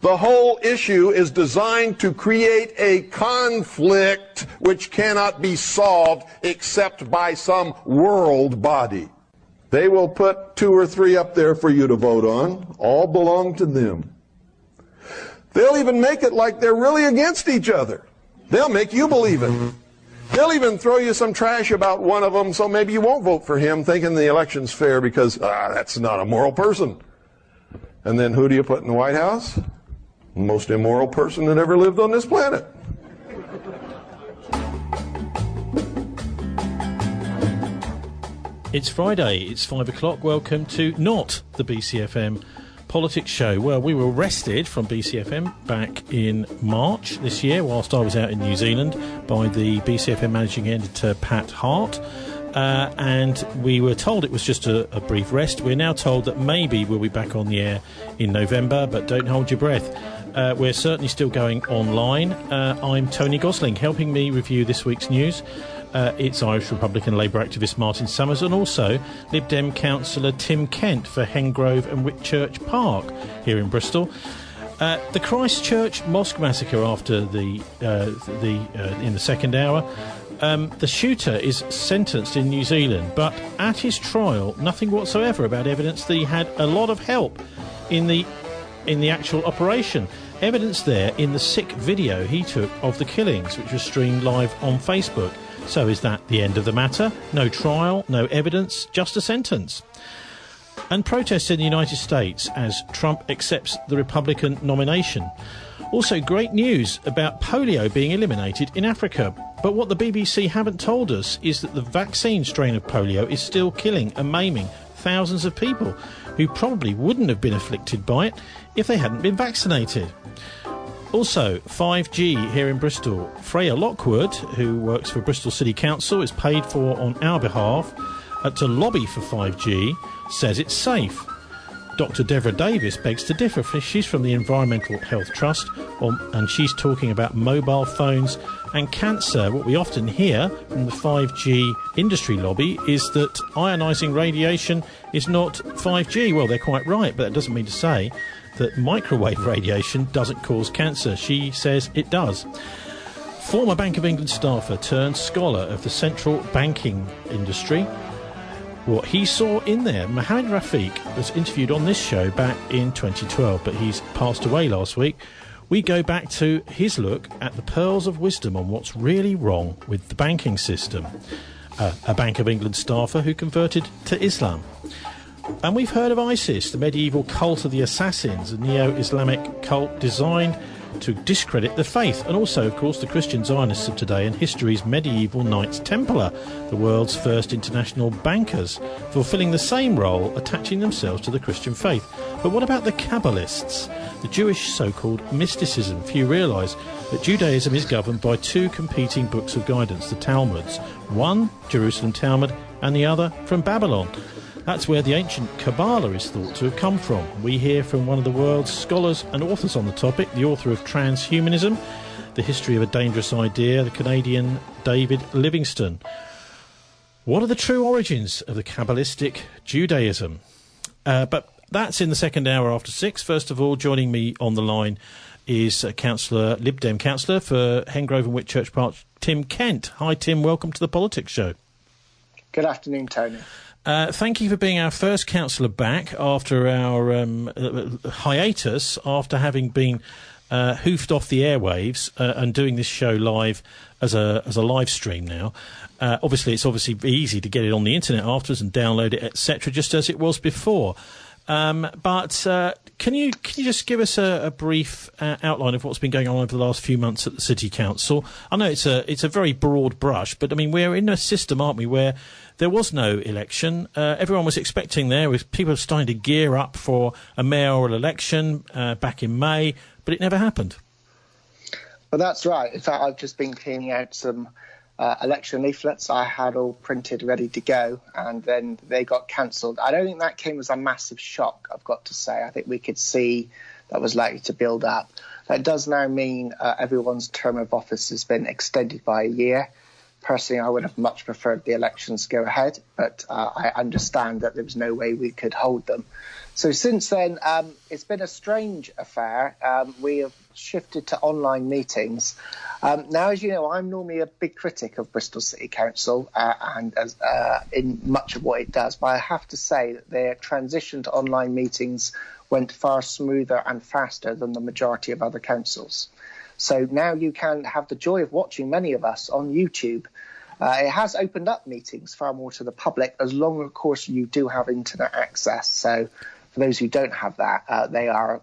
The whole issue is designed to create a conflict which cannot be solved except by some world body. They will put 2 or 3 up there for you to vote on. All belong to them. They'll even make it like they're really against each other. They'll make you believe it. They'll even throw you some trash about one of them, so maybe you won't vote for him thinking the election's fair because, that's not a moral person. And then who do you put in the White House? The most immoral person that ever lived on this planet. It's Friday, it's 5 o'clock. Welcome to not the BCFM Politics Show. Well, we were arrested from BCFM back in March this year whilst I was out in New Zealand by the BCFM managing editor Pat Hart. And we were told it was just a brief rest. We're now told that maybe we'll be back on the air in November, but don't hold your breath. We're certainly still going online. I'm Tony Gosling. Helping me review this week's news, it's Irish Republican Labour activist Martin Summers and also Lib Dem Councillor Tim Kent for Hengrove and Whitchurch Park here in Bristol. The Christchurch mosque massacre after in the second hour. The shooter is sentenced in New Zealand, but at his trial, nothing whatsoever about evidence that he had a lot of help in the actual operation. Evidence there in the sick video he took of the killings, which was streamed live on Facebook. So is that the end of the matter? No trial, no evidence, just a sentence. And protests in the United States as Trump accepts the Republican nomination. Also, great news about polio being eliminated in Africa. But what the BBC haven't told us is that the vaccine strain of polio is still killing and maiming thousands of people who probably wouldn't have been afflicted by it if they hadn't been vaccinated. Also, 5G here in Bristol. Freya Lockwood, who works for Bristol City Council, is paid for on our behalf to lobby for 5G, says it's safe. Dr. Deborah Davis begs to differ. She's from the Environmental Health Trust, and she's talking about mobile phones and cancer. What we often hear from the 5G industry lobby is that ionising radiation is not 5G. Well, they're quite right, but that doesn't mean to say that microwave radiation doesn't cause cancer. She says it does. Former Bank of England staffer turned scholar of the central banking industry. What he saw in there. Mohammed Rafiq was interviewed on this show back in 2012, but he's passed away last week. We go back to his look at the pearls of wisdom on what's really wrong with the banking system. A Bank of England staffer who converted to Islam. And we've heard of ISIS, the medieval cult of the assassins, a neo-Islamic cult designed to discredit the faith, and also, of course, the Christian Zionists of today and history's medieval Knights Templar, the world's first international bankers, fulfilling the same role, attaching themselves to the Christian faith. But what about the Kabbalists, the Jewish so-called mysticism? Few realise that Judaism is governed by 2 competing books of guidance, the Talmuds, one, Jerusalem Talmud, and the other from Babylon. That's where the ancient Kabbalah is thought to have come from. We hear from one of the world's scholars and authors on the topic, the author of Transhumanism, The History of a Dangerous Idea, the Canadian David Livingstone. What are the true origins of the Kabbalistic Judaism? But that's in the second hour after 6. First of all, joining me on the line is Councillor, Lib Dem Councillor for Hengrove and Whitchurch Park, Tim Kent. Hi, Tim. Welcome to the Politics Show. Good afternoon, Tony. Thank you for being our first councillor back after our hiatus, after having been hoofed off the airwaves and doing this show live as a live stream now. Obviously, it's easy to get it on the internet afterwards and download it, etc., just as it was before. But can you just give us a brief outline of what's been going on over the last few months at the City Council? I know it's a very broad brush, but I mean we're in a system, aren't we, where there was no election. Everyone was expecting there, with people starting to gear up for a mayoral election back in May, but it never happened. Well, that's right. In fact, I've just been cleaning out some election leaflets I had all printed, ready to go, and then they got cancelled. I don't think that came as a massive shock, I've got to say. I think we could see that was likely to build up. That does now mean everyone's term of office has been extended by a year. Personally, I would have much preferred the elections go ahead, but I understand that there was no way we could hold them. So since then, it's been a strange affair. We have shifted to online meetings. Now, as you know, I'm normally a big critic of Bristol City Council and in much of what it does, but I have to say that their transition to online meetings went far smoother and faster than the majority of other councils. So now you can have the joy of watching many of us on YouTube. It has opened up meetings far more to the public, as long, of course, you do have internet access. So for those who don't have that, they are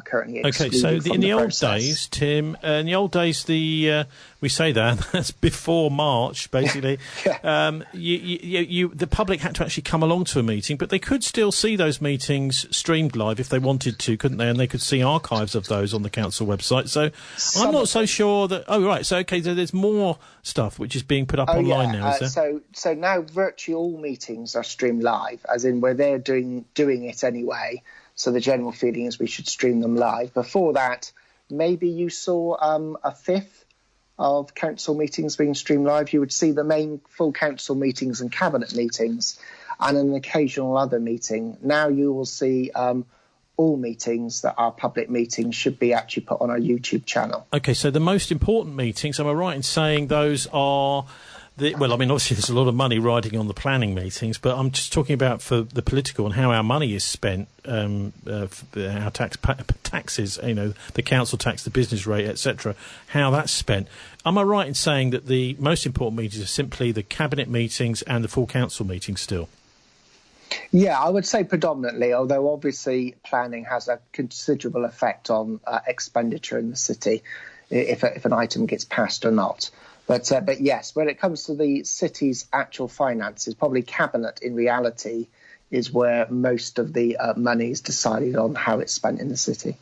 currently excluded. Okay, so from in the old process. days, Tim, in the old days, we say that's before March, basically. Yeah. The public had to actually come along to a meeting, but they could still see those meetings streamed live if they wanted to, couldn't they? And they could see archives of those on the council website. So I'm not so sure that. Oh, right. So okay, so there's more stuff which is being put up online now. Is there? So now virtually all meetings are streamed live, as in we're there doing it anyway. So the general feeling is we should stream them live. Before that, maybe you saw a fifth of council meetings being streamed live. You would see the main full council meetings and cabinet meetings and an occasional other meeting. Now you will see all meetings that are public meetings should be actually put on our YouTube channel. Okay, so the most important meetings, am I right in saying those are... Well, I mean, obviously there's a lot of money riding on the planning meetings, but I'm just talking about for the political and how our money is spent, our taxes, you know, the council tax, the business rate, etc., how that's spent. Am I right in saying that the most important meetings are simply the cabinet meetings and the full council meetings still? Yeah, I would say predominantly, although obviously planning has a considerable effect on expenditure in the city, if an item gets passed or not. But yes, when it comes to the city's actual finances, probably cabinet in reality is where most of the money is decided on how it's spent in the city.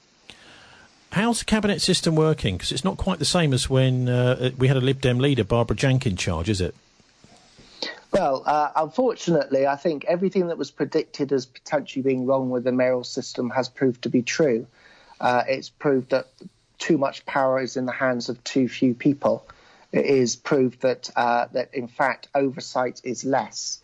How's the cabinet system working? Because it's not quite the same as when we had a Lib Dem leader, Barbara Jank, in charge, is it? Well, unfortunately, I think everything that was predicted as potentially being wrong with the mayoral system has proved to be true. It's proved that too much power is in the hands of too few people. It is proved that in fact, oversight is less.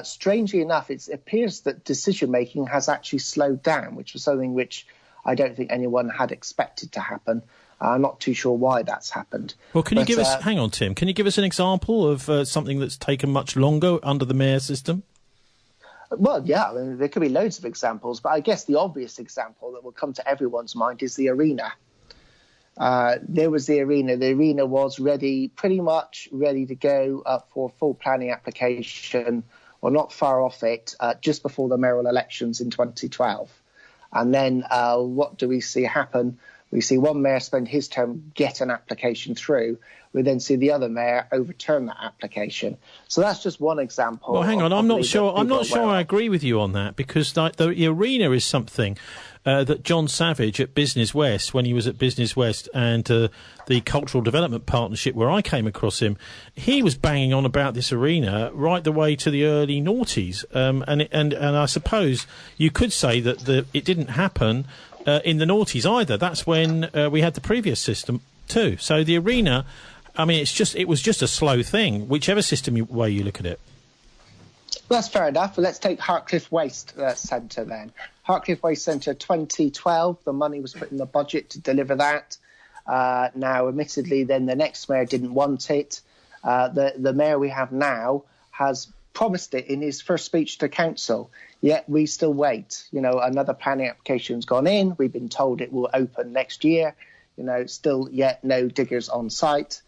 Strangely enough, it appears that decision-making has actually slowed down, which was something which I don't think anyone had expected to happen. I'm not too sure why that's happened. Well, can you give us... Hang on, Tim. Can you give us an example of something that's taken much longer under the mayor system? Well, yeah, I mean, there could be loads of examples, but I guess the obvious example that will come to everyone's mind is the arena. There was the arena. The arena was pretty much ready to go for full planning application, or not far off it, just before the mayoral elections in 2012. And then what do we see happen? We see one mayor spend his term, get an application through. We then see the other mayor overturn that application. So that's just one example. Well, hang on, I'm not sure I agree with you on that, because the arena is something that John Savage at Business West, when he was at Business West and the Cultural Development Partnership where I came across him, he was banging on about this arena right the way to the early noughties. And I suppose you could say that it didn't happen in the noughties either. That's when we had the previous system too. So the arena, I mean, it was just a slow thing, whichever way you look at it. That's fair enough. Let's take Hartcliffe Waste Centre then. Hartcliffe Waste Centre 2012, the money was put in the budget to deliver that. Now, admittedly, then the next mayor didn't want it. The mayor we have now has promised it in his first speech to council, yet we still wait. You know, another planning application's gone in. We've been told it will open next year. You know, still yet no diggers on site.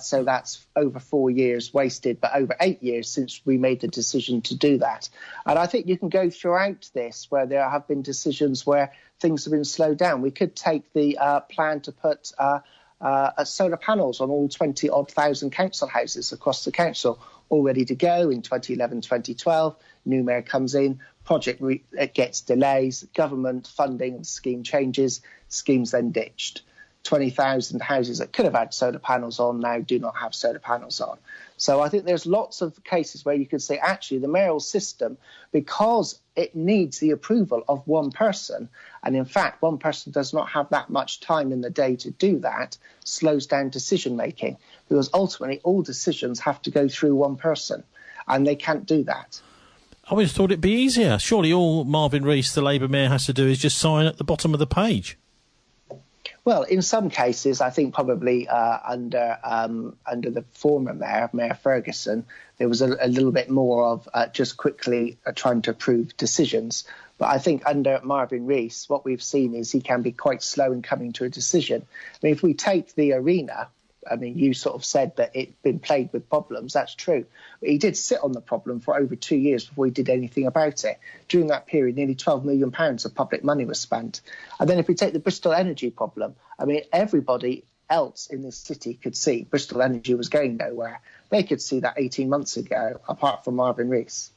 So that's over 4 years wasted, but over 8 years since we made the decision to do that. And I think you can go throughout this where there have been decisions where things have been slowed down. We could take the plan to put solar panels on all 20-odd thousand council houses across the council, all ready to go in 2011, 2012. New mayor comes in, project gets delays, government funding and scheme changes, scheme's then ditched. 20,000 houses that could have had solar panels on now do not have solar panels on. So I think there's lots of cases where you could say, actually, the mayoral system, because it needs the approval of one person, and in fact, one person does not have that much time in the day to do that, slows down decision-making, because ultimately all decisions have to go through one person, and they can't do that. I always thought it'd be easier. Surely all Marvin Rees, the Labour Mayor, has to do is just sign at the bottom of the page. Well, in some cases, I think probably under the former mayor, Mayor Ferguson, there was a little bit more of just quickly trying to approve decisions. But I think under Marvin Rees, what we've seen is he can be quite slow in coming to a decision. I mean, if we take the arena, I mean, you sort of said that it'd been plagued with problems. That's true. But he did sit on the problem for over 2 years before he did anything about it. During that period, nearly £12 million of public money was spent. And then if we take the Bristol Energy problem, I mean, everybody else in this city could see Bristol Energy was going nowhere. They could see that 18 months ago, apart from Marvin Rees.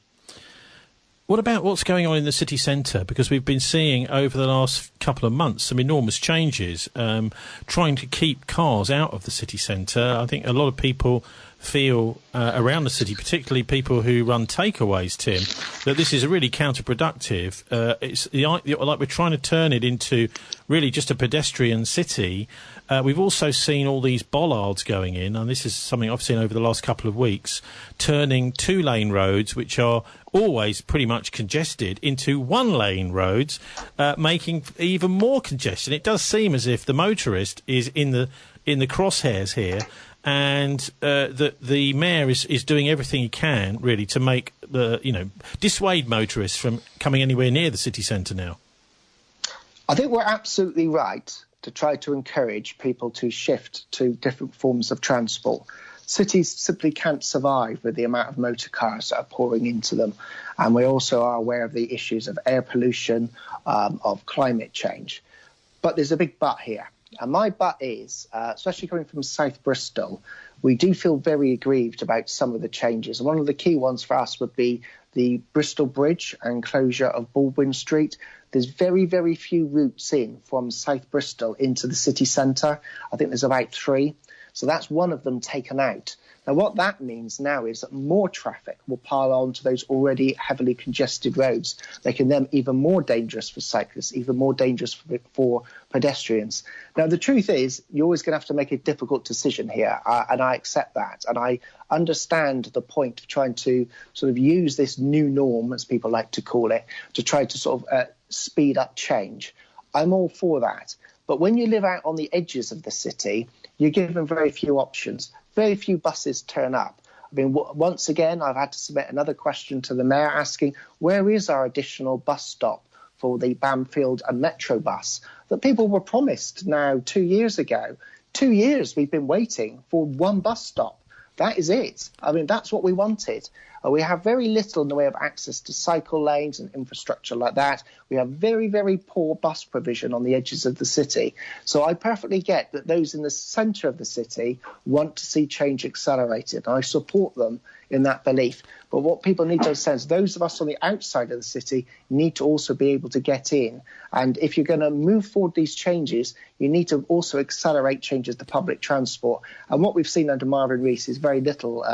What about what's going on in the city centre? Because we've been seeing over the last couple of months some enormous changes, trying to keep cars out of the city centre. I think a lot of people feel around the city, particularly people who run takeaways, Tim, that this is really counterproductive. It's like we're trying to turn it into really just a pedestrian city. We've also seen all these bollards going in, and this is something I've seen over the last couple of weeks, turning two-lane roads, which are always pretty much congested, into one-lane roads, making even more congestion. It does seem as if the motorist is in the crosshairs here, and the mayor is doing everything he can really to make dissuade motorists from coming anywhere near the city centre now. I think we're absolutely right to try to encourage people to shift to different forms of transport. Cities simply can't survive with the amount of motor cars that are pouring into them. And we also are aware of the issues of air pollution, of climate change. But there's a big but here. And my but is, especially coming from South Bristol, we do feel very aggrieved about some of the changes. And one of the key ones for us would be the Bristol Bridge and closure of Baldwin Street. There's very, very few routes in from South Bristol into the city centre. I think there's about 3. So that's one of them taken out. Now, what that means now is that more traffic will pile on to those already heavily congested roads, making them even more dangerous for cyclists, even more dangerous for pedestrians. Now, the truth is, you're always going to have to make a difficult decision here, and I accept that. And I understand the point of trying to sort of use this new norm, as people like to call it, to try to sort of speed up change. I'm all for that. But when you live out on the edges of the city, you're given very few options. Very few buses turn up. I mean, once again, I've had to submit another question to the mayor asking, where is our additional bus stop for the Bamfield and Metro bus that people were promised now 2 years ago? 2 years we've been waiting for one bus stop. That is it. I mean, that's what we wanted. We have very little in the way of access to cycle lanes and infrastructure like that. We have very, very poor bus provision on the edges of the city. So I perfectly get that those in the centre of the city want to see change accelerated. And I support them in that belief. But what people need to understand is those of us on the outside of the city need to also be able to get in. And if you're going to move forward these changes, you need to also accelerate changes to public transport. And what we've seen under Marvin Rees is very little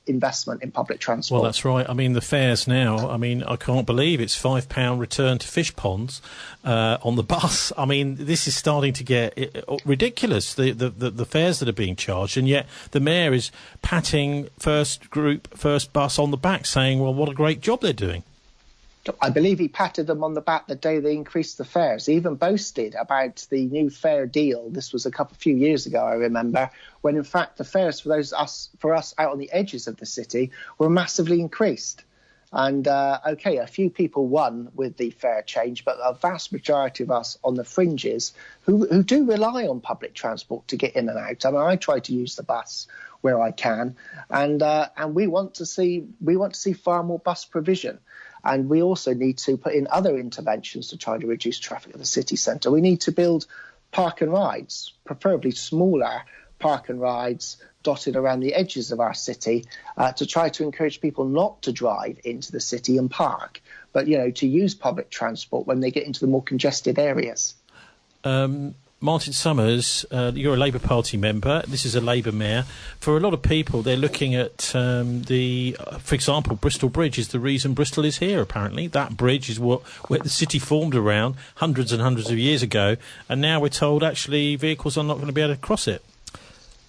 investment in public transport. Well, that's right. I mean, the fares now, I mean, I can't believe it's £5 return to fish ponds on the bus. I mean, this is starting to get ridiculous, the fares that are being charged. And yet the mayor is patting first bus on the back, saying, well, what a great job they're doing. I believe he patted them on the back the day they increased the fares. He even boasted about the new fare deal. This was a few years ago, I remember, when in fact the fares for us out on the edges of the city were massively increased. And OK, a few people won with the fare change, but a vast majority of us on the fringes who do rely on public transport to get in and out. I mean, I try to use the bus where I can, and we want to see far more bus provision. And we also need to put in other interventions to try to reduce traffic at the city centre. We need to build park and rides, preferably smaller park and rides dotted around the edges of our city, to try to encourage people not to drive into the city and park, but, to use public transport when they get into the more congested areas. Martin Summers, you're a Labour Party member. This is a Labour mayor. For a lot of people, they're looking at for example, Bristol Bridge is the reason Bristol is here, apparently. That bridge is where the city formed around hundreds and hundreds of years ago, and now we're told, actually, vehicles are not going to be able to cross it.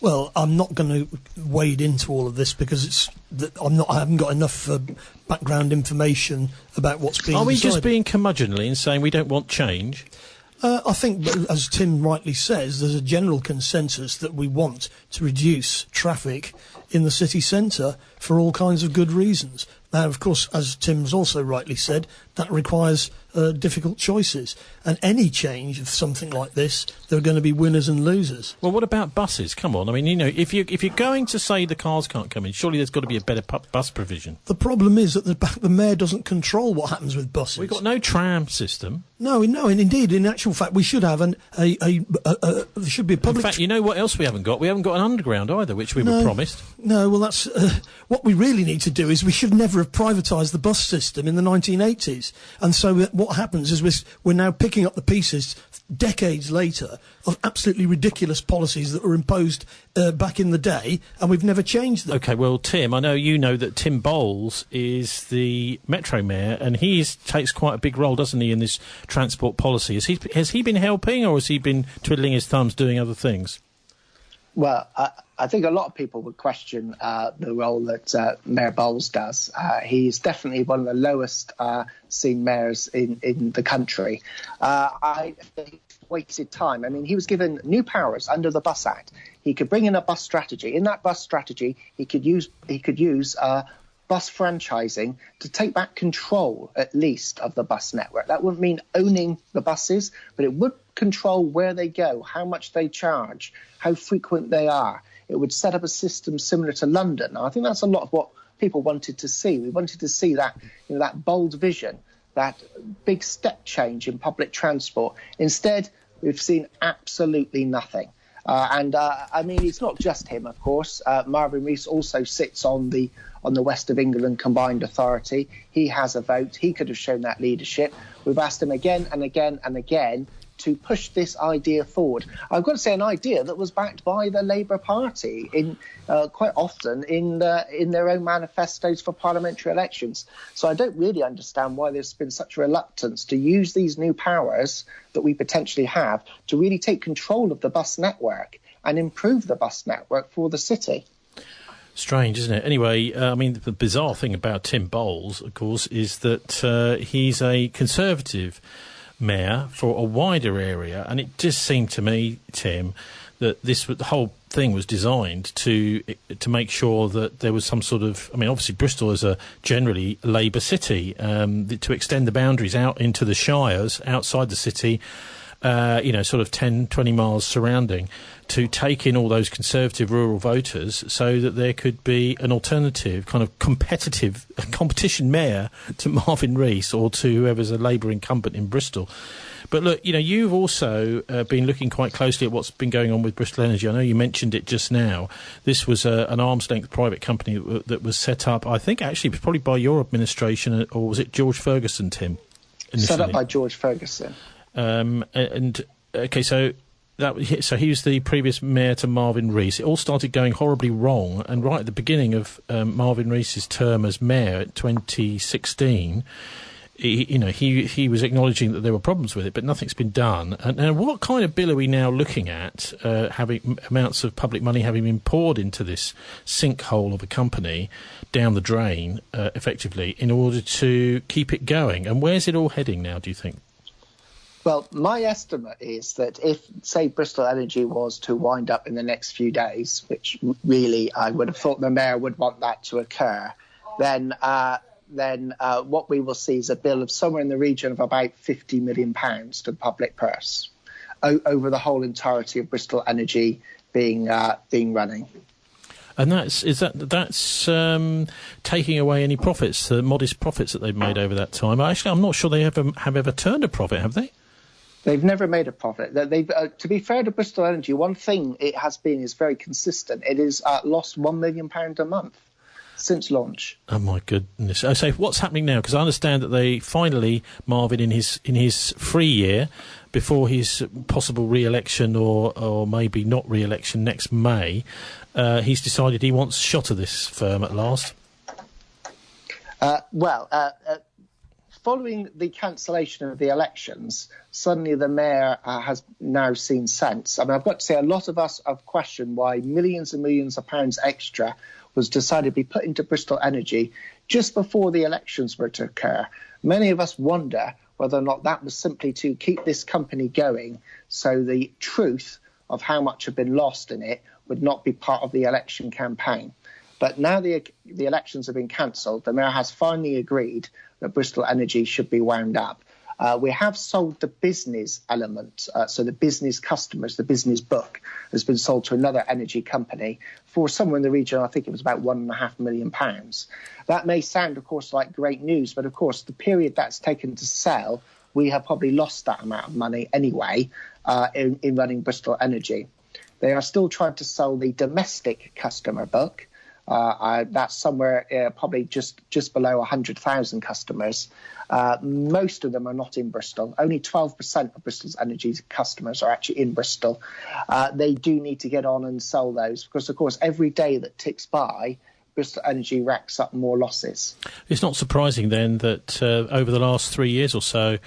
Well, I'm not going to wade into all of this because I haven't got enough background information about what's being decided. Are we decided. just being curmudgeonly and saying we don't want change? I think, as Tim rightly says, there's a general consensus that we want to reduce traffic in the city centre for all kinds of good reasons. Now, of course, as Tim's also rightly said, that requires difficult choices. And any change of something like this, there are going to be winners and losers. Well, what about buses? Come on. I mean, you know, if you're going to say the cars can't come in, surely there's got to be a better bus provision. The problem is that the mayor doesn't control what happens with buses. We've got no tram system. No, and indeed, in actual fact, we should have there should be a public... In fact, you know what else we haven't got? We haven't got an underground either, which we were promised. No, well, that's... what we really need to do is we should never have privatised the bus system in the 1980s. And so what happens is we're now picking up the pieces decades later of absolutely ridiculous policies that were imposed back in the day, and we've never changed them. OK, well, Tim, I know you know that Tim Bowles is the Metro Mayor, and he takes quite a big role, doesn't he, in this transport policy. Has he been helping, or has he been twiddling his thumbs doing other things? Well, I think a lot of people would question the role that Mayor Bowles does. He's definitely one of the lowest seen mayors in the country. I think wasted time. I mean, he was given new powers under the Bus Act. He could bring in a bus strategy. In that bus strategy, he could use bus franchising to take back control, at least, of the bus network. That wouldn't mean owning the buses, but it would control where they go, how much they charge, how frequent they are. It would set up a system similar to London. Now, I think that's a lot of what people wanted to see. We wanted to see that, that bold vision, that big step change in public transport. Instead, we've seen absolutely nothing. I mean, it's not just him, of course. Marvin Rees also sits on the West of England Combined Authority. He has a vote. He could have shown that leadership. We've asked him again and again and again to push this idea forward. I've got to say, an idea that was backed by the Labour Party quite often in their own manifestos for parliamentary elections. So I don't really understand why there's been such a reluctance to use these new powers that we potentially have to really take control of the bus network and improve the bus network for the city. Strange, isn't it? Anyway, I mean, the bizarre thing about Tim Bowles, of course, is that he's a Conservative mayor for a wider area, and it just seemed to me, Tim, that the whole thing was designed to make sure that there was some sort of... I mean, obviously Bristol is a generally Labour city, to extend the boundaries out into the shires outside the city, sort of 10, 20 miles surrounding, to take in all those Conservative rural voters so that there could be an alternative kind of competition mayor to Marvin Rees or to whoever's a Labour incumbent in Bristol. But look, you've also been looking quite closely at what's been going on with Bristol Energy. I know you mentioned it just now. This was an arm's-length private company that was set up, I think, actually, probably by your administration, or was it George Ferguson, Tim? Initially? Set up by George Ferguson. So he was the previous mayor to Marvin Rees. It all started going horribly wrong, and right at the beginning of Marvin Rees's term as mayor in 2016, he was acknowledging that there were problems with it, but nothing's been done. And what kind of bill are we now looking at, having amounts of public money having been poured into this sinkhole of a company down the drain, effectively, in order to keep it going? And where's it all heading now, do you think? Well, my estimate is that if, say, Bristol Energy was to wind up in the next few days, which really I would have thought the mayor would want that to occur, then what we will see is a bill of somewhere in the region of about £50 million to the public purse over the whole entirety of Bristol Energy being running. And that's taking away any profits, the modest profits that they've made over that time. Actually, I'm not sure they have ever turned a profit, have they? They've never made a profit. To be fair to Bristol Energy, one thing it has been is very consistent. It has lost £1 million a month since launch. Oh my goodness! So what's happening now? Because I understand that they finally, Marvin, in his free year, before his possible re-election or maybe not re-election next May, he's decided he wants a shot of this firm at last. following the cancellation of the elections, suddenly the mayor has now seen sense. I mean, I've got to say, a lot of us have questioned why millions and millions of pounds extra was decided to be put into Bristol Energy just before the elections were to occur. Many of us wonder whether or not that was simply to keep this company going, so the truth of how much had been lost in it would not be part of the election campaign. But now the elections have been cancelled, the mayor has finally agreed that Bristol Energy should be wound up. We have sold the business element, so the business customers, the business book has been sold to another energy company for somewhere in the region, I think it was about £1.5 million. That may sound, of course, like great news, but of course the period that's taken to sell, we have probably lost that amount of money anyway in running Bristol Energy. They are still trying to sell the domestic customer book. That's somewhere probably just below 100,000 customers. Most of them are not in Bristol. Only 12% of Bristol's Energy's customers are actually in Bristol. They do need to get on and sell those because, of course, every day that ticks by, Bristol Energy racks up more losses. It's not surprising then that over the last 3 years or so,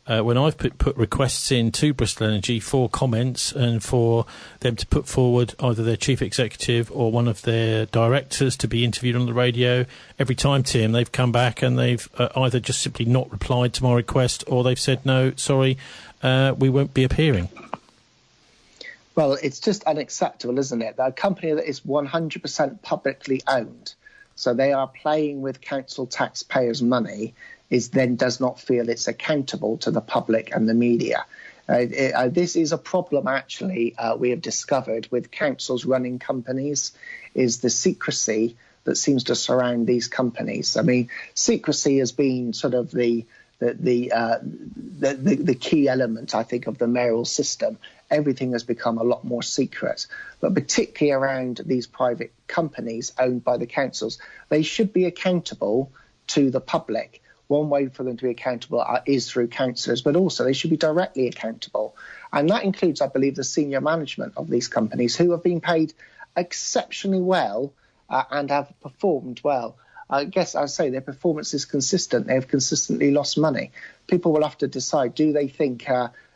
when I've put requests in to Bristol Energy for comments and for them to put forward either their chief executive or one of their directors to be interviewed on the radio, every time, Tim, they've come back and they've either just simply not replied to my request or they've said, no, sorry, we won't be appearing. Well, it's just unacceptable, isn't it? A company that is 100% publicly owned, so they are playing with council taxpayers' money, then does not feel it's accountable to the public and the media. This is a problem, actually, we have discovered with councils running companies, is the secrecy that seems to surround these companies. I mean, secrecy has been sort of the key element, I think, of the mayoral system. Everything has become a lot more secret, but particularly around these private companies owned by the councils, they should be accountable to the public. One way for them to be accountable is through councillors, but also they should be directly accountable. And that includes, I believe, the senior management of these companies who have been paid exceptionally well and have performed well. I guess I'd say their performance is consistent. They have consistently lost money. People will have to decide, do they think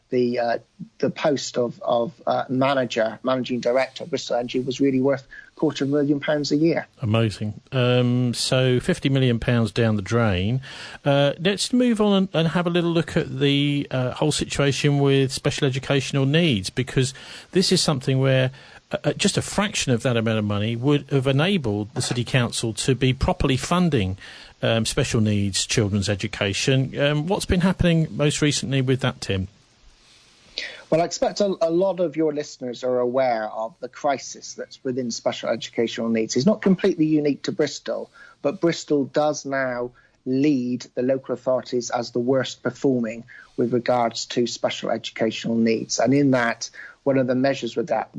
the post of managing director of Bristol Energy was really worth £250,000 a year? Amazing. So £50 million down the drain. Let's move on and have a little look at the whole situation with special educational needs, because this is something where just a fraction of that amount of money would have enabled the City Council to be properly funding special needs children's education. What's been happening most recently with that, Tim? Well, I expect a lot of your listeners are aware of the crisis that's within special educational needs. It's not completely unique to Bristol, but Bristol does now lead the local authorities as the worst performing with regards to special educational needs. And in that, one of the measures with that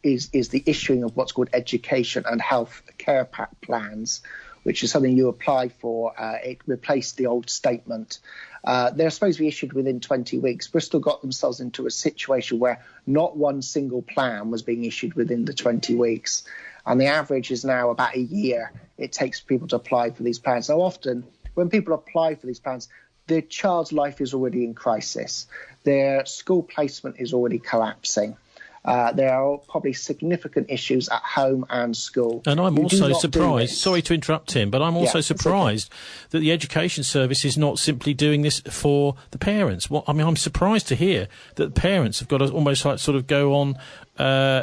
is the issuing of what's called education and health care plans, which is something you apply for. It replaced the old statement. They're supposed to be issued within 20 weeks. Bristol got themselves into a situation where not one single plan was being issued within the 20 weeks. And the average is now about a year it takes people to apply for these plans. Now, often, when people apply for these plans, their child's life is already in crisis. Their school placement is already collapsing. There are probably significant issues at home and school. And I'm also surprised, sorry to interrupt, Tim, but I'm also surprised that the Education Service is not simply doing this for the parents. I'm surprised to hear that the parents have got to almost like sort of go on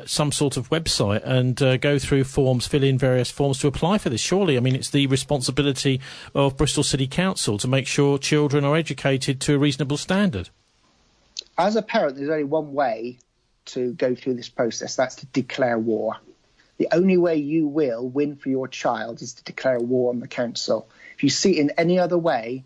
some sort of website and go through forms, fill in various forms to apply for this. Surely, I mean, it's the responsibility of Bristol City Council to make sure children are educated to a reasonable standard. As a parent, there's only one way to go through this process. That's to declare war. The only way you will win for your child is to declare war on the council. If you see it in any other way,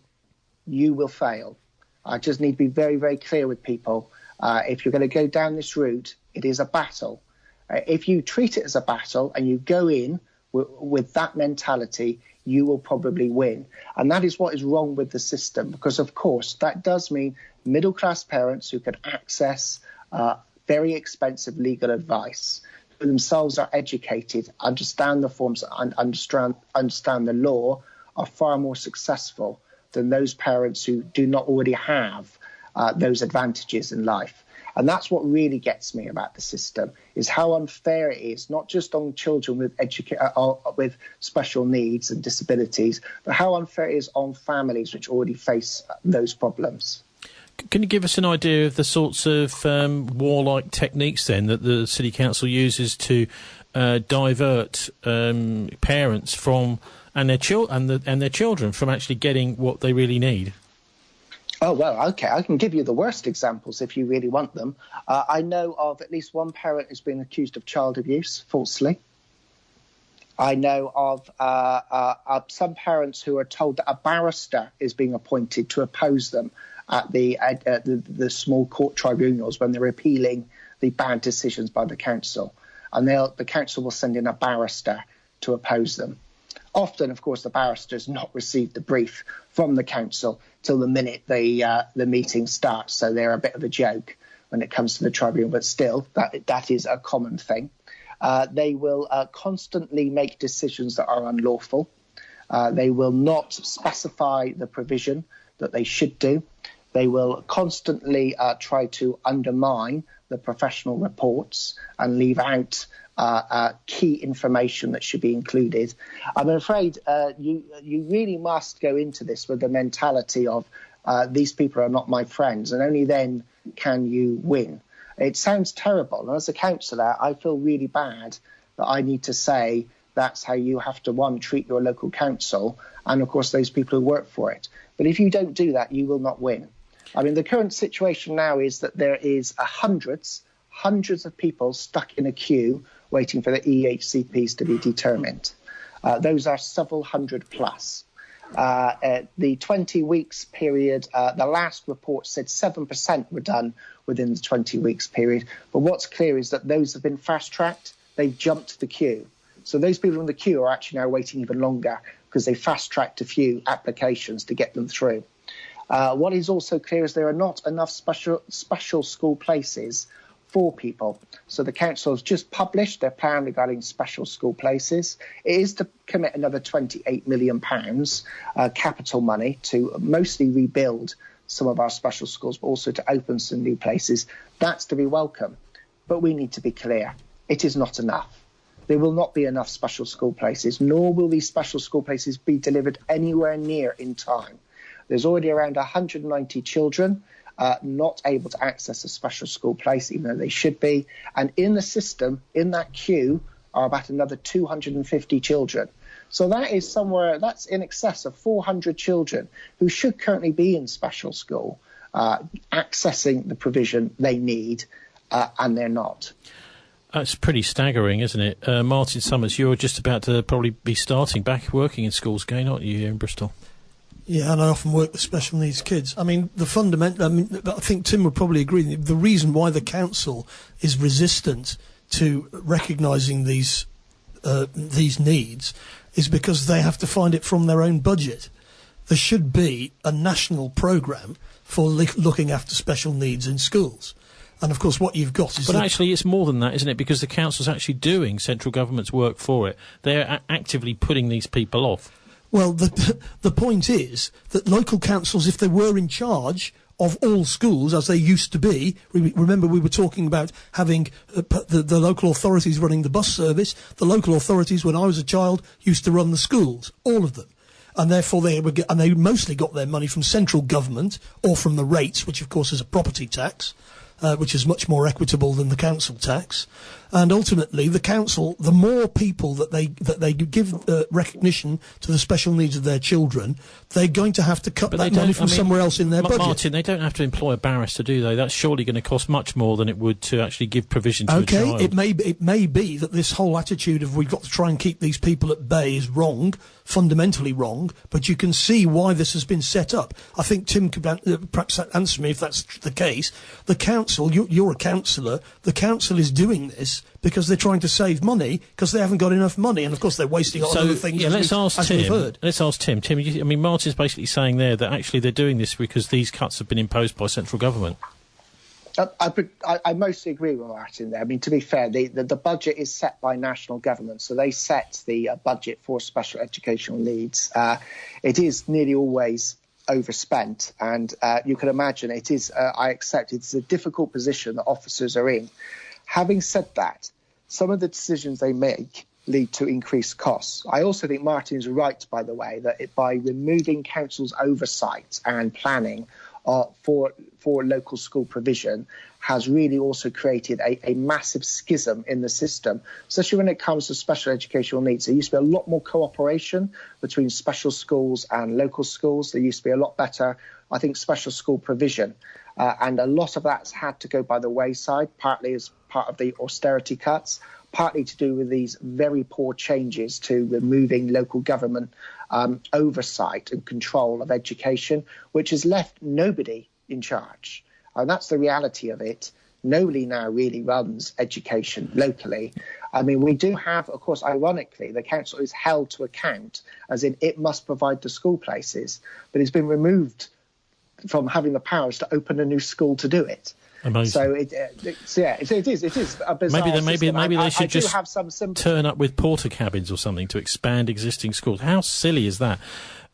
you will fail. I just need to be very, very clear with people. If you're going to go down this route, it is a battle. If you treat it as a battle and you go in with that mentality, you will probably win. And that is what is wrong with the system, because, of course, that does mean middle-class parents who can access very expensive legal advice, who themselves are educated, understand the forms and understand the law, are far more successful. than those parents who do not already have those advantages in life. And that's what really gets me about the system, is how unfair it is, not just on children with special needs and disabilities, but how unfair it is on families which already face those problems. Can you give us an idea of the sorts of warlike techniques then that the City Council uses to divert parents from and their children from actually getting what they really need? Oh, well, OK, I can give you the worst examples if you really want them. I know of at least one parent who's been accused of child abuse falsely. I know of some parents who are told that a barrister is being appointed to oppose them at the small court tribunals when they're appealing the bad decisions by the council. And the council will send in a barrister to oppose them. Often, of course, the barrister's not received the brief from the council till the minute the meeting starts, so they're a bit of a joke when it comes to the tribunal, but still, that is a common thing. They will constantly make decisions that are unlawful. They will not specify the provision that they should do. They will constantly try to undermine the professional reports and leave out key information that should be included. I'm afraid you really must go into this with the mentality of these people are not my friends, and only then can you win. It sounds terrible, and as a councillor, I feel really bad that I need to say that's how you have to, treat your local council and, of course, those people who work for it. But if you don't do that, you will not win. I mean, the current situation now is that there is hundreds of people stuck in a queue waiting for the EHCPs to be determined. Those are several hundred plus. The 20 weeks period, the last report said 7% were done within the 20 weeks period. But what's clear is that those have been fast-tracked. They've jumped the queue. So those people in the queue are actually now waiting even longer because they fast-tracked a few applications to get them through. What is also clear is there are not enough special school places for people. So the council has just published their plan regarding special school places. It is to commit another £28 million capital money to mostly rebuild some of our special schools, but also to open some new places. That's to be welcome. But we need to be clear. It is not enough. There will not be enough special school places, nor will these special school places be delivered anywhere near in time. There's already around 190 children not able to access a special school place, even though they should be. And in the system, in that queue, are about another 250 children. So that is that's in excess of 400 children who should currently be in special school, accessing the provision they need, and they're not. That's pretty staggering, isn't it? Martin Summers, you're just about to probably be starting back working in schools again, aren't you, here in Bristol? Yeah, and I often work with special needs kids. I mean, I think Tim would probably agree. The reason why the council is resistant to recognising these needs is because they have to find it from their own budget. There should be a national programme for looking after special needs in schools. And, of course, what you've got is... But actually, it's more than that, isn't it? Because the council's actually doing central government's work for it. They're actively putting these people off. Well, the point is that local councils, if they were in charge of all schools, as they used to be, remember we were talking about having the local authorities running the bus service. The local authorities, when I was a child, used to run the schools, all of them. And therefore they mostly got their money from central government or from the rates, which of course is a property tax, which is much more equitable than the council tax. And ultimately, the council, the more people that they give recognition to the special needs of their children, they're going to have to cut that money from somewhere else in their budget. Martin, they don't have to employ a barrister, do they? That's surely going to cost much more than it would to actually give provision to a child. Okay, it may be that this whole attitude of we've got to try and keep these people at bay is wrong, fundamentally wrong, but you can see why this has been set up. I think Tim could perhaps answer me if that's the case. The council, you're a councillor, the council is doing this because they're trying to save money because they haven't got enough money, and of course they're wasting on other things. Yeah, let's ask Tim. Tim, I mean, Martin's basically saying there that actually they're doing this because these cuts have been imposed by central government. I mostly agree with Martin there. I mean, to be fair, the budget is set by national government, so they set the budget for special educational needs. It is nearly always overspent, and you can imagine it is, I accept it's a difficult position that officers are in. Having said that, some of the decisions they make lead to increased costs. I also think Martin's right, by the way, that by removing council's oversight and planning for local school provision has really also created a massive schism in the system, especially when it comes to special educational needs. There used to be a lot more cooperation between special schools and local schools. There used to be a lot better, I think, special school provision. And a lot of that's had to go by the wayside, partly as part of the austerity cuts, partly to do with these very poor changes to removing local government oversight and control of education, which has left nobody in charge. And that's the reality of it. Nobody now really runs education locally. I mean, we do have, of course, ironically, the council is held to account, as in it must provide the school places, but it's been removed from having the powers to open a new school to do it. Amazing. So it is a bizarre maybe they should just have some turn up with porter cabins or something to expand existing schools. How silly is that?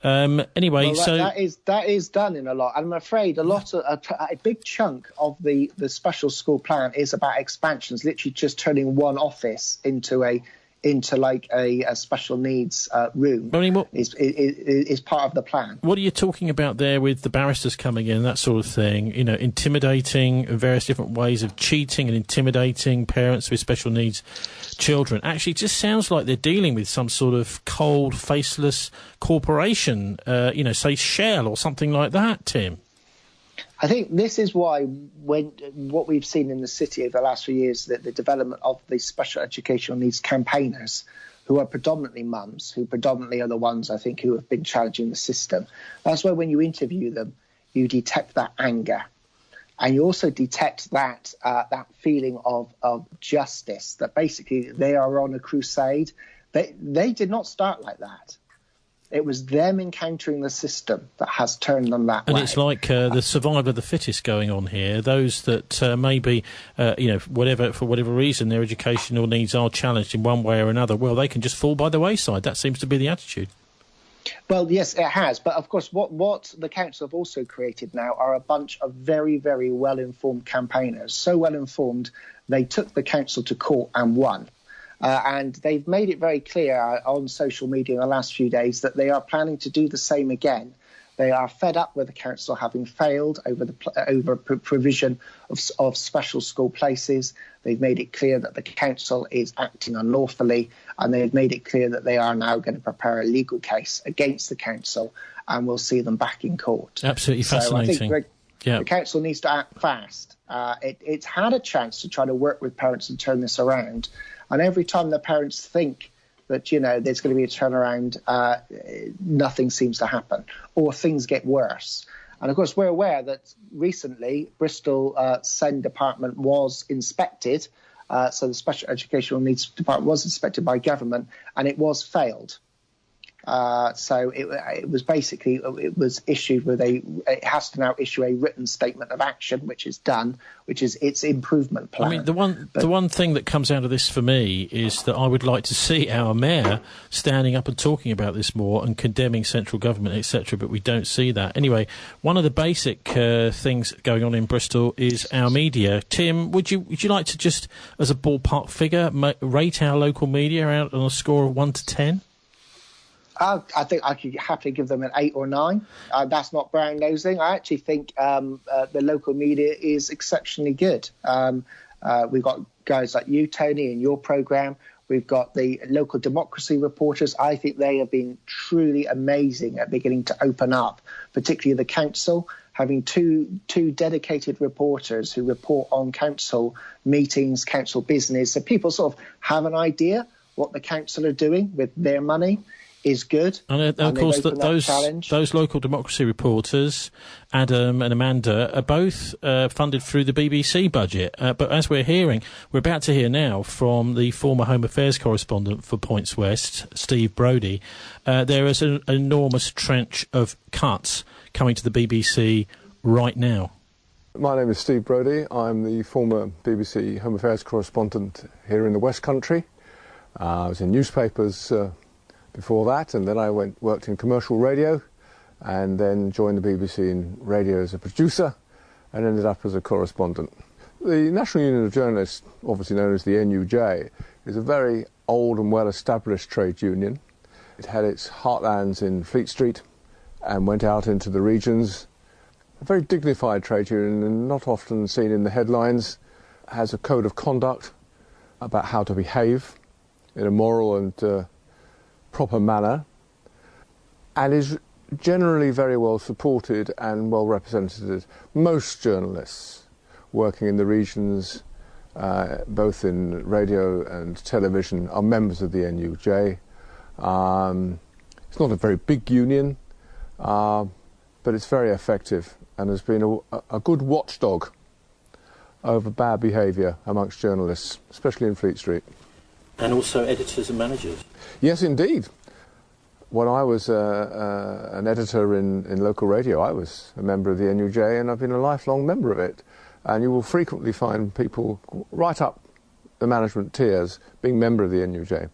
Anyway, well, so that is done in a lot. I'm afraid a big chunk of the special school plan is about expansions, literally just turning one office into a special needs room. I mean, is part of the plan. What are you talking about there with the barristers coming in, that sort of thing? You know, intimidating, various different ways of cheating and intimidating parents with special needs children. Actually, it just sounds like they're dealing with some sort of cold, faceless corporation, say Shell or something like that, Tim. I think this is why what we've seen in the city over the last few years, that the development of the special educational needs campaigners, who are predominantly mums, who predominantly are the ones, I think, who have been challenging the system. That's where when you interview them, you detect that anger. And you also detect that feeling of justice, that basically they are on a crusade. They did not start like that. It was them encountering the system that has turned them that way. And it's like the survival of the fittest going on here. Those that maybe, for whatever reason, their educational needs are challenged in one way or another, well, they can just fall by the wayside. That seems to be the attitude. Well, yes, it has. But, of course, what the council have also created now are a bunch of very, very well-informed campaigners. So well-informed, they took the council to court and won. And they've made it very clear on social media in the last few days that they are planning to do the same again. They are fed up with the council having failed over provision of special school places. They've made it clear that the council is acting unlawfully, and they've made it clear that they are now going to prepare a legal case against the council, and we'll see them back in court. Absolutely fascinating. So I think the council needs to act fast. It's had a chance to try to work with parents and turn this around. And every time the parents think that, there's going to be a turnaround, nothing seems to happen, or things get worse. And, of course, we're aware that recently Bristol SEND department was inspected. So the Special Educational Needs Department was inspected by government, and it was failed. So it was basically, it was issued with it has to now issue a written statement of action, which is done, which is its improvement plan. I mean, the one thing that comes out of this for me is that I would like to see our mayor standing up and talking about this more and condemning central government, etc., but we don't see that. Anyway, one of the basic things going on in Bristol is our media. Tim, would you like to just, as a ballpark figure, rate our local media out on a score of 1 to 10? I think I could happily give them an 8 or 9. That's not brown nosing. I actually think the local media is exceptionally good. We've got guys like you, Tony, in your programme. We've got the local democracy reporters. I think they have been truly amazing at beginning to open up, particularly the council, having two dedicated reporters who report on council meetings, council business. So people sort of have an idea what the council are doing with their money. Is good. And of course, those local democracy reporters, Adam and Amanda, are both funded through the BBC budget. But as we're about to hear now from the former Home Affairs correspondent for Points West, Steve Brodie, there is an enormous trench of cuts coming to the BBC right now. My name is Steve Brodie. I'm the former BBC Home Affairs correspondent here in the West Country. I was in newspapers before that, and then I worked in commercial radio, and then joined the BBC in radio as a producer and ended up as a correspondent. The National Union of Journalists, obviously known as the NUJ, is a very old and well-established trade union. It had its heartlands in Fleet Street and went out into the regions. A very dignified trade union and not often seen in the headlines, has a code of conduct about how to behave in a moral and proper manner, and is generally very well supported and well represented. Most journalists working in the regions, both in radio and television, are members of the NUJ. It's not a very big union, but it's very effective and has been a good watchdog over bad behaviour amongst journalists, especially in Fleet Street. And also editors and managers. Yes, indeed. When I was an editor in local radio, I was a member of the NUJ, and I've been a lifelong member of it. And you will frequently find people right up the management tiers being member of the NUJ.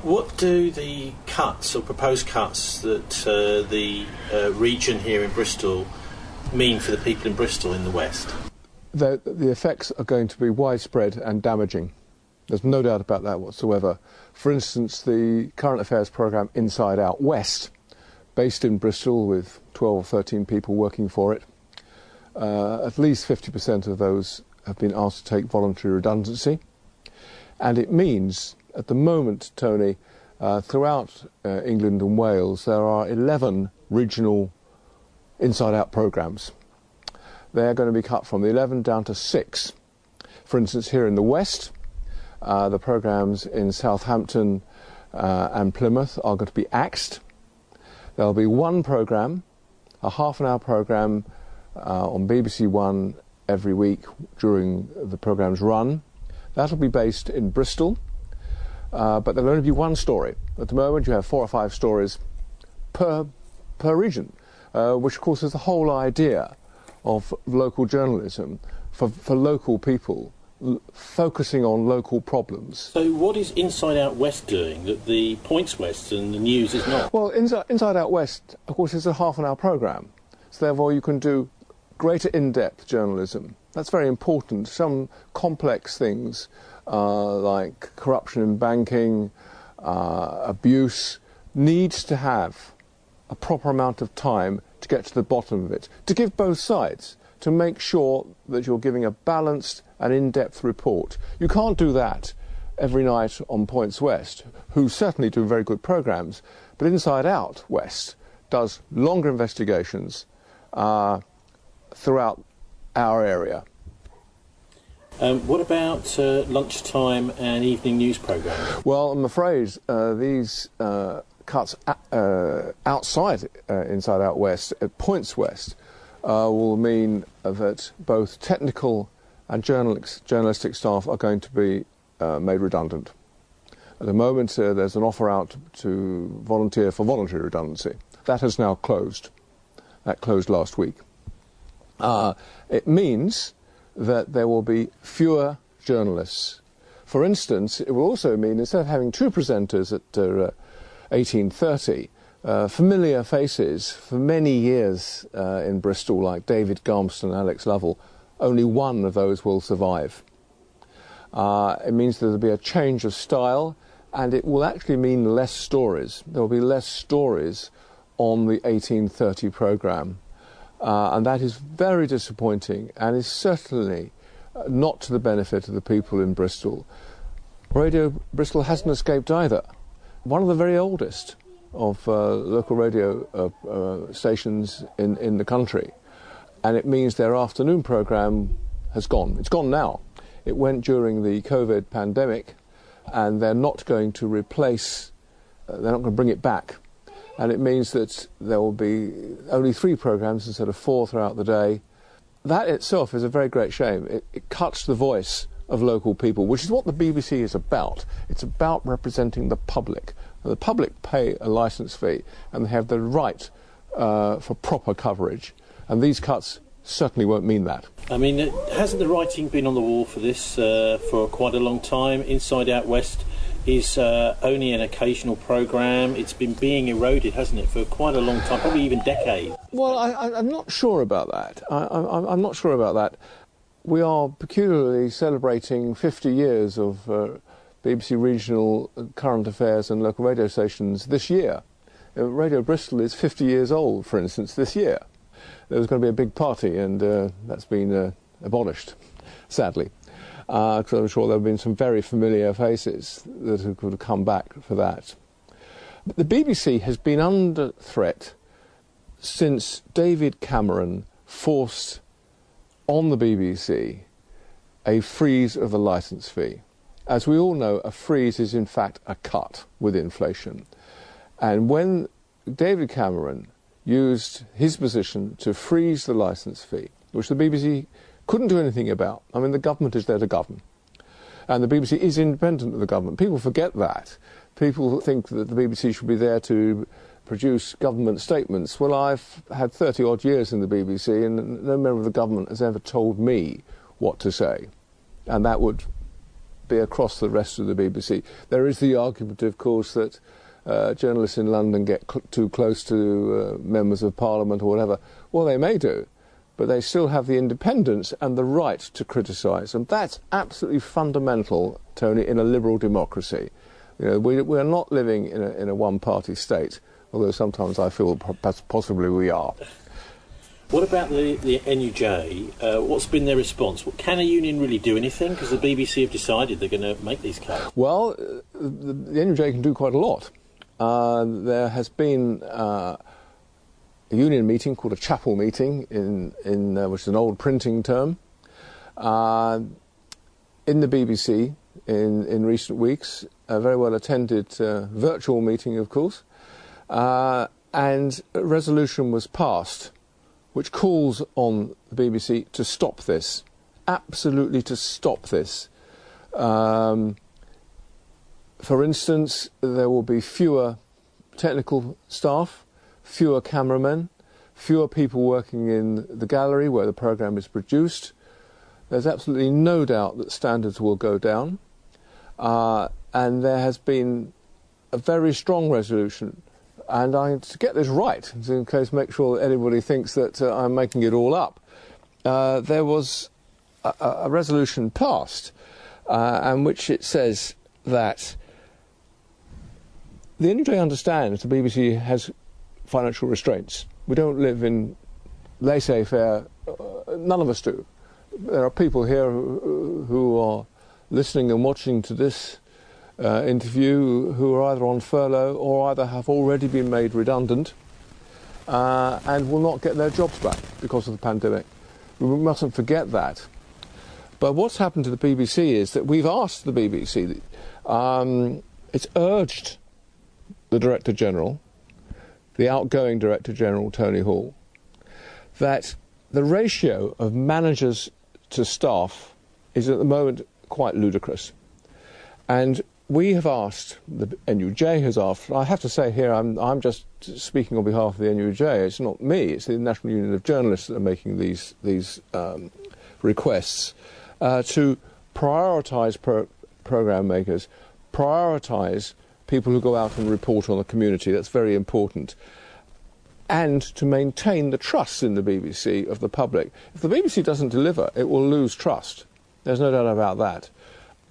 What do the cuts or proposed cuts that the region here in Bristol mean for the people in Bristol in the West? The effects are going to be widespread and damaging. There's no doubt about that whatsoever. For instance, the current affairs programme Inside Out West, based in Bristol with 12 or 13 people working for it, at least 50% of those have been asked to take voluntary redundancy. And it means, at the moment, Tony, throughout England and Wales, there are 11 regional inside-out programmes. They're going to be cut from the 11 down to 6. For instance, here in the West, the programmes in Southampton and Plymouth are going to be axed. There'll be one programme, a half-an-hour programme on BBC One every week during the programme's run. That'll be based in Bristol, but there'll only be one story. At the moment you have 4 or 5 stories per region, which of course is the whole idea of local journalism for local people, focusing on local problems. So what is Inside Out West doing that the Points West and the News is not? Well, Inside Out West, of course, is a half-an-hour programme, so therefore you can do greater in-depth journalism. That's very important. Some complex things like corruption in banking, abuse, needs to have a proper amount of time to get to the bottom of it, to give both sides, to make sure that you're giving a balanced and in-depth report. You can't do that every night on Points West, who certainly do very good programmes, but Inside Out West does longer investigations throughout our area. What about lunchtime and evening news programmes? Well, I'm afraid these cuts outside Inside Out West, at Points West, will mean that both technical and journalistic staff are going to be made redundant. At the moment, there's an offer out to volunteer for voluntary redundancy. That has now closed. That closed last week. It means that there will be fewer journalists. For instance, it will also mean, instead of having 2 presenters at 18:30, familiar faces for many years in Bristol, like David Garmston and Alex Lovell, only one of those will survive. It means that there will be a change of style, and it will actually mean less stories. There will be less stories on the 18:30 programme. And that is very disappointing and is certainly not to the benefit of the people in Bristol. Radio Bristol hasn't escaped either. One of the very oldest of local radio stations in the country. And it means their afternoon programme has gone. It's gone now. It went during the COVID pandemic, and they're not going to replace, they're not going to bring it back. And it means that there will be only 3 programmes instead of 4 throughout the day. That itself is a very great shame. It cuts the voice of local people, which is what the BBC is about. It's about representing the public. The public pay a licence fee, and they have the right for proper coverage. And these cuts certainly won't mean that. I mean, hasn't the writing been on the wall for this for quite a long time? Inside Out West is only an occasional programme. It's been being eroded, hasn't it, for quite a long time, probably even decades. Well, I'm not sure about that. I'm not sure about that. We are peculiarly celebrating 50 years of BBC regional current affairs and local radio stations this year. Radio Bristol is 50 years old, for instance, this year. There was going to be a big party, and that's been abolished, sadly. Because I'm sure there have been some very familiar faces that could have come back for that. But the BBC has been under threat since David Cameron forced on the BBC a freeze of the licence fee. As we all know, a freeze is in fact a cut with inflation. And when David Cameron used his position to freeze the licence fee, which the BBC couldn't do anything about. I mean, the government is there to govern. And the BBC is independent of the government. People forget that. People think that the BBC should be there to produce government statements. Well, I've had 30-odd years in the BBC, and no member of the government has ever told me what to say. And that would be across the rest of the BBC. There is the argument, of course, that journalists in London get too close to members of Parliament or whatever. Well, they may do, but they still have the independence and the right to criticise. And that's absolutely fundamental, Tony, in a liberal democracy. You know, we're not living in a one-party state, although sometimes I feel possibly we are. What about the NUJ? What's been their response? Can a union really do anything? Because the BBC have decided they're going to make these cuts. Well, the NUJ can do quite a lot. There has been a union meeting called a chapel meeting, which is an old printing term, in the BBC in recent weeks. A very well attended virtual meeting, of course, and a resolution was passed which calls on the BBC to stop this, absolutely to stop this. For instance, there will be fewer technical staff, fewer cameramen, fewer people working in the gallery where the programme is produced. There's absolutely no doubt that standards will go down. And there has been a very strong resolution. And to get this right, in case make sure that anybody thinks that I'm making it all up, there was a resolution passed in which it says that the NUJ understands the BBC has financial restraints. We don't live in laissez-faire. None of us do. There are people here who are listening and watching to this interview who are either on furlough or either have already been made redundant and will not get their jobs back because of the pandemic. We mustn't forget that. But what's happened to the BBC is that we've asked the BBC, it's urged the Director General, the outgoing Director General, Tony Hall, that the ratio of managers to staff is at the moment quite ludicrous. And we have asked, the NUJ has asked, I have to say here, I'm just speaking on behalf of the NUJ, it's not me, it's the National Union of Journalists that are making these requests, to prioritise programme makers, prioritise people who go out and report on the community. That's very important. And to maintain the trust in the BBC of the public. If the BBC doesn't deliver, it will lose trust. There's no doubt about that.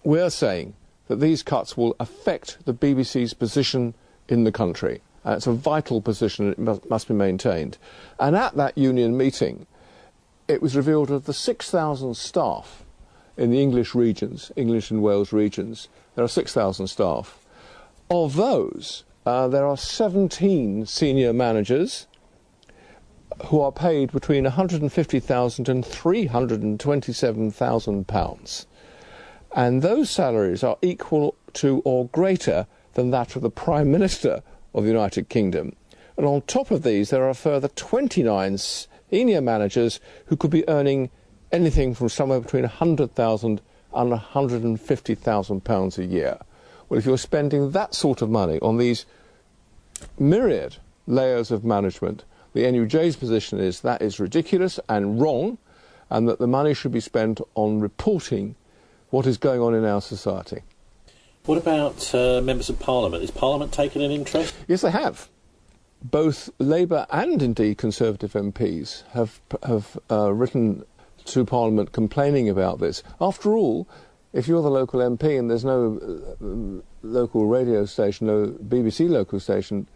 We're saying that these cuts will affect the BBC's position in the country. And it's a vital position, and it must be maintained. And at that union meeting, it was revealed that the 6,000 staff in the English regions, English and Wales regions, there are 6,000 staff. Of those, there are 17 senior managers who are paid between £150,000 and £327,000. And those salaries are equal to or greater than that of the Prime Minister of the United Kingdom. And on top of these, there are a further 29 senior managers who could be earning anything from somewhere between £100,000 and £150,000 a year. Well, if you're spending that sort of money on these myriad layers of management, the NUJ's position is that is ridiculous and wrong, and that the money should be spent on reporting what is going on in our society. What about members of Parliament? Is Parliament taking an interest? Yes, they have. Both Labour and indeed Conservative MPs have written to Parliament complaining about this. After all, if you're the local MP and there's no local radio station, no BBC local station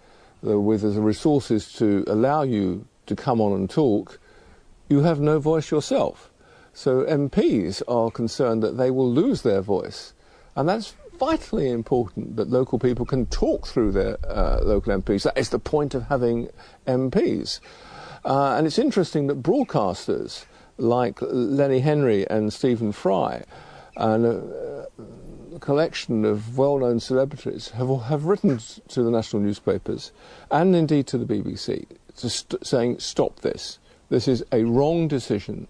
with the resources to allow you to come on and talk, you have no voice yourself. So MPs are concerned that they will lose their voice. And that's vitally important, that local people can talk through their local MPs. That is the point of having MPs. And it's interesting that broadcasters like Lenny Henry and Stephen Fry and a collection of well-known celebrities have written to the national newspapers and indeed to the BBC saying, stop this. This is a wrong decision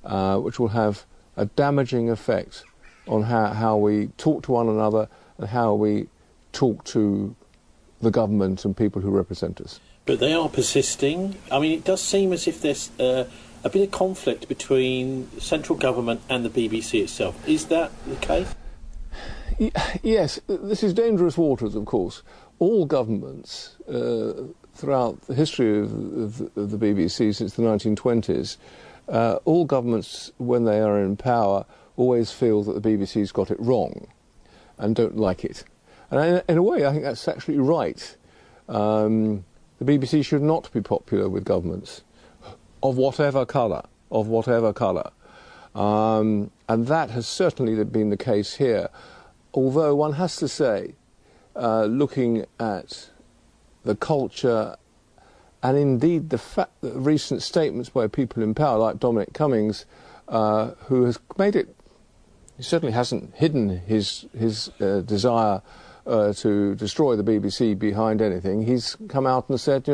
which will have a damaging effect on how we talk to one another and how we talk to the government and people who represent us. But they are persisting. I mean, it does seem as if there's a bit of conflict between central government and the BBC itself. Is that the case? Yes, this is dangerous waters, of course. All governments throughout the history of the BBC since the 1920s, all governments, when they are in power, always feel that the BBC's got it wrong and don't like it. And in a way, I think that's actually right. The BBC should not be popular with governments of whatever colour, and that has certainly been the case here. Although one has to say, looking at the culture and indeed the fact that recent statements by people in power, like Dominic Cummings, who has made it, he certainly hasn't hidden his desire to destroy the BBC behind anything. He's come out and said,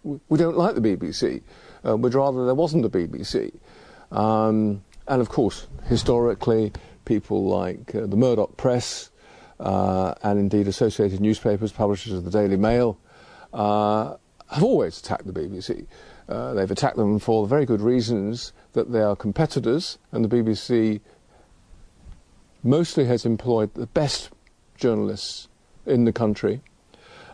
we don't like the BBC. We'd rather there wasn't a BBC. And of course, historically, people like the Murdoch Press and indeed associated newspapers, publishers of the Daily Mail, have always attacked the BBC. They've attacked them for the very good reasons that they are competitors, and the BBC mostly has employed the best journalists in the country,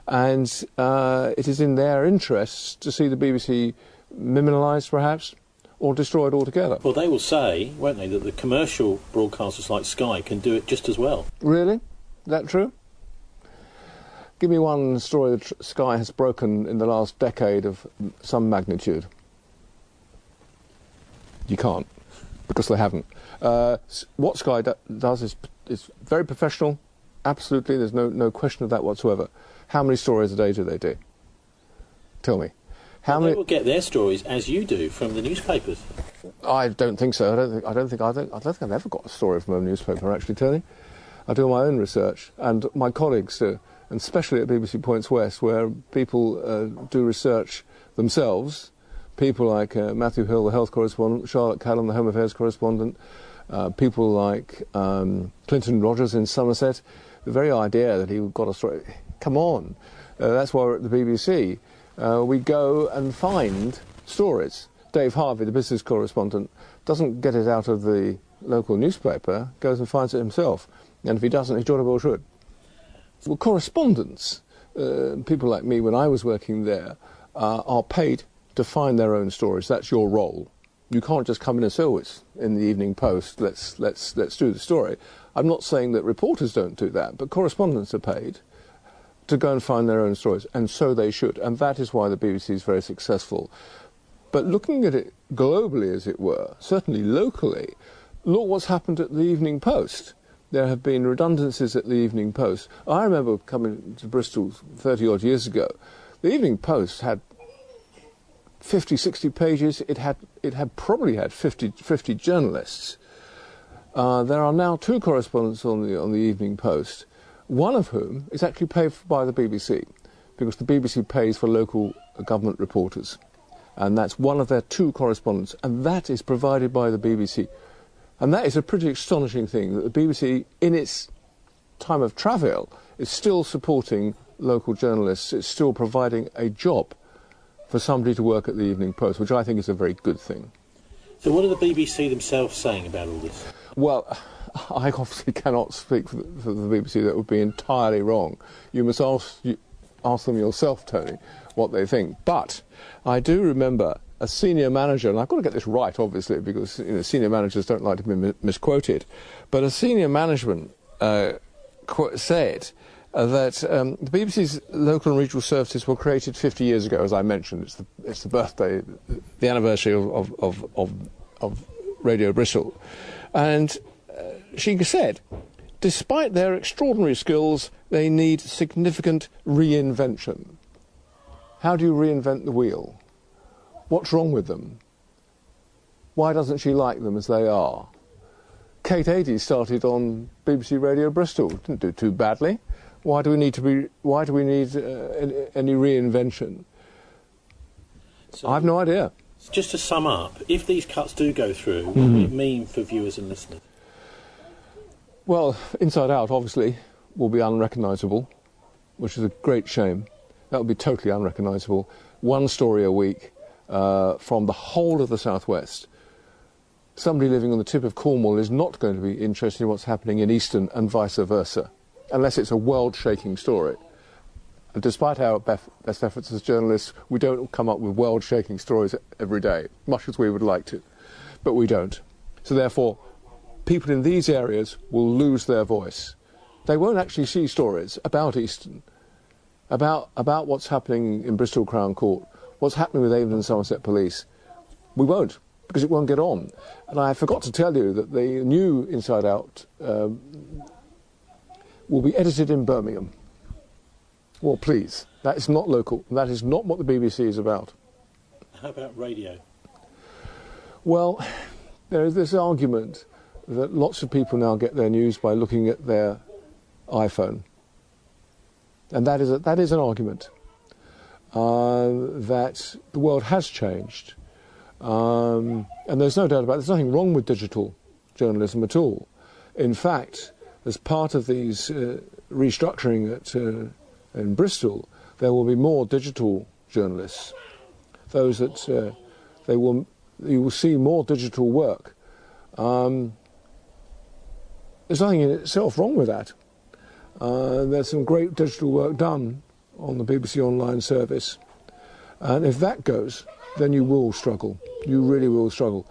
and it is in their interests to see the BBC minimised, perhaps, or destroyed altogether. Well, they will say, won't they, that the commercial broadcasters like Sky can do it just as well. Really? Is that true? Give me one story that Sky has broken in the last decade of some magnitude. You can't, because they haven't. What Sky does is very professional, absolutely, there's no question of that whatsoever. How many stories a day do they do? Tell me. They will get their stories as you do from the newspapers. I don't think so. I don't think I've ever got a story from a newspaper, actually, Tony. I do my own research, and my colleagues, and especially at BBC Points West, where people do research themselves. People like Matthew Hill, the health correspondent, Charlotte Callum, the Home Affairs correspondent, people like Clinton Rogers in Somerset. The very idea that he got a story, come on, that's why we're at the BBC. We go and find stories. Dave Harvey, the business correspondent, doesn't get it out of the local newspaper, goes and finds it himself. And if he doesn't, he jolly well should. Well, correspondents, people like me when I was working there, are paid to find their own stories. That's your role. You can't just come in and say, oh, it's in the Evening Post, let's do the story. I'm not saying that reporters don't do that, but correspondents are paid to go and find their own stories, and so they should. And that is why the BBC is very successful. But looking at it globally, as it were, certainly locally, look what's happened at the Evening Post. There have been redundancies at the Evening Post. I remember coming to Bristol 30-odd years ago. The Evening Post had 50, 60 pages. It had probably had 50 journalists. There are now 2 correspondents on the Evening Post, one of whom is actually paid by the BBC, because the BBC pays for local government reporters. And that's one of their 2 correspondents, and that is provided by the BBC. And that is a pretty astonishing thing, that the BBC, in its time of travail, is still supporting local journalists. It's still providing a job for somebody to work at the Evening Post, which I think is a very good thing. So what are the BBC themselves saying about all this? Well, I obviously cannot speak for the BBC. That would be entirely wrong. You must ask them yourself, Tony, what they think. But I do remember a senior manager, and I've got to get this right, obviously, because senior managers don't like to be misquoted, but a senior management said that the BBC's local and regional services were created 50 years ago, as I mentioned. It's the birthday, the anniversary of Radio Bristol. And she said, despite their extraordinary skills, they need significant reinvention. How do you reinvent the wheel? What's wrong with them? Why doesn't she like them as they are? Kate Adie started on BBC Radio Bristol. Didn't do too badly. Why do we need any reinvention? So, I have no idea. Just to sum up, if these cuts do go through, what will it mean for viewers and listeners? Well, Inside Out, obviously, will be unrecognisable, which is a great shame. That will be totally unrecognisable. One story a week from the whole of the southwest. Somebody living on the tip of Cornwall is not going to be interested in what's happening in Easton and vice versa, unless it's a world-shaking story. And despite our best efforts as journalists, we don't come up with world-shaking stories every day, much as we would like to. But we don't. So therefore, people in these areas will lose their voice. They won't actually see stories about Easton, about what's happening in Bristol Crown Court, what's happening with Avon and Somerset Police. We won't, because it won't get on. And I forgot to tell you that the new Inside Out will be edited in Birmingham. Well, please, that is not local. That is not what the BBC is about. How about radio? Well, there is this argument that lots of people now get their news by looking at their iPhone. And that is an argument that the world has changed. And there's no doubt about it. There's nothing wrong with digital journalism at all. In fact, as part of these restructuring in Bristol, there will be more digital journalists. Those that you will see more digital work. There's nothing in itself wrong with that. There's some great digital work done on the BBC Online service. And if that goes, then you will struggle. You really will struggle.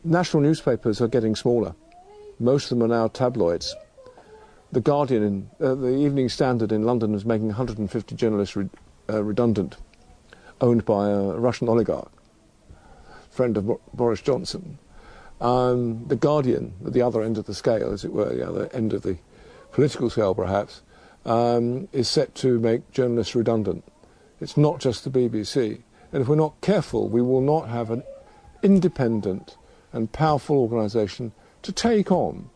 National newspapers are getting smaller. Most of them are now tabloids. The Guardian, the Evening Standard in London is making 150 journalists redundant, owned by a Russian oligarch, friend of Boris Johnson. The Guardian, at the other end of the scale, as it were, the other end of the political scale perhaps, is set to make journalists redundant. It's not just the BBC. And if we're not careful, we will not have an independent and powerful organisation to take on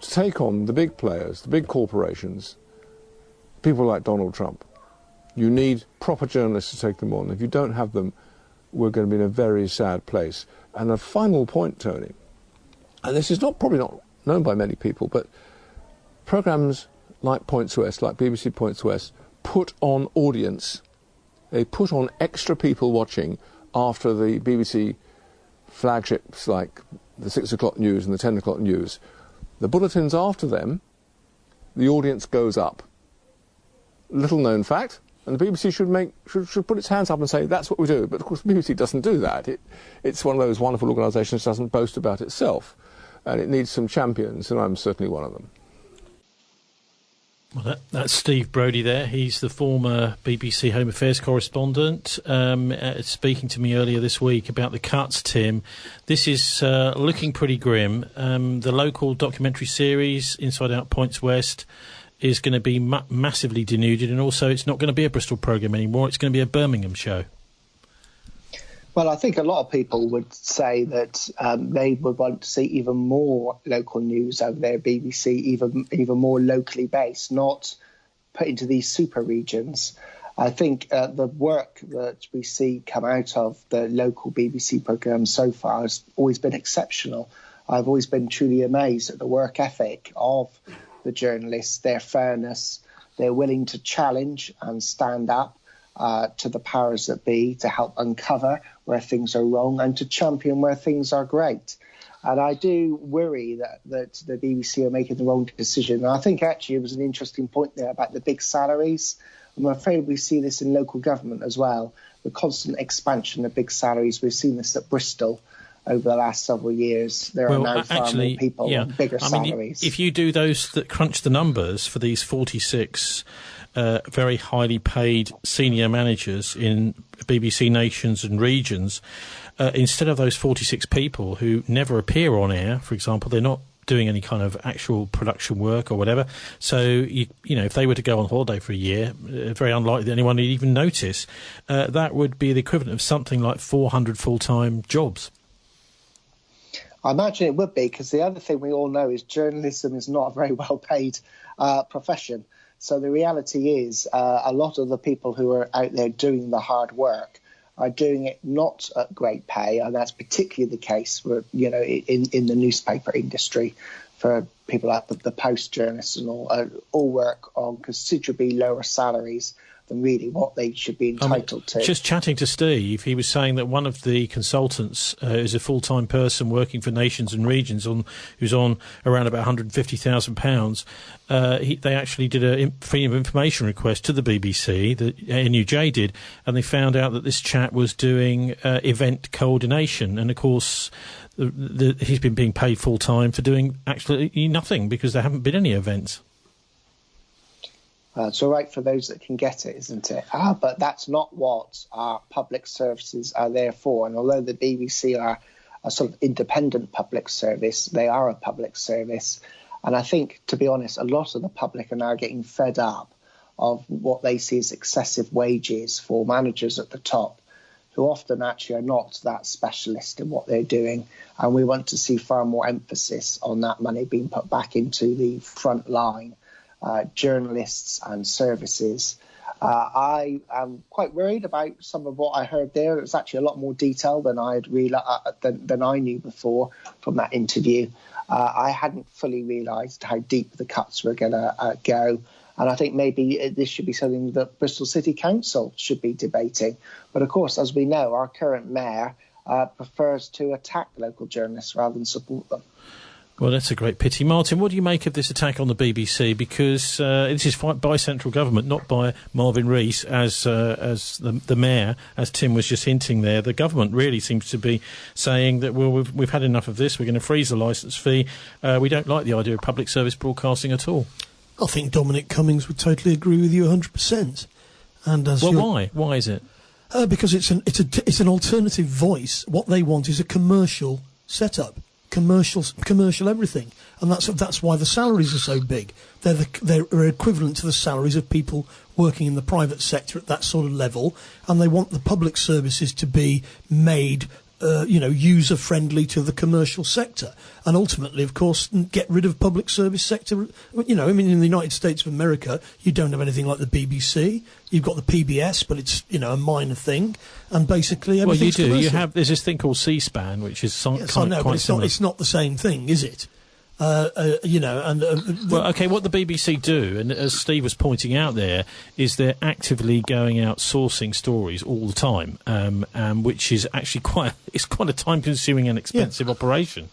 the big players, the big corporations, people like Donald Trump. You need proper journalists to take them on. If you don't have them, we're going to be in a very sad place. And a final point, Tony, and this is probably not known by many people, but programmes like Points West, like BBC Points West, put on audience. They put on extra people watching after the BBC flagships like the 6 o'clock news and the 10 o'clock news. The bulletins after them, the audience goes up. Little known fact, and the BBC should put its hands up and say that's what we do. But of course the BBC doesn't do that. It's one of those wonderful organisations that doesn't boast about itself, and it needs some champions, and I'm certainly one of them. Well, that's Steve Brodie there. He's the former BBC Home Affairs correspondent, speaking to me earlier this week about the cuts, Tim. This is looking pretty grim. The local documentary series, Inside Out Points West, is going to be massively denuded, and also it's not going to be a Bristol programme anymore. It's going to be a Birmingham show. Well, I think a lot of people would say that they would want to see even more local news over there, BBC, even more locally based, not put into these super regions. I think the work that we see come out of the local BBC programmes so far has always been exceptional. I've always been truly amazed at the work ethic of the journalists, their fairness. They're willing to challenge and stand up to the powers that be to help uncover where things are wrong and to champion where things are great. And I do worry that the BBC are making the wrong decision. And I think actually it was an interesting point there about the big salaries. I'm afraid we see this in local government as well. The constant expansion of big salaries. We've seen this at Bristol over the last several years. There are now far more people on bigger salaries. If you do those that crunch the numbers for these 46 very highly paid senior managers in BBC Nations and Regions, instead of those 46 people who never appear on air, for example, they're not doing any kind of actual production work or whatever. So, you know, if they were to go on holiday for a year, very unlikely that anyone would even notice. That would be the equivalent of something like 400 full-time jobs. I imagine it would be, because the other thing we all know is journalism is not a very well-paid profession. So the reality is a lot of the people who are out there doing the hard work are doing it not at great pay, and that's particularly the case for, you know, in the newspaper industry, for people like the Post journalists and all work on considerably lower salaries than really what they should be entitled to. Just chatting to Steve, he was saying that one of the consultants is a full-time person working for Nations and Regions who's on around about £150,000. They actually did a freedom of information request to the BBC, the NUJ did, and they found out that this chap was doing event coordination. And, of course, he's been being paid full-time for doing absolutely nothing because there haven't been any events. It's all right for those that can get it, isn't it? But that's not what our public services are there for. And although the BBC are a sort of independent public service, they are a public service. And I think, to be honest, a lot of the public are now getting fed up of what they see as excessive wages for managers at the top, who often actually are not that specialist in what they're doing. And we want to see far more emphasis on that money being put back into the front line. Journalists and services. I am quite worried about some of what I heard there. It was actually a lot more detail than I knew before from that interview. I hadn't fully realised how deep the cuts were going to go. And I think maybe this should be something that Bristol City Council should be debating. But of course, as we know, our current mayor prefers to attack local journalists rather than support them. Well, that's a great pity. Martin, what do you make of this attack on the BBC? Because this is by central government, not by Marvin Rees as the mayor, as Tim was just hinting there. The government really seems to be saying that, well, we've had enough of this. We're going to freeze the licence fee. We don't like the idea of public service broadcasting at all. I think Dominic Cummings would totally agree with you 100%. And why? Why is it? Because it's an alternative voice. What they want is a commercial setup. Commercial everything, and that's why the salaries are so big. They're equivalent to the salaries of people working in the private sector at that sort of level, and they want the public services to be made user friendly to the commercial sector, and ultimately, of course, get rid of public service sector. In the United States of America, you don't have anything like the BBC. You've got the PBS, but it's a minor thing, and basically everything's Well, you do. commercial. There's this thing called C-SPAN, which is Yes, quite I know, but similar. it's not the same thing, is it? Well, okay, what the BBC do, and as Steve was pointing out there, is they're actively going out sourcing stories all the time, which is actually quite a time-consuming and expensive operation.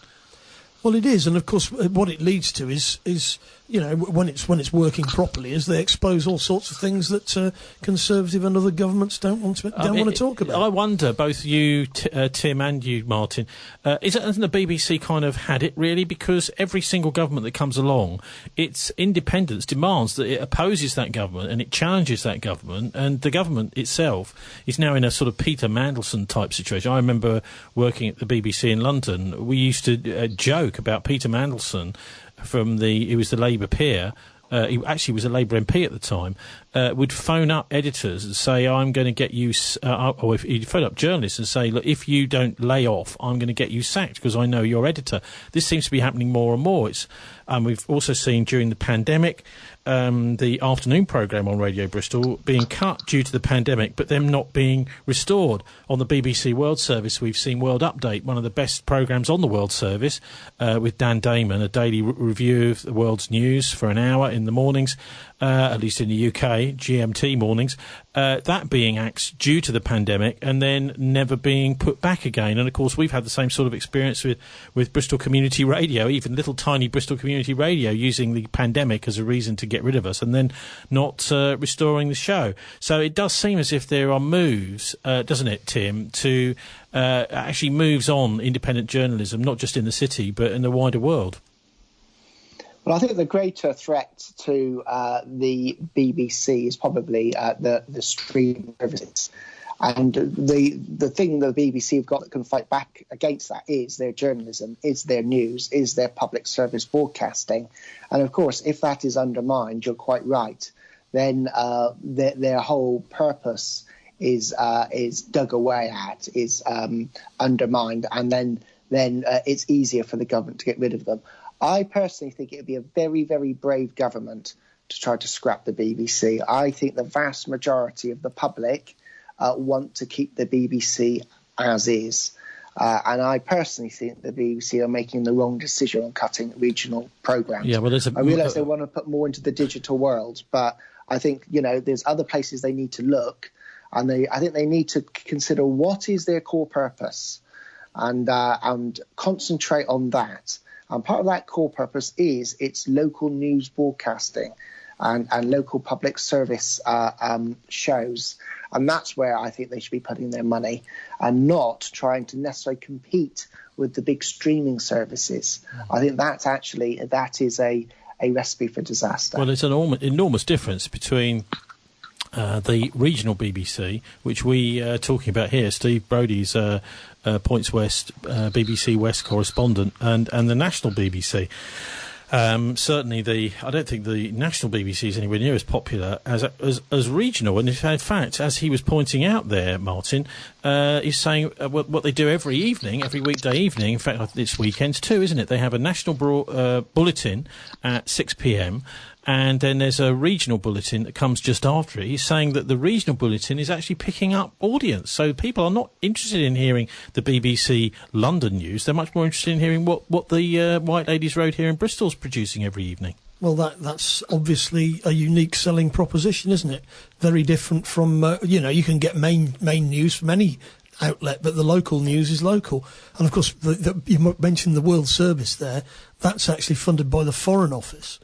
Well, it is, and of course, what it leads to is when it's working properly, is they expose all sorts of things that Conservative and other governments don't want to talk about. I wonder, both you, Tim, and you, Martin, hasn't the BBC kind of had it really? Because every single government that comes along, its independence demands that it opposes that government and it challenges that government, and the government itself is now in a sort of Peter Mandelson type situation. I remember working at the BBC in London. We used to joke about Peter Mandelson. He was the Labour peer. He actually was a Labour MP at the time. Would phone up editors and say, "I'm going to get you," or if he'd phone up journalists and say, "Look, if you don't lay off, I'm going to get you sacked because I know you're editor." This seems to be happening more and more. It's And we've also seen during the pandemic the afternoon programme on Radio Bristol being cut due to the pandemic, but them not being restored. On the BBC World Service, we've seen World Update, one of the best programmes on the World Service, with Dan Damon, a daily review of the world's news for an hour in the mornings, at least in the UK, GMT mornings, that being axed due to the pandemic and then never being put back again. And, of course, we've had the same sort of experience with Bristol Community Radio, even little tiny Bristol Community Radio, using the pandemic as a reason to get rid of us and then not restoring the show. So it does seem as if there are moves, doesn't it, Tim, to actually moves on independent journalism, not just in the city but in the wider world. Well, I think the greater threat to the BBC is probably the streaming services. And the thing the BBC have got that can fight back against that is their journalism, is their news, is their public service broadcasting. And, of course, if that is undermined, you're quite right, then their whole purpose is dug away at, is undermined, and then it's easier for the government to get rid of them. I personally think it would be a very, very brave government to try to scrap the BBC. I think the vast majority of the public want to keep the BBC as is. And I personally think the BBC are making the wrong decision on cutting regional programmes. Yeah, well, I realise they want to put more into the digital world, but I think, there's other places they need to look, and I think they need to consider what is their core purpose and concentrate on that. And part of that core purpose is its local news broadcasting and local public service shows. And that's where I think they should be putting their money, and not trying to necessarily compete with the big streaming services. I think that is a recipe for disaster. Well, it's an enormous difference between the regional BBC, which we are talking about here, Steve Brodie's Points West BBC West correspondent, and the national BBC. Certainly, I don't think the national BBC is anywhere near as popular as regional. And in fact, as he was pointing out there, Martin, he's saying what they do every weekday evening. In fact, it's weekends too, isn't it? They have a national bulletin at 6 p.m. and then there's a regional bulletin that comes just after it. He's saying that the regional bulletin is actually picking up audience. So people are not interested in hearing the BBC London news. They're much more interested in hearing what the White Ladies Road here in Bristol's producing every evening. Well, that's obviously a unique selling proposition, isn't it? Very different from, you can get main news from any outlet, but the local news is local. And, of course, you mentioned the World Service there. That's actually funded by the Foreign Office.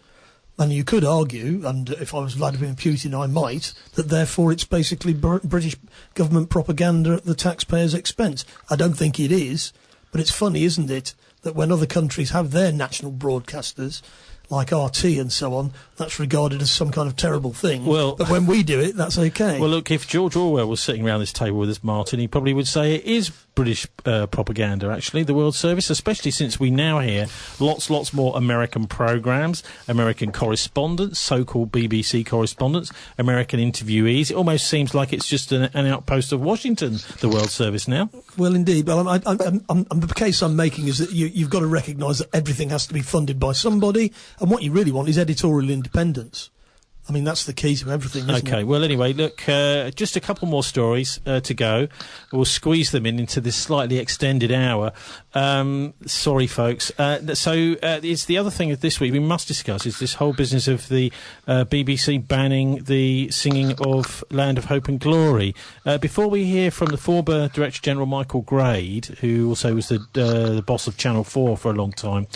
And you could argue, and if I was Vladimir Putin, I might, that therefore it's basically British government propaganda at the taxpayer's expense. I don't think it is, but it's funny, isn't it, that when other countries have their national broadcasters, like RT and so on, that's regarded as some kind of terrible thing. Well, but when we do it, that's okay. Well, look, if George Orwell was sitting around this table with us, Martin, he probably would say it is British propaganda, actually, the World Service, especially since we now hear lots more American programmes, American correspondents, so-called BBC correspondents, American interviewees. It almost seems like it's just an outpost of Washington, the World Service now. Well, indeed. But the case I'm making is that you've got to recognise that everything has to be funded by somebody, and what you really want is editorial independence. I mean, that's the key to everything, isn't it? OK, well, anyway, look, just a couple more stories to go. We'll squeeze them into this slightly extended hour. Sorry, folks. It's the other thing of this week we must discuss is this whole business of the BBC banning the singing of Land of Hope and Glory. Before we hear from the former Director General Michael Grade, who also was the boss of Channel 4 for a long time,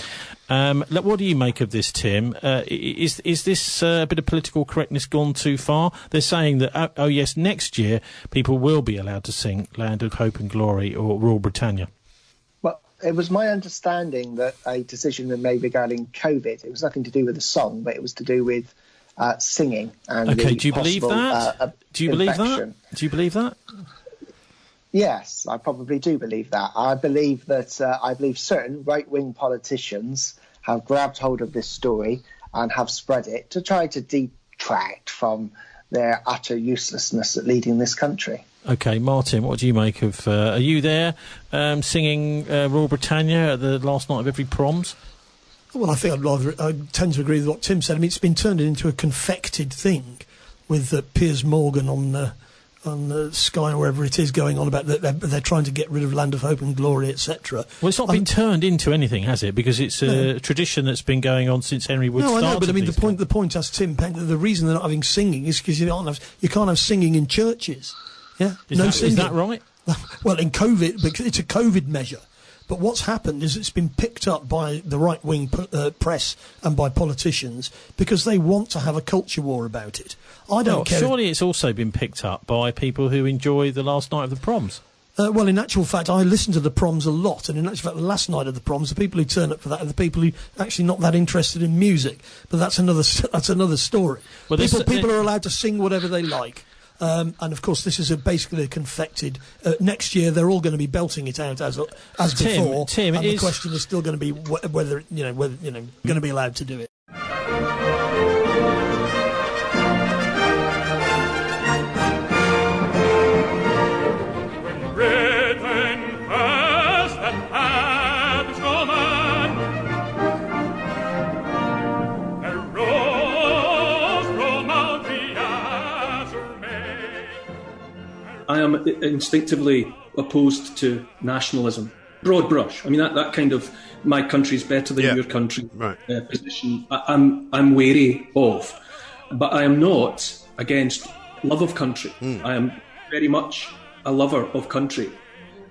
what do you make of this, Tim? Is this a bit of political correctness gone too far? They're saying that, yes, next year people will be allowed to sing Land of Hope and Glory or Rule Britannia. Well, it was my understanding that a decision was made regarding COVID. It was nothing to do with the song, but it was to do with singing. And OK, do you believe that? Do you believe that? Do you believe that? Yes, I probably do believe that. I believe certain right-wing politicians have grabbed hold of this story and have spread it to try to detract from their utter uselessness at leading this country. OK, Martin, what do you make of... are you there singing Rule Britannia at the last night of every Proms? Well, I think I tend to agree with what Tim said. I mean, it's been turned into a confected thing with Piers Morgan on Sky or wherever it is going on about that they're trying to get rid of Land of Hope and Glory, etc. Well, it's not been turned into anything, has it? Because it's a tradition that's been going on since Henry Wood started. No, I know, but I mean the point, as Tim Penn, the reason they're not having singing is because you can't have singing in churches. Yeah, Is that right? Well, in COVID, because it's a COVID measure. But what's happened is it's been picked up by the right-wing press and by politicians because they want to have a culture war about it. I don't care. Surely it's also been picked up by people who enjoy the last night of the Proms. Well, in actual fact, I listen to the Proms a lot, and in actual fact, the last night of the Proms, the people who turn up for that are the people who are actually not that interested in music. But that's another story. Well, people are allowed to sing whatever they like. And of course, this is basically a confected. Next year, they're all going to be belting it out as before. Tim, and the question is still going to be whether going to be allowed to do it. I am instinctively opposed to nationalism. Broad brush. I mean, that kind of my country's better than your country position, I'm wary of. But I am not against love of country. I am very much a lover of country.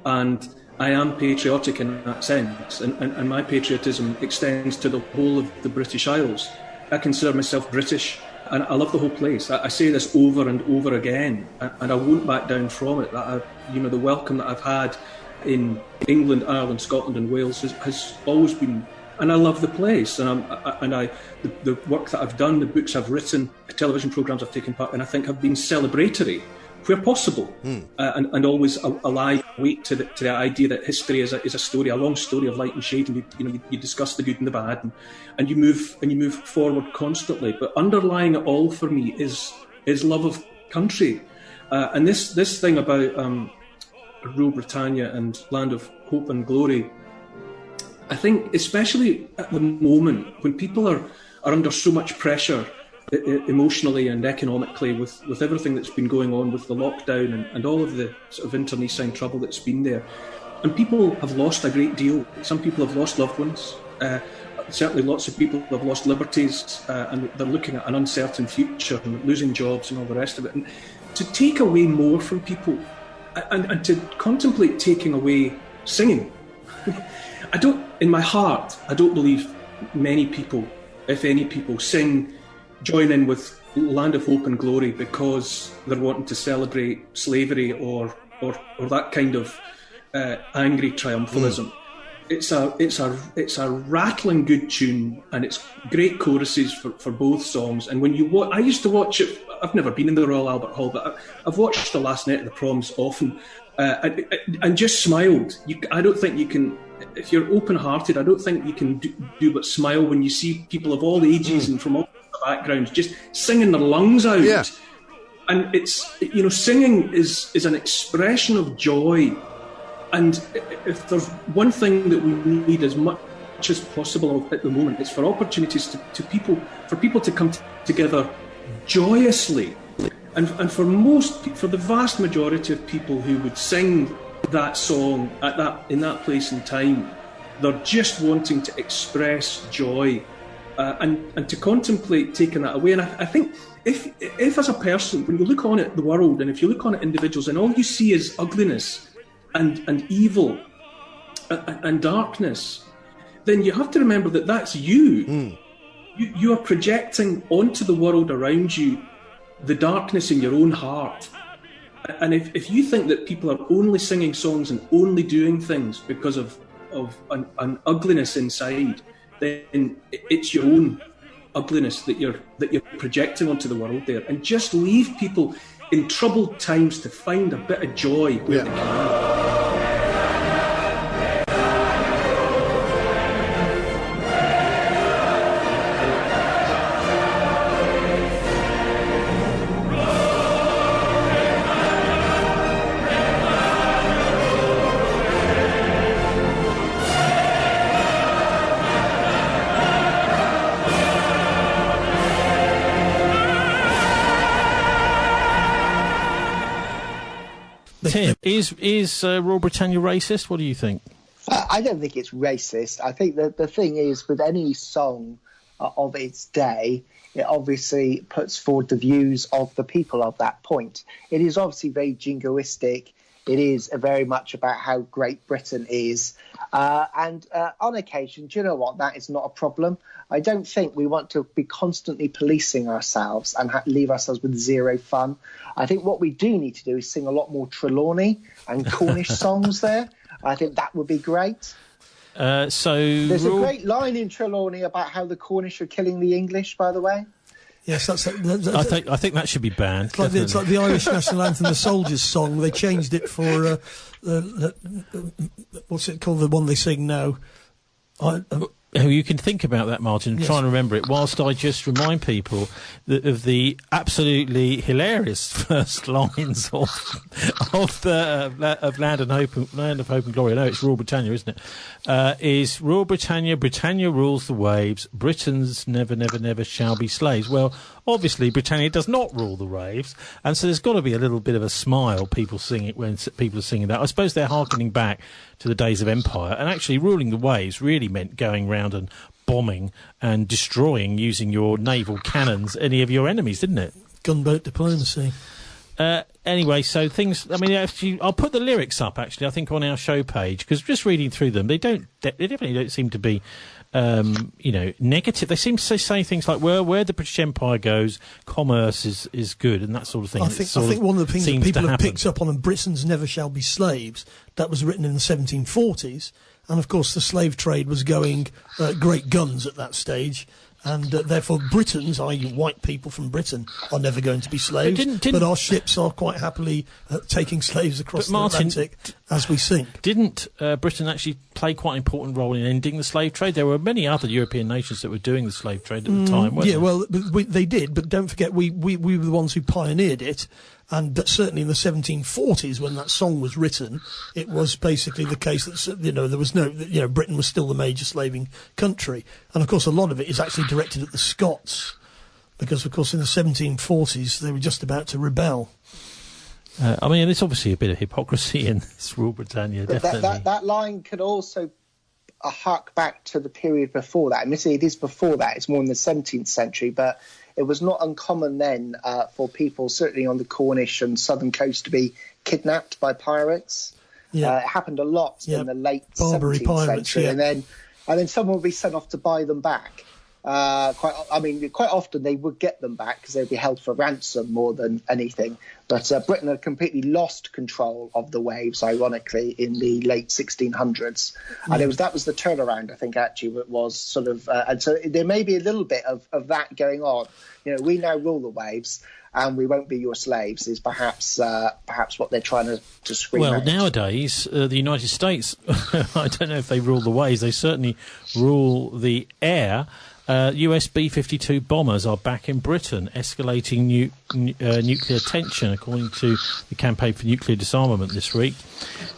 And I am patriotic in that sense. And my patriotism extends to the whole of the British Isles. I consider myself British. And I love the whole place. I say this over and over again, and I won't back down from it. That the welcome that I've had in England, Ireland, Scotland, and Wales has always been. And I love the place, and the work that I've done, the books I've written, the television programmes I've taken part in, I think have been celebratory where possible, and always alive weight to the idea that history is a story, a long story of light and shade, and you discuss the good and the bad, and you move forward constantly. But underlying it all for me is love of country, and this thing about Rule Britannia and Land of Hope and Glory. I think, especially at the moment when people are under so much pressure emotionally and economically with everything that's been going on with the lockdown and all of the sort of internecine trouble that's been there, and people have lost a great deal. Some people have lost loved ones, certainly lots of people have lost liberties, and they're looking at an uncertain future and losing jobs and all the rest of it. And to take away more from people and to contemplate taking away singing, in my heart, I don't believe many people, if any people, join in with Land of Hope and Glory because they're wanting to celebrate slavery or that kind of angry triumphalism. It's a rattling good tune, and it's great choruses for both songs. And when I used to watch it. I've never been in the Royal Albert Hall, but I've watched the last night of the Proms often, and just smiled. I don't think you can. If you're open-hearted, I don't think you can do but smile when you see people of all ages and from all backgrounds just singing their lungs out. Yeah. And it's, singing is an expression of joy. And if there's one thing that we need as much as possible at the moment, it's for opportunities for people to come together joyously. And for the vast majority of people who would sing that song in that place and time, they're just wanting to express joy, and to contemplate taking that away. And I think if as a person, when you look on at the world and if you look on at individuals and all you see is ugliness and evil and darkness, then you have to remember that that's you. You are projecting onto the world around you the darkness in your own heart. And if you think that people are only singing songs and only doing things because of an ugliness inside, then it's your own ugliness that you're projecting onto the world there. And just leave people in troubled times to find a bit of joy where they can. Tim, is Royal Britannia racist? What do you think? I don't think it's racist. I think that the thing is, with any song of its day, it obviously puts forward the views of the people of that point. It is obviously very jingoistic. It is very much about how great Britain is. And on occasion, do you know what? That is not a problem. I don't think we want to be constantly policing ourselves and leave ourselves with zero fun. I think what we do need to do is sing a lot more Trelawney and Cornish songs there. I think that would be great. There's a great line in Trelawney about how the Cornish are killing the English, by the way. Yes, I think that should be banned. It's like the Irish national anthem, the Soldiers' Song. They changed it for what's it called? The one they sing now. You can think about that, Martin, and try and remember it, whilst I just remind people of the absolutely hilarious first lines of Land of Hope and Glory. I know it's Royal Britannia, isn't it? Is Royal Britannia, Britannia rules the waves, Britons never, never, never shall be slaves. Well, obviously, Britannia does not rule the waves, and so there's got to be a little bit of a smile people sing it when people are singing that. I suppose they're harkening back to the days of empire, and actually ruling the waves really meant going round and bombing and destroying, using your naval cannons, any of your enemies, didn't it? Gunboat diplomacy. Anyway, so things. I mean, I'll put the lyrics up. Actually, I think on our show page, because just reading through them, they definitely don't seem to be, negative. They seem to say things like, "Well, where the British Empire goes, commerce is good," and that sort of thing. I think one of the things that people have picked up on, and Britons never shall be slaves, that was written in the 1740s, and of course the slave trade was going great guns at that stage. And therefore, Britons, i.e. white people from Britain, are never going to be slaves. But our ships are quite happily taking slaves across the Atlantic as we sink. Didn't Britain actually play quite an important role in ending the slave trade? There were many other European nations that were doing the slave trade at the time, weren't there? Well, they did, but don't forget, we were the ones who pioneered it. But certainly in the 1740s, when that song was written, it was basically the case that, there was Britain was still the major slaving country. And, of course, a lot of it is actually directed at the Scots, because, of course, in the 1740s, they were just about to rebel. There's obviously a bit of hypocrisy in this Rule Britannia, definitely. That line could also hark back to the period before that. Admittedly, it is before that. It's more in the 17th century, but it was not uncommon then for people, certainly on the Cornish and southern coast, to be kidnapped by pirates. Yeah. It happened a lot in the late Barbary 17th pirates, century, and then someone would be sent off to buy them back. Quite often they would get them back because they'd be held for ransom more than anything. But Britain had completely lost control of the waves, ironically, in the late 1600s. And that was the turnaround, I think, actually, it was sort of... and so there may be a little bit of that going on. We now rule the waves and we won't be your slaves, is perhaps what they're trying to scream out. Well, nowadays, the United States, I don't know if they rule the waves, they certainly rule the air. US B52 bombers are back in Britain, escalating nuclear tension, according to the Campaign for Nuclear Disarmament this week.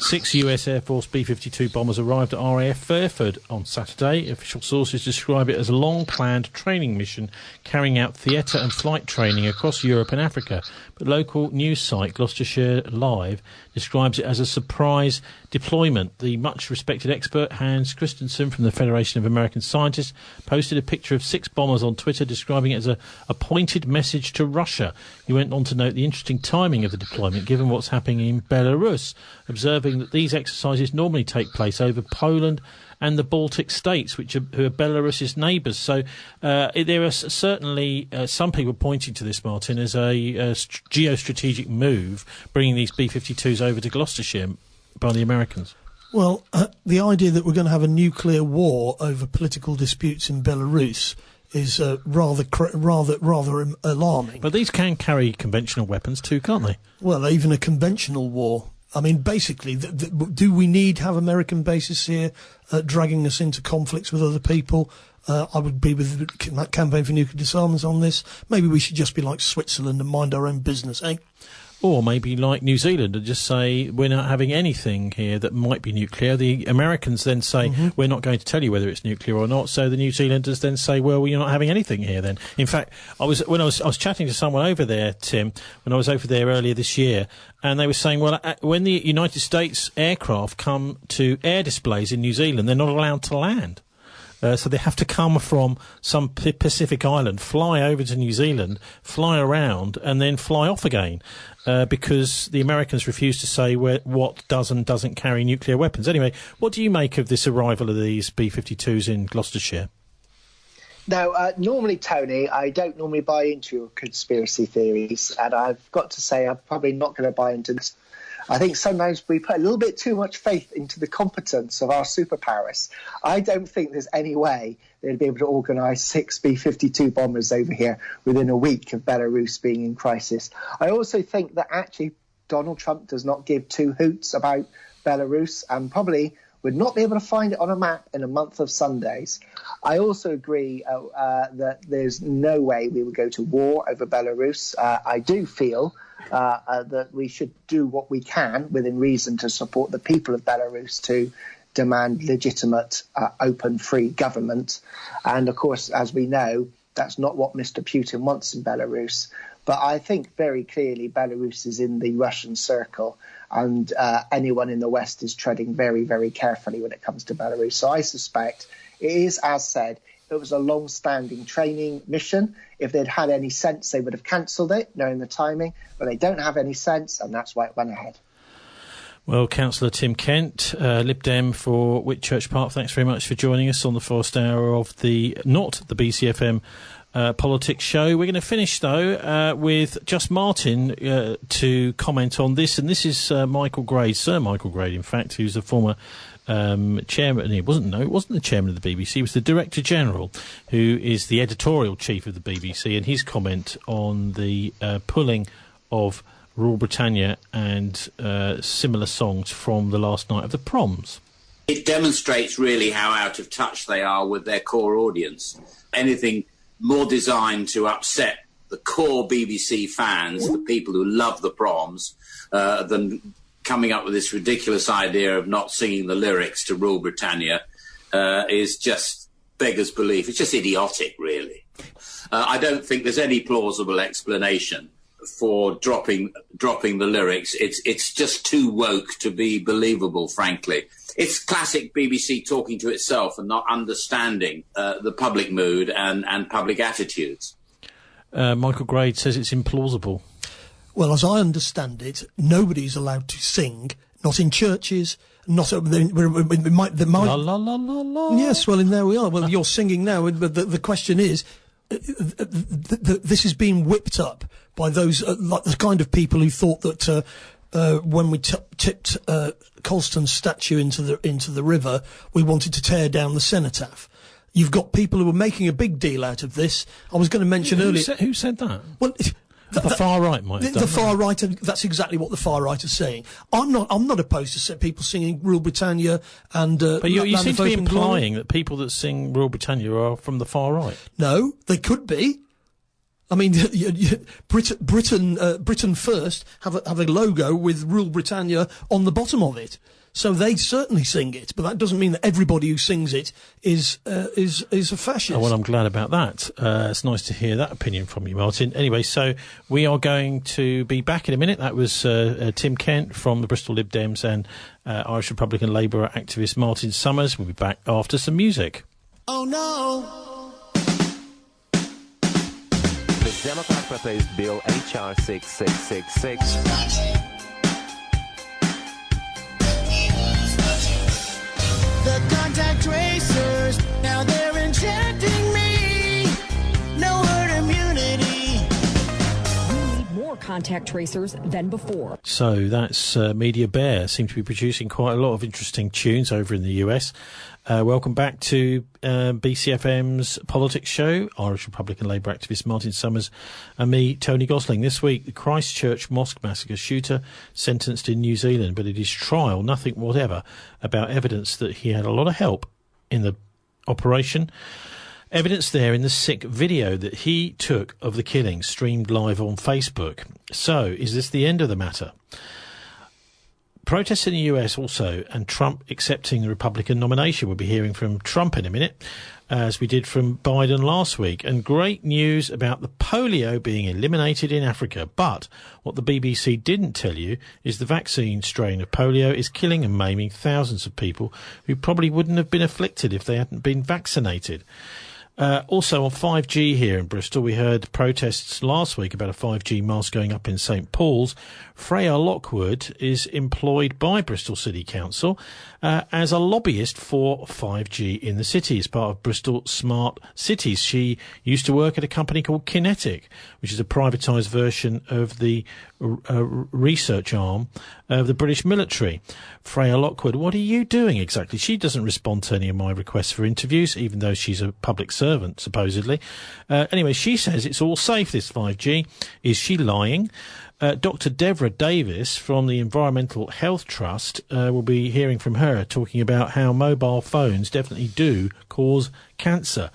6 US Air Force B52 bombers arrived at RAF Fairford on Saturday. Official sources describe it as a long-planned training mission carrying out theatre and flight training across Europe and Africa. But local news site Gloucestershire Live describes it as a surprise deployment. The much-respected expert Hans Christensen from the Federation of American Scientists posted a picture of 6 bombers on Twitter, describing it as a pointed message to Russia. He went on to note the interesting timing of the deployment, given what's happening in Belarus, observing that these exercises normally take place over Poland and the Baltic states, who are Belarus's neighbours. So there are certainly some people pointing to this, Martin, as a geostrategic move, bringing these B-52s over to Gloucestershire by the Americans. Well, the idea that we're going to have a nuclear war over political disputes in Belarus is rather alarming. But these can carry conventional weapons too, can't they? Well, even a conventional war. I mean, basically, do we need to have American bases here dragging us into conflicts with other people? I would be with the Campaign for Nuclear Disarmament on this. Maybe we should just be like Switzerland and mind our own business, eh? Or maybe like New Zealand and just say, we're not having anything here that might be nuclear. The Americans then say, we're not going to tell you whether it's nuclear or not. So the New Zealanders then say, well, you're not having anything here then. In fact, I was chatting to someone over there, Tim, when I was over there earlier this year, and they were saying, well, when the United States aircraft come to air displays in New Zealand, they're not allowed to land. So they have to come from some Pacific island, fly over to New Zealand, fly around, and then fly off again, because the Americans refuse to say what does and doesn't carry nuclear weapons. Anyway, what do you make of this arrival of these B-52s in Gloucestershire? Now, normally, Tony, I don't normally buy into your conspiracy theories, and I've got to say I'm probably not going to buy into this. I think sometimes we put a little bit too much faith into the competence of our superpowers. I don't think there's any way they'd be able to organise 6 B-52 bombers over here within a week of Belarus being in crisis. I also think that actually Donald Trump does not give two hoots about Belarus and probably would not be able to find it on a map in a month of Sundays. I also agree that there's no way we would go to war over Belarus. I do feel that we should do what we can within reason to support the people of Belarus to demand legitimate, open, free government. And of course, as we know, that's not what Mr. Putin wants in Belarus. But I think very clearly Belarus is in the Russian circle, and anyone in the West is treading very, very carefully when it comes to Belarus. So I suspect it is, as said, it was a long-standing training mission. If they'd had any sense, they would have cancelled it, knowing the timing. But they don't have any sense, and that's why it went ahead. Well, Councillor Tim Kent, Lib Dem for Whitchurch Park, thanks very much for joining us on the first hour of the BCFM politics show. We're going to finish, though, with just Martin to comment on this. And this is Michael Grade, Sir Michael Grade, in fact, who's a former chairman. It wasn't the chairman of the BBC. He was the Director General, who is the editorial chief of the BBC, and his comment on the pulling of Rule Britannia and similar songs from the last night of the Proms. It demonstrates really how out of touch they are with their core audience. Anything more designed to upset the core BBC fans, the people who love the Proms, than coming up with this ridiculous idea of not singing the lyrics to Rule Britannia is just beggars belief. It's just idiotic, really. I don't think there's any plausible explanation for dropping the lyrics. It's just too woke to be believable, frankly. It's classic BBC talking to itself and not understanding the public mood and public attitudes. Michael Grade says it's implausible. Well, as I understand it, nobody's allowed to sing, not in churches, not la la la la la. Yes, well, and there we are. Well, you're singing now, but the question is, this is being whipped up by those like the kind of people who thought that when we tipped Colston's statue into the river, we wanted to tear down the cenotaph. You've got people who are making a big deal out of this. I was going to mention earlier. Who said that? Well, the far right might have done the far right. That's exactly what the far right are saying. I'm not opposed to people singing Rule Britannia and. But you seem to be implying that people that sing Rule Britannia are from the far right. No, they could be. I mean, Britain First have a logo with Rule Britannia on the bottom of it, so they certainly sing it. But that doesn't mean that everybody who sings it is a fascist. Oh, well, I'm glad about that. It's nice to hear that opinion from you, Martin. Anyway, so we are going to be back in a minute. That was Tim Kent from the Bristol Lib Dems and Irish Republican Labour activist Martin Summers. We'll be back after some music. Oh no! The Democrat proposed Bill H.R. 6666. The contact tracers, now they're injecting me. No herd immunity. We need more contact tracers than before. So that's Media Bear. Seem to be producing quite a lot of interesting tunes over in the US. Welcome back to BCFM's Politics Show. Irish Republican Labour activist Martin Summers and me, Tony Gosling. This week, the Christchurch Mosque Massacre shooter sentenced in New Zealand, but at his trial, nothing whatever about evidence that he had a lot of help in the operation. Evidence there in the sick video that he took of the killing, streamed live on Facebook. So, is this the end of the matter? Protests in the US also, and Trump accepting the Republican nomination. We'll be hearing from Trump in a minute, as we did from Biden last week. And great news about the polio being eliminated in Africa. But what the BBC didn't tell you is the vaccine strain of polio is killing and maiming thousands of people who probably wouldn't have been afflicted if they hadn't been vaccinated. Also on 5G here in Bristol, we heard protests last week about a 5G mast going up in St Paul's. Freya Lockwood is employed by Bristol City Council as a lobbyist for 5G in the city as part of Bristol Smart Cities. She used to work at a company called Kinetic, which is a privatised version of the research arm of the British military. Freya Lockwood, what are you doing exactly? She doesn't respond to any of my requests for interviews, even though she's a public servant, supposedly. Anyway, she says it's all safe, this 5G. Is she lying? Dr. Deborah Davis from the Environmental Health Trust, will be hearing from her talking about how mobile phones definitely do cause cancer.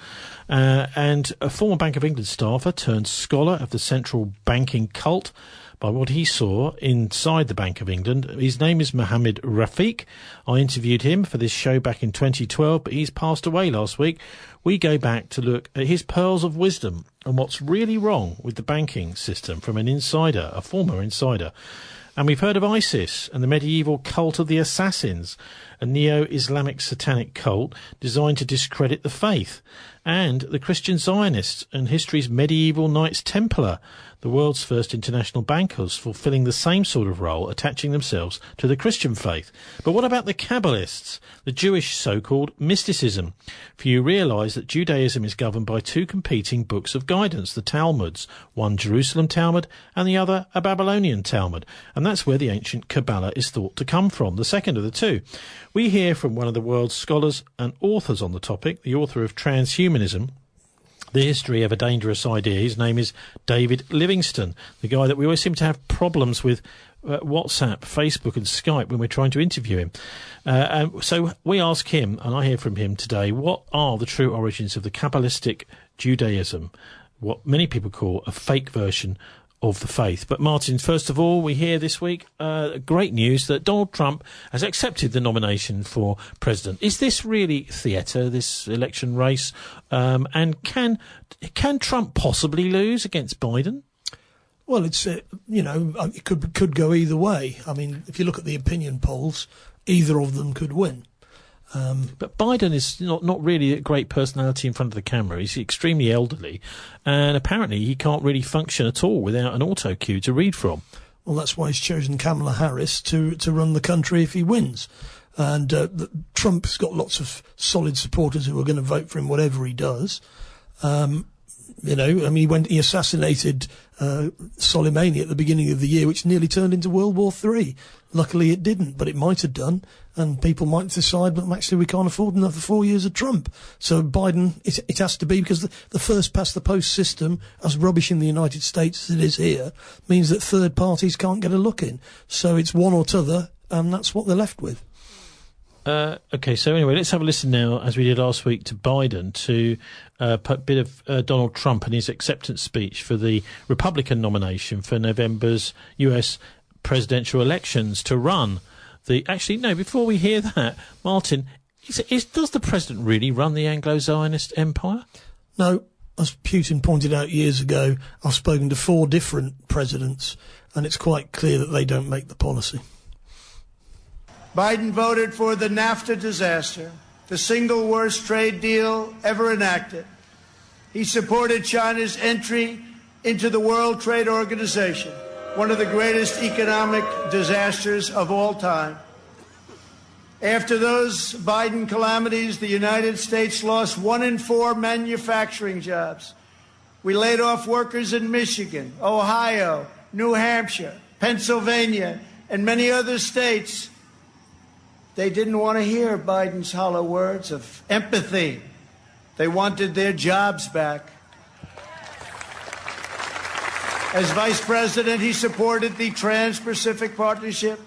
And a former Bank of England staffer turned scholar of the central banking cult by what he saw inside the Bank of England. His name is Mohammed Rafiq. I interviewed him for this show back in 2012, but he's passed away last week. We go back to look at his pearls of wisdom and what's really wrong with the banking system from an insider, a former insider. And we've heard of ISIS and the medieval cult of the assassins, a neo-Islamic satanic cult designed to discredit the faith, and the Christian Zionists and history's medieval Knights Templar, the world's first international bankers, fulfilling the same sort of role, attaching themselves to the Christian faith. But what about the Kabbalists, the Jewish so-called mysticism? For you realise that Judaism is governed by two competing books of guidance, the Talmuds, one Jerusalem Talmud and the other a Babylonian Talmud. And that's where the ancient Kabbalah is thought to come from, the second of the two. We hear from one of the world's scholars and authors on the topic, the author of Transhumanism, the history of a dangerous idea. His name is David Livingston, the guy that we always seem to have problems with WhatsApp, Facebook and Skype when we're trying to interview him. And so we ask him, and I hear from him today, what are the true origins of the Kabbalistic Judaism, what many people call a fake version of the faith. But Martin, first of all, we hear this week great news that Donald Trump has accepted the nomination for president. Is this really theatre, this election race? And can Trump possibly lose against Biden? Well, it's it could go either way. I mean, if you look at the opinion polls, either of them could win. But Biden is not really a great personality in front of the camera. He's extremely elderly, and apparently he can't really function at all without an auto cue to read from. Well, that's why he's chosen Kamala Harris to run the country if he wins. And Trump's got lots of solid supporters who are going to vote for him whatever he does. He assassinated Soleimani at the beginning of the year, which nearly turned into World War III. Luckily it didn't, but it might have done. And people might decide, but actually we can't afford another 4 years of Trump. So Biden, it has to be, because the first past the post system, as rubbish in the United States as it is here, means that third parties can't get a look in. So it's one or t'other, and that's what they're left with. Okay, so anyway, let's have a listen now, as we did last week, to Biden, to a bit of Donald Trump and his acceptance speech for the Republican nomination for November's US presidential elections to run the... Actually, no, before we hear that, Martin, does the president really run the Anglo-Zionist empire? No. As Putin pointed out years ago, I've spoken to 4 different presidents, and it's quite clear that they don't make the policy. Biden voted for the NAFTA disaster, the single worst trade deal ever enacted. He supported China's entry into the World Trade Organization, one of the greatest economic disasters of all time. After those Biden calamities, the United States lost 1 in 4 manufacturing jobs. We laid off workers in Michigan, Ohio, New Hampshire, Pennsylvania, and many other states. They didn't want to hear Biden's hollow words of empathy. They wanted their jobs back. As vice president, he supported the Trans-Pacific Partnership,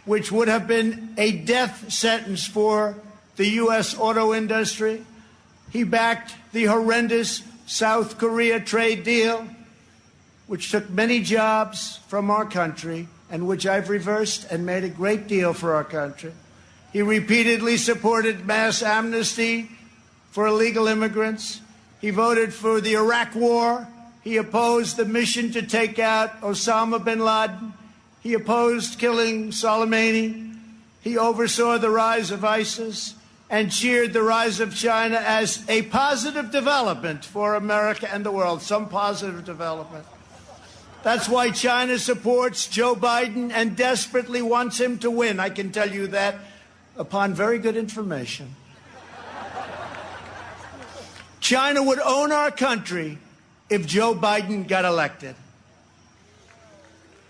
which would have been a death sentence for the U.S. auto industry. He backed the horrendous South Korea trade deal. which took many jobs from our country and which I've reversed and made a great deal for our country. He repeatedly supported mass amnesty for illegal immigrants. He voted for the Iraq War. He opposed the mission to take out Osama bin Laden. He opposed killing Soleimani. He oversaw the rise of ISIS and cheered the rise of China as a positive development for America and the world, some positive development. That's why China supports Joe Biden and desperately wants him to win. I can tell you that upon very good information. China would own our country if Joe Biden got elected.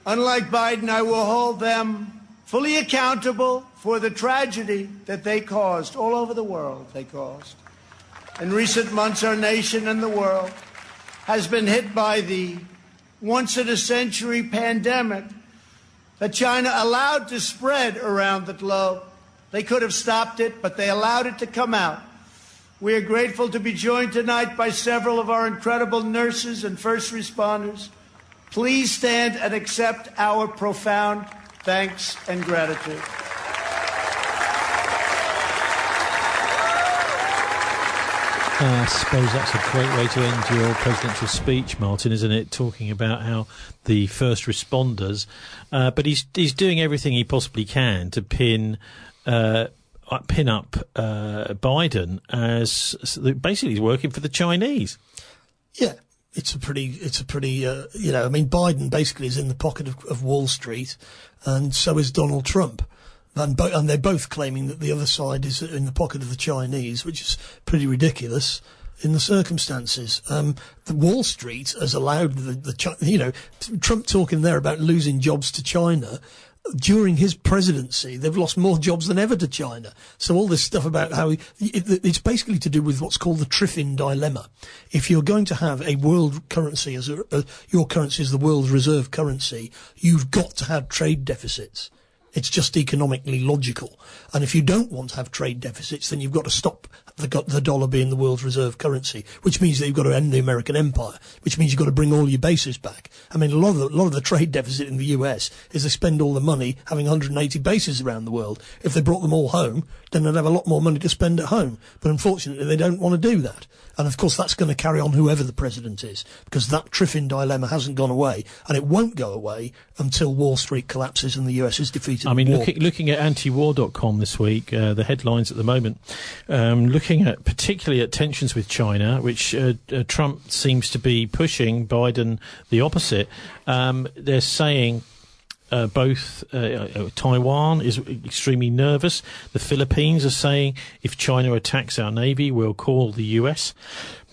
Unlike Biden, I will hold them fully accountable for the tragedy that they caused all over the world. In recent months, our nation and the world has been hit by the once-in-a-century pandemic that China allowed to spread around the globe. They could have stopped it, but they allowed it to come out. We are grateful to be joined tonight by several of our incredible nurses and first responders. Please stand and accept our profound thanks and gratitude. I suppose that's a great way to end your presidential speech, Martin, isn't it? Talking about how the first responders, but he's doing everything he possibly can to pin up Biden as basically he's working for the Chinese. Yeah. It's a pretty, I mean, Biden basically is in the pocket of Wall Street, and so is Donald Trump. And they're both claiming that the other side is in the pocket of the Chinese, which is pretty ridiculous in the circumstances. The Wall Street has allowed Trump talking there about losing jobs to China. During his presidency, they've lost more jobs than ever to China. So all this stuff about how it's basically to do with what's called the Triffin dilemma. If you're going to have a world currency as your currency is the world's reserve currency, you've got to have trade deficits. It's just economically logical. And if you don't want to have trade deficits, then you've got to stop the dollar being the world's reserve currency, which means that you've got to end the American empire, which means you've got to bring all your bases back. I mean, a lot of the trade deficit in the US is they spend all the money having 180 bases around the world. If they brought them all home, then they'd have a lot more money to spend at home. But unfortunately, they don't want to do that. And of course, that's going to carry on whoever the president is, because that Triffin dilemma hasn't gone away, and it won't go away until Wall Street collapses and the US is defeated. I mean, looking at antiwar.com this week, the headlines at the moment, looking at particularly at tensions with China, which Trump seems to be pushing, Biden the opposite. They're saying both Taiwan is extremely nervous. The Philippines are saying if China attacks our navy, we'll call the US.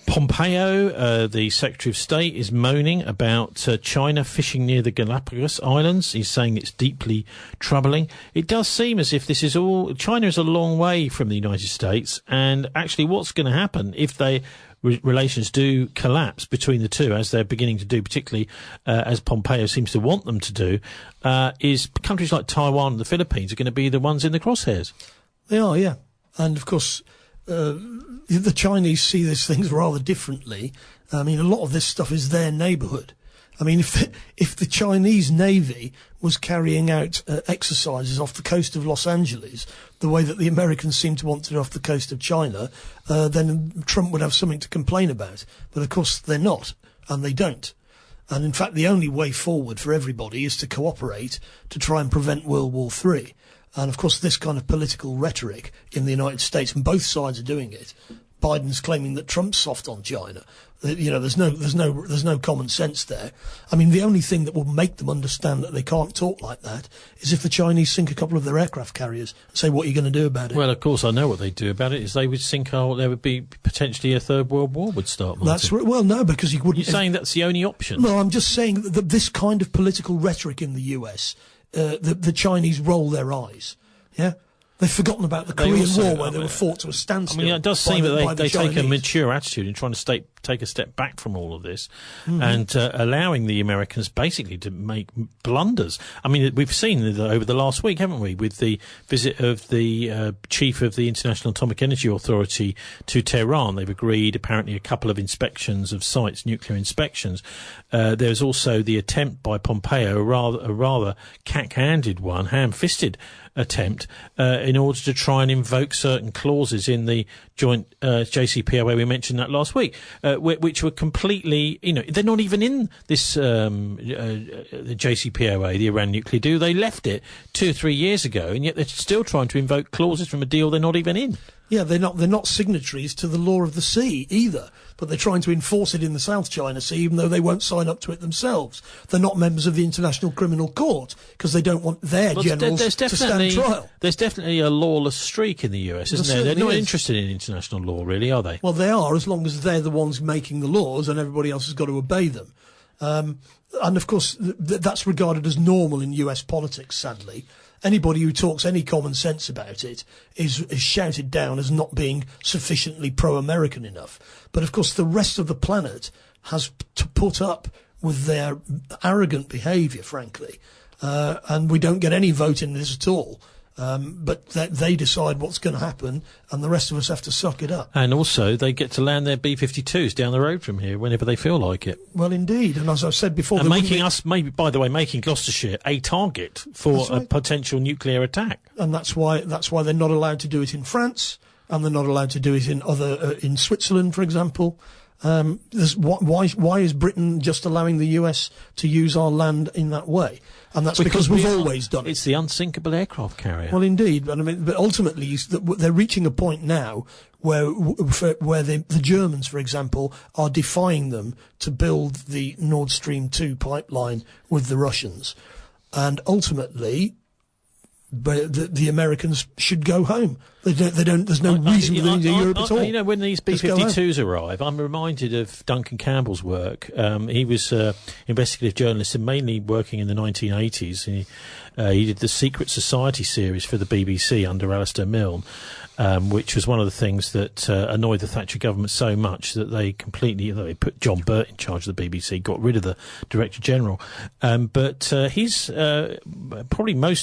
Pompeo, the Secretary of State, is moaning about China fishing near the Galapagos Islands. He's saying it's deeply troubling. It does seem as if this is all... China is a long way from the United States, and actually what's going to happen if relations do collapse between the two, as they're beginning to do, particularly as Pompeo seems to want them to do, is countries like Taiwan and the Philippines are going to be the ones in the crosshairs. They are, yeah. And, of course... the Chinese see these things rather differently. I mean, a lot of this stuff is their neighbourhood. I mean, if the Chinese Navy was carrying out exercises off the coast of Los Angeles, the way that the Americans seem to want to do off the coast of China, then Trump would have something to complain about. But of course they're not, and they don't. And in fact, the only way forward for everybody is to cooperate to try and prevent World War III. And, of course, this kind of political rhetoric in the United States, and both sides are doing it. Biden's claiming that Trump's soft on China. You know, there's no common sense there. I mean, the only thing that will make them understand that they can't talk like that is if the Chinese sink a couple of their aircraft carriers and say, what are you going to do about it? Well, of course, I know what they'd do about it is they would sink there would be potentially a third world war would start. Martin. Well, no, because you wouldn't... You're saying that's the only option? No, I'm just saying that this kind of political rhetoric in the US... the Chinese roll their eyes. Yeah, they've forgotten about the Korean War where they were fought to a standstill. I mean, it does seem that they take a mature attitude in trying to take a step back from all of this and allowing the Americans basically to make blunders. I mean, we've seen over the last week, haven't we, with the visit of the chief of the International Atomic Energy Authority to Tehran. They've agreed apparently a couple of inspections of sites, nuclear inspections. There's also the attempt by Pompeo, a rather cack-handed one, ham-fisted attempt, in order to try and invoke certain clauses in the joint JCPOA. We mentioned that last week, which were completely, they're not even in this the JCPOA, the Iran nuclear deal. They left it 2 or 3 years ago, and yet they're still trying to invoke clauses from a deal they're not even in. Yeah, they're not signatories to the law of the sea either, but they're trying to enforce it in the South China Sea, even though they won't sign up to it themselves. They're not members of the International Criminal Court because they don't want their generals to stand trial. There's definitely a lawless streak in the US, isn't there? They're not interested in international law, really, are they? Well, they are, as long as they're the ones making the laws and everybody else has got to obey them. And, of course, that's regarded as normal in US politics, sadly. Anybody who talks any common sense about it is shouted down as not being sufficiently pro-American enough. But, of course, the rest of the planet has to put up with their arrogant behaviour, frankly. And we don't get any vote in this at all. But they decide what's going to happen, and the rest of us have to suck it up. And also, they get to land their B52s down the road from here whenever they feel like it. Well, indeed, and as I've said before... And making Gloucestershire a target for a potential nuclear attack. And that's why they're not allowed to do it in France, and they're not allowed to do it in Switzerland, for example. Why is Britain just allowing the US to use our land in that way? And that's because we've always done it. It's the unsinkable aircraft carrier. Well, indeed, but ultimately they're reaching a point now where the Germans, for example, are defying them to build the Nord Stream 2 pipeline with the Russians, and ultimately, the Americans should go home. They don't. There's no reason for them to Europe at all. When these B52s arrive, I'm reminded of Duncan Campbell's work. He was investigative journalist and mainly working in the 1980s. He did the Secret Society series for the BBC under Alistair Milne, which was one of the things that annoyed the Thatcher government so much that they put John Burt in charge of the BBC, got rid of the Director General. But his probably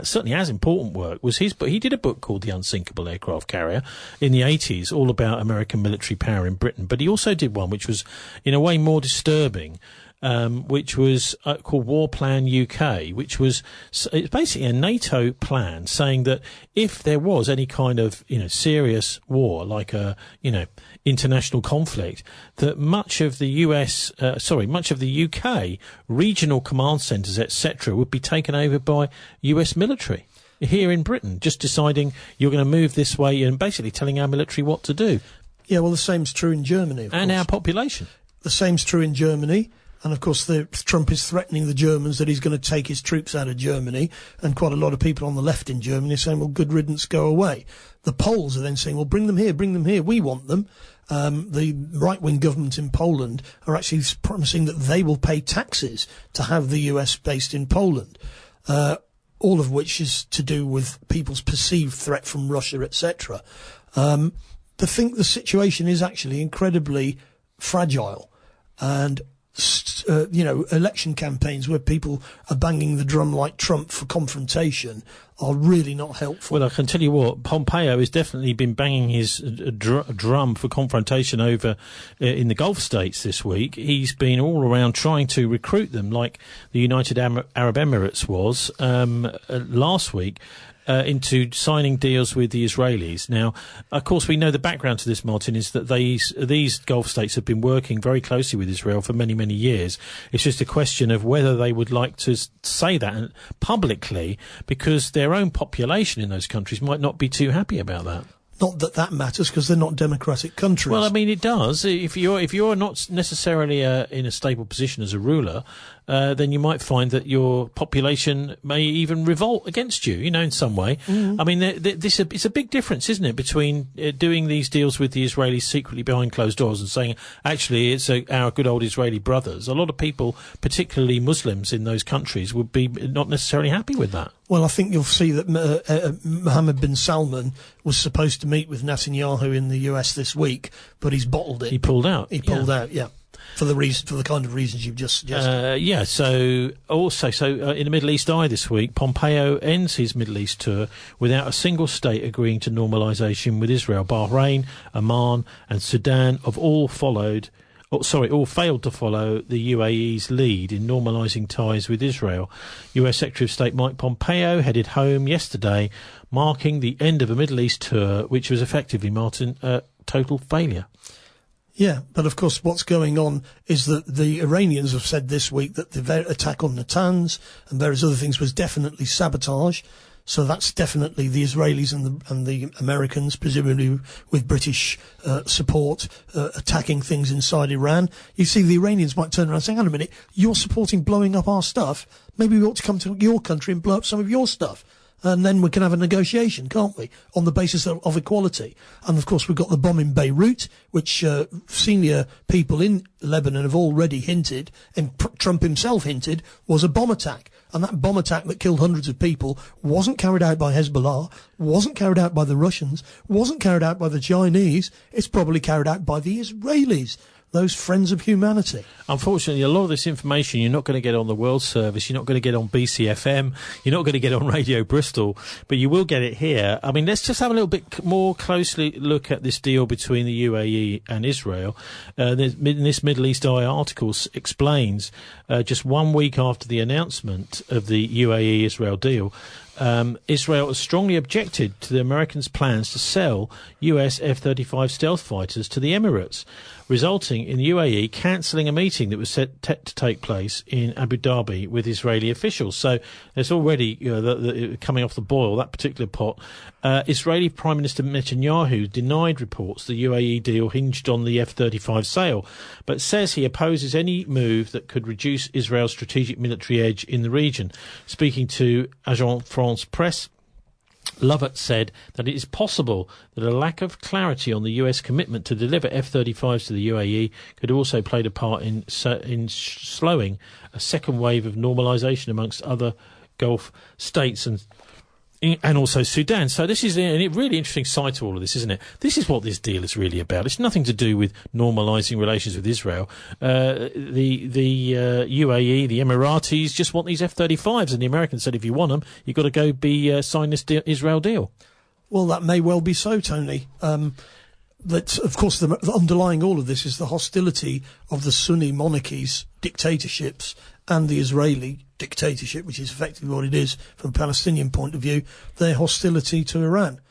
certainly as important work was but he did a book called The Unsinkable Aircraft Carrier in the 80s, all about American military power in Britain. But he also did one which was, in a way, more disturbing, which was called War Plan UK, which was it's basically a NATO plan saying that if there was any kind of serious war, like a international conflict, that much of the UK regional command centres, etc., would be taken over by US military here in Britain, just deciding you're going to move this way and basically telling our military what to do. Yeah, well, the same's true in Germany, of and course. Our population. The same's true in Germany. And, of course, Trump is threatening the Germans that he's going to take his troops out of Germany. And quite a lot of people on the left in Germany are saying, well, good riddance, go away. The Poles are then saying, well, bring them here, we want them. The right-wing government in Poland are actually promising that they will pay taxes to have the US based in Poland. All of which is to do with people's perceived threat from Russia, etc. The situation is actually incredibly fragile, and election campaigns where people are banging the drum like Trump for confrontation are really not helpful. Well, I can tell you what, Pompeo has definitely been banging his drum for confrontation over in the Gulf states this week. He's been all around trying to recruit them, like the United Arab Emirates was last week, into signing deals with the Israelis. Now, of course, we know the background to this, Martin, is that these Gulf states have been working very closely with Israel for many, many years. It's just a question of whether they would like to say that publicly, because their own population in those countries might not be too happy about that. Not that that matters, because they're not democratic countries. Well, I mean, it does. If you're not necessarily in a stable position as a ruler, then you might find that your population may even revolt against you, in some way. I mean, it's a big difference, isn't it, between doing these deals with the Israelis secretly behind closed doors and saying, actually, it's our good old Israeli brothers. A lot of people, particularly Muslims in those countries, would be not necessarily happy with that. Well, I think you'll see that Mohammed bin Salman was supposed to meet with Netanyahu in the US this week, but he's bottled it. He pulled out. For the kind of reasons you've just suggested. So in the Middle East Eye this week, Pompeo ends his Middle East tour without a single state agreeing to normalisation with Israel. Bahrain, Oman and Sudan have all failed to follow the UAE's lead in normalising ties with Israel. US Secretary of State Mike Pompeo headed home yesterday, marking the end of a Middle East tour which was effectively, Martin, a total failure. Yeah, but of course what's going on is that the Iranians have said this week that the attack on Natanz and various other things was definitely sabotage. So that's definitely the Israelis and the Americans, presumably with British support, attacking things inside Iran. You see, the Iranians might turn around and say, hang on a minute, you're supporting blowing up our stuff. Maybe we ought to come to your country and blow up some of your stuff. And then we can have a negotiation, can't we, on the basis of equality. And, of course, we've got the bomb in Beirut, which senior people in Lebanon have already hinted, and Trump himself hinted, was a bomb attack. And that bomb attack that killed hundreds of people wasn't carried out by Hezbollah, wasn't carried out by the Russians, wasn't carried out by the Chinese. It's probably carried out by the Israelis, those friends of humanity. Unfortunately, a lot of this information you're not going to get on the World Service, you're not going to get on BCFM, you're not going to get on Radio Bristol, but you will get it here. I mean, let's just have a little bit more closely look at this deal between the UAE and Israel. This Middle East Eye article explains just 1 week after the announcement of the UAE-Israel deal, Israel has strongly objected to the Americans' plans to sell US F-35 stealth fighters to the Emirates, resulting in the UAE cancelling a meeting that was set to take place in Abu Dhabi with Israeli officials. So there's already coming off the boil, that particular pot. Israeli Prime Minister Netanyahu denied reports the UAE deal hinged on the F-35 sale, but says he opposes any move that could reduce Israel's strategic military edge in the region. Speaking to Agence France Presse, Lovett said that it is possible that a lack of clarity on the US commitment to deliver F-35s to the UAE could also play a part in slowing a second wave of normalisation amongst other Gulf states and also Sudan. So this is a really interesting side to all of this, isn't it? This is what this deal is really about. It's nothing to do with normalising relations with Israel. The UAE, the Emiratis, just want these F-35s, and the Americans said if you want them, you've got to go sign this Israel deal. Well, that may well be so, Tony. That, of course, underlying all of this is the hostility of the Sunni monarchies, dictatorships, and the Israeli dictatorship, which is effectively what it is from a Palestinian point of view, their hostility to Iran.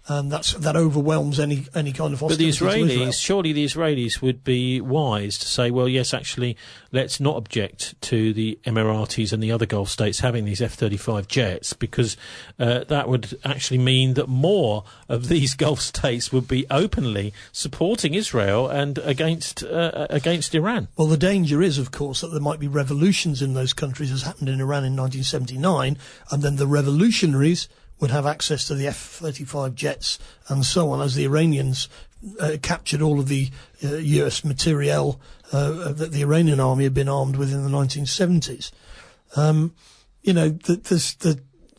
And that overwhelms any kind of hostility. But the Israelis, to Israel. Surely the Israelis would be wise to say, well, yes, actually, let's not object to the Emiratis and the other Gulf states having these F-35 jets, because that would actually mean that more of these Gulf states would be openly supporting Israel and against Iran. Well, the danger is, of course, that there might be revolutions in those countries, as happened in Iran in 1979, and then the revolutionaries would have access to the F-35 jets and so on, as the Iranians captured all of the US materiel that the Iranian army had been armed with in the 1970s.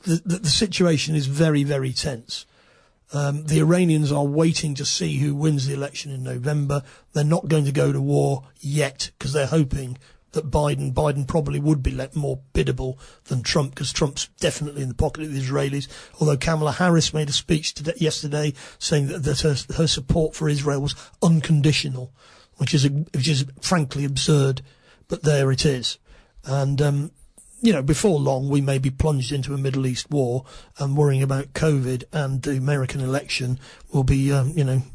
The situation is very, very tense. The Iranians are waiting to see who wins the election in November. They're not going to go to war yet because they're hoping that Biden probably would be more biddable than Trump, because Trump's definitely in the pocket of the Israelis. Although Kamala Harris made a speech yesterday saying that her support for Israel was unconditional, which is frankly absurd. But there it is. And before long, we may be plunged into a Middle East war, and worrying about COVID and the American election will be,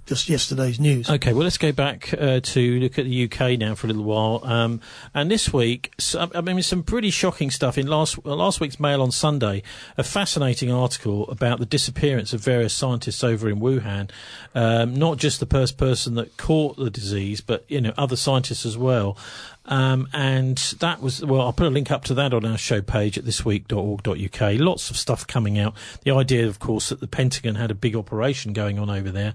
just yesterday's news. OK, well, let's go back to look at the UK now for a little while. And this week, some pretty shocking stuff in last week's Mail on Sunday, a fascinating article about the disappearance of various scientists over in Wuhan, not just the first person that caught the disease, but, other scientists as well. And that was, well, I'll put a link up to that on our show page at thisweek.org.uk. Lots of stuff coming out. The idea, of course, that the Pentagon had a big operation going on over there.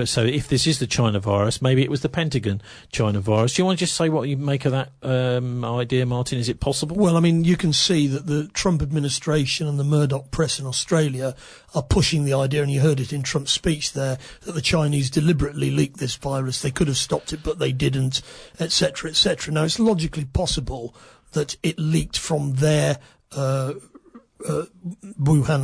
So if this is the China virus, maybe it was the Pentagon China virus. Do you want to just say what you make of that idea, Martin? Is it possible? Well, I mean, you can see that the Trump administration and the Murdoch press in Australia are pushing the idea, and you heard it in Trump's speech there, that the Chinese deliberately leaked this virus. They could have stopped it, but they didn't, etc., etc. Now, it's logically possible that it leaked from their Wuhan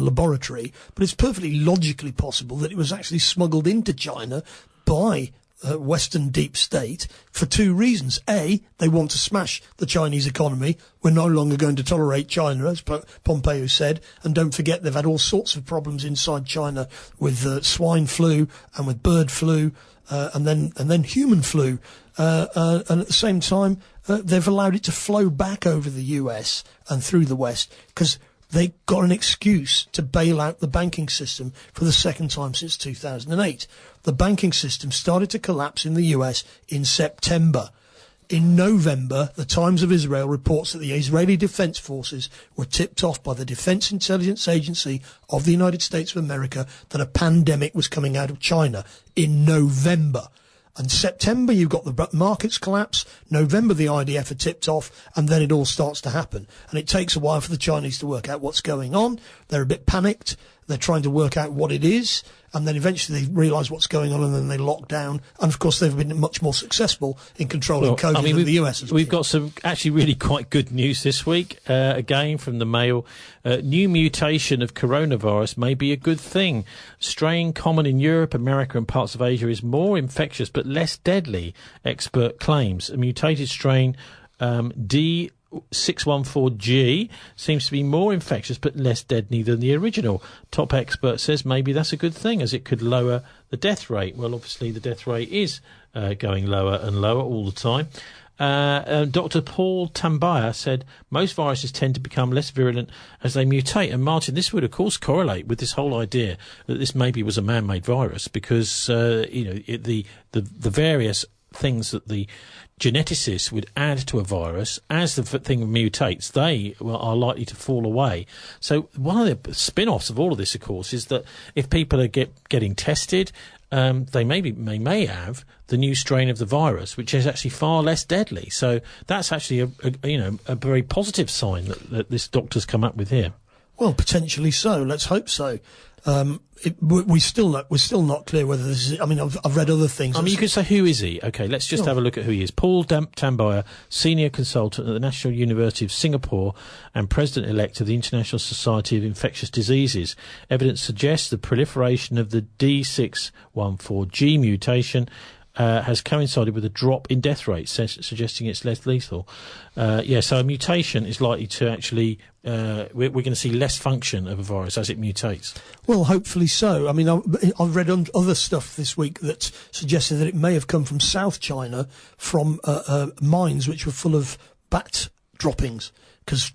laboratory, but it's perfectly logically possible that it was actually smuggled into China by Western deep state for two reasons. A, they want to smash the Chinese economy. We're no longer going to tolerate China, as Pompeo said. And don't forget, they've had all sorts of problems inside China with swine flu and with bird flu, and then human flu. And at the same time, they've allowed it to flow back over the US and through the West because they got an excuse to bail out the banking system for the second time since 2008. The banking system started to collapse in the US in September. In November, the Times of Israel reports that the Israeli Defense Forces were tipped off by the Defense Intelligence Agency of the United States of America that a pandemic was coming out of China in November. And September, you've got the markets collapse. November, the IDF are tipped off, and then it all starts to happen. And it takes a while for the Chinese to work out what's going on. They're a bit panicked. They're trying to work out what it is. And then eventually they realise what's going on, and then they lock down. And, of course, they've been much more successful in controlling COVID than the US. We've got some actually really quite good news this week, again from the Mayoral. New mutation of coronavirus may be a good thing. Strain common in Europe, America and parts of Asia is more infectious but less deadly, expert claims. A mutated strain, D614G, seems to be more infectious but less deadly than the original. Top expert says maybe that's a good thing, as it could lower the death rate. Well, obviously the death rate is going lower and lower all the time. Dr. Paul Tambaya said most viruses tend to become less virulent as they mutate. And Martin, this would of course correlate with this whole idea that this maybe was a man-made virus, because the various things that the geneticists would add to a virus as the thing mutates, they are likely to fall away. So one of the spin-offs of all of this, of course, is that if people are getting tested, they may have the new strain of the virus, which is actually far less deadly. So that's actually a very positive sign that this doctor's come up with here. Well, potentially so. Let's hope so. We're still not clear whether this is. I mean, I've read other things. I mean, you could say, who is he? Okay, let's just have a look at who he is. Paul Tambaya, senior consultant at the National University of Singapore and president-elect of the International Society of Infectious Diseases. Evidence suggests the proliferation of the D614G mutation has coincided with a drop in death rates, suggesting it's less lethal. So a mutation is likely to actually, we're going to see less function of a virus as it mutates. Well, hopefully so. I mean, I've read other stuff this week that suggested that it may have come from South China, from mines which were full of bat droppings, because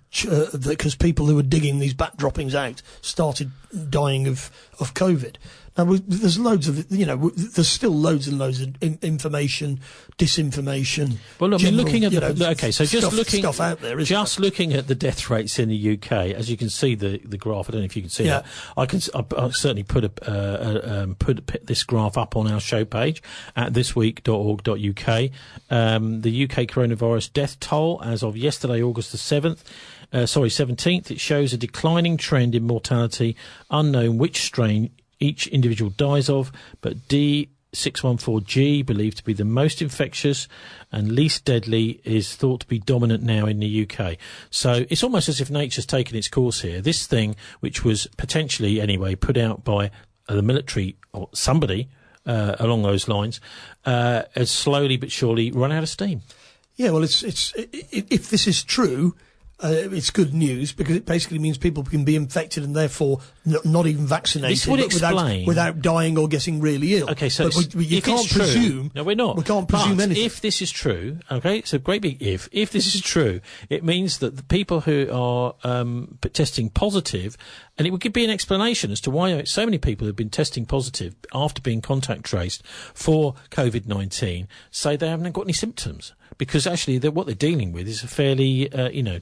people who were digging these bat droppings out started dying of COVID. Now, there's loads of, there's still loads and loads of information, disinformation. Well, I mean, looking at stuff out there. Looking at the death rates in the UK, as you can see the graph. I don't know if you can see that. I'll certainly put this graph up on our show page at thisweek.org.uk. The UK coronavirus death toll as of yesterday, August the 17th, it shows a declining trend in mortality, unknown which strain each individual dies of, but D614G, believed to be the most infectious and least deadly, is thought to be dominant now in the UK. So it's almost as if nature's taken its course here. This thing, which was potentially, anyway, put out by the military or somebody along those lines, has slowly but surely run out of steam. Yeah, well, if this is true, it's good news, because it basically means people can be infected and therefore not even vaccinated. This would explain without dying or getting really ill. Okay, so you can't presume. No, we're not. We can't presume anything. If this is true, okay, it's a great big if. If this is true, it means that the people who are testing positive, and it would be an explanation as to why so many people who've been testing positive after being contact traced for COVID-19 say they haven't got any symptoms. because actually what they're dealing with is a fairly,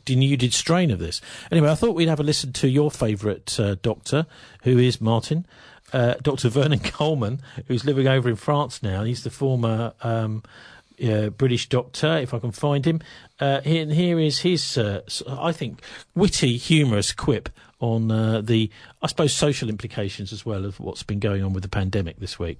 denuded strain of this. Anyway, I thought we'd have a listen to your favourite doctor, who is Martin, Dr. Vernon Coleman, who's living over in France now. He's the former British doctor, if I can find him. Here is his, I think, witty, humorous quip on the, I suppose, social implications as well of what's been going on with the pandemic this week.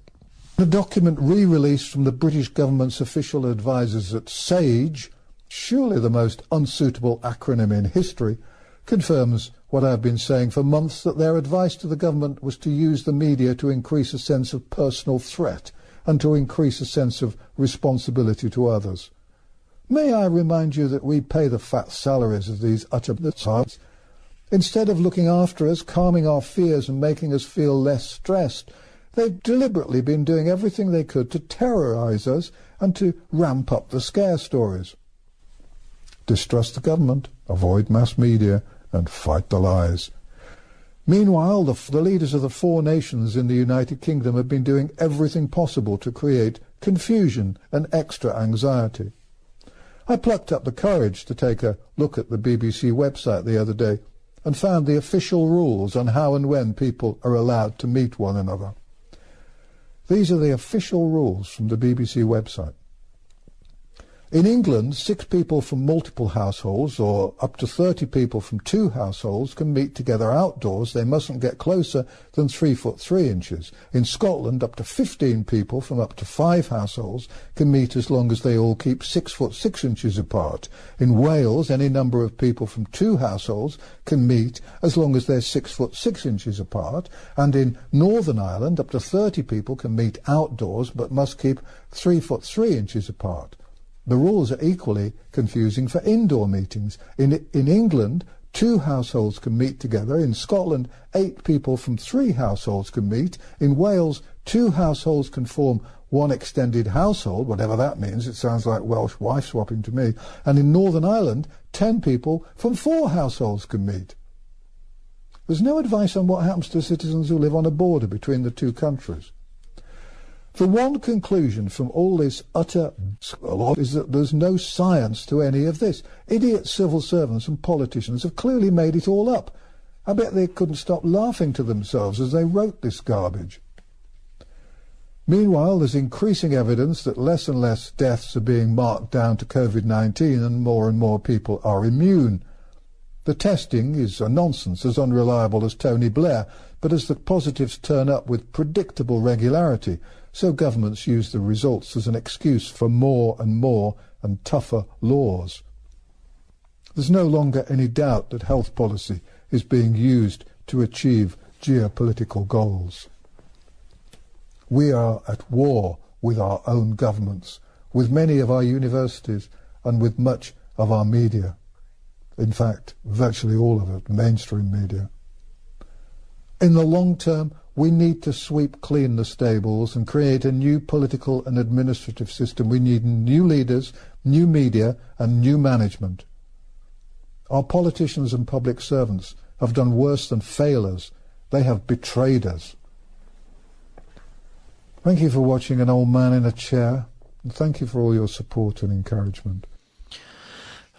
A document re-released from the British government's official advisers at SAGE, surely the most unsuitable acronym in history, confirms what I've been saying for months, that their advice to the government was to use the media to increase a sense of personal threat and to increase a sense of responsibility to others. May I remind you that we pay the fat salaries of these utter bitches. Instead of looking after us, calming our fears and making us feel less stressed, they've deliberately been doing everything they could to terrorise us and to ramp up the scare stories. Distrust the government, avoid mass media, and fight the lies. Meanwhile, the leaders of the 4 nations in the United Kingdom have been doing everything possible to create confusion and extra anxiety. I plucked up the courage to take a look at the BBC website the other day and found the official rules on how and when people are allowed to meet one another. These are the official rules from the BBC website. In England, 6 people from multiple households, or up to 30 people from 2 households, can meet together outdoors. They mustn't get closer than 3 foot 3 inches. In Scotland, up to 15 people from up to 5 households can meet as long as they all keep 6 foot 6 inches apart. In Wales, any number of people from 2 households can meet as long as they're 6 foot 6 inches apart. And in Northern Ireland, up to 30 people can meet outdoors but must keep 3 foot 3 inches apart. The rules are equally confusing for indoor meetings. In England, 2 households can meet together. In Scotland, 8 people from 3 households can meet. In Wales, 2 households can form one extended household, whatever that means. It sounds like Welsh wife swapping to me. And in Northern Ireland, 10 people from 4 households can meet. There's no advice on what happens to citizens who live on a border between the 2 countries. The one conclusion from all this utter is that there's no science to any of this. Idiot civil servants and politicians have clearly made it all up. I bet they couldn't stop laughing to themselves as they wrote this garbage. Meanwhile, there's increasing evidence that less and less deaths are being marked down to COVID-19 and more people are immune. The testing is a nonsense, as unreliable as Tony Blair, but as the positives turn up with predictable regularity, so governments use the results as an excuse for more and tougher laws. There's no longer any doubt that health policy is being used to achieve geopolitical goals. We are at war with our own governments, with many of our universities and with much of our media. In fact, virtually all of it, mainstream media. In the long term, we need to sweep clean the stables and create a new political and administrative system. We need new leaders, new media and new management. Our politicians and public servants have done worse than fail us. They have betrayed us. Thank you for watching An Old Man in a Chair, and thank you for all your support and encouragement.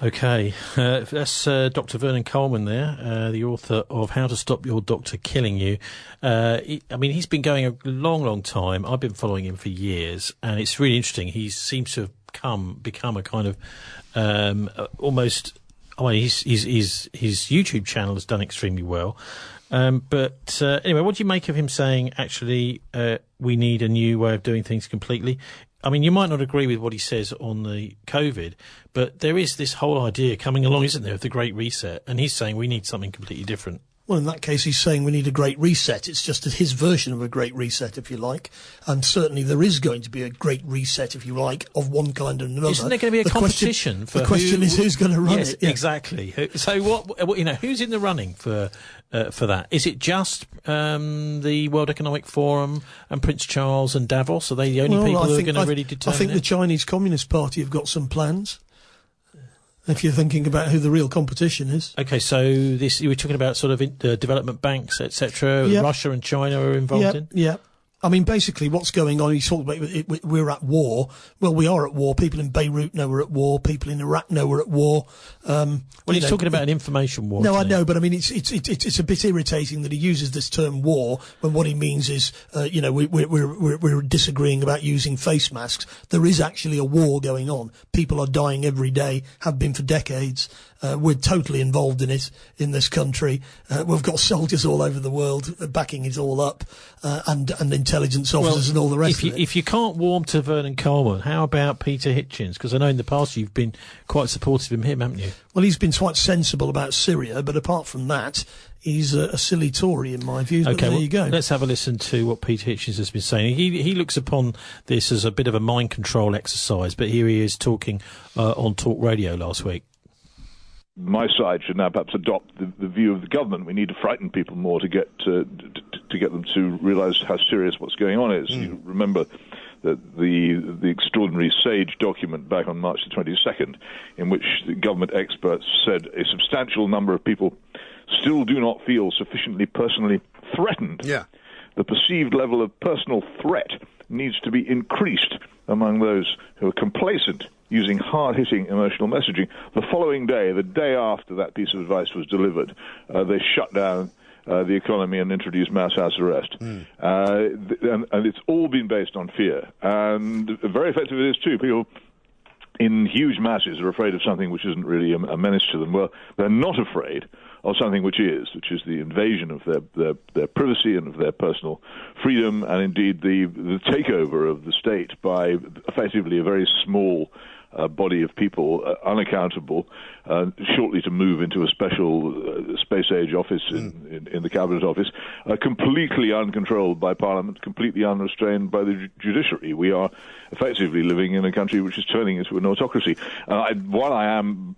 OK, that's Dr. Vernon Coleman there, the author of How to Stop Your Doctor Killing You. He's been going a long time. I've been following him for years, and it's really interesting. He seems to have become a kind of almost... his YouTube channel has done extremely well. Anyway, what do you make of him saying, actually, we need a new way of doing things completely? I mean, you might not agree with what he says on the COVID, but there is this whole idea coming along, isn't there, of the Great Reset, and he's saying we need something completely different. Well, in that case, he's saying we need a great reset. It's just his version of a great reset, if you like. And certainly there is going to be a great reset, if you like, of one kind or another. Isn't there going to be a competition for the question is who's going to run it? Yeah. Exactly. So who's in the running for that? Is it just the World Economic Forum and Prince Charles and Davos? Are they the only people who are going to really determine I think the Chinese Communist Party have got some plans, if you're thinking about who the real competition is. OK, so you were talking about sort of development banks, etc. Yep. Russia and China are involved in? Yeah. I mean, basically, what's going on, he's talking about we're at war. Well, we are at war. People in Beirut know we're at war. People in Iraq know we're at war. Well, he's talking about an information war. No, I know, but I mean, it's a bit irritating that he uses this term war when what he means is, we're disagreeing about using face masks. There is actually a war going on. People are dying every day, have been for decades. We're totally involved in it in this country. We've got soldiers all over the world backing it all up, and intelligence officers and all the rest of it. If you can't warm to Vernon Coleman, how about Peter Hitchens? Because I know in the past you've been quite supportive of him, haven't you? Well, he's been quite sensible about Syria, but apart from that, he's a silly Tory in my view. Okay, there you go. Let's have a listen to what Peter Hitchens has been saying. He looks upon this as a bit of a mind control exercise, but here he is talking on Talk Radio last week. My side should now perhaps adopt the view of the government. We need to frighten people more to get them to realise how serious what's going on is. You remember that the extraordinary SAGE document back on March the 22nd, in which the government experts said a substantial number of people still do not feel sufficiently personally threatened. Yeah. The perceived level of personal threat needs to be increased among those who are complacent, using hard-hitting emotional messaging. The following day, the day after that piece of advice was delivered, they shut down the economy and introduced mass house arrest. And it's all been based on fear. And very effective it is, too. People in huge masses are afraid of something which isn't really a menace to them. Well, they're not afraid of something which is the invasion of their privacy and of their personal freedom, and indeed the takeover of the state by effectively a very small body of people, unaccountable, shortly to move into a special space-age office in the Cabinet Office, completely uncontrolled by Parliament, completely unrestrained by the judiciary. We are effectively living in a country which is turning into an autocracy. While I am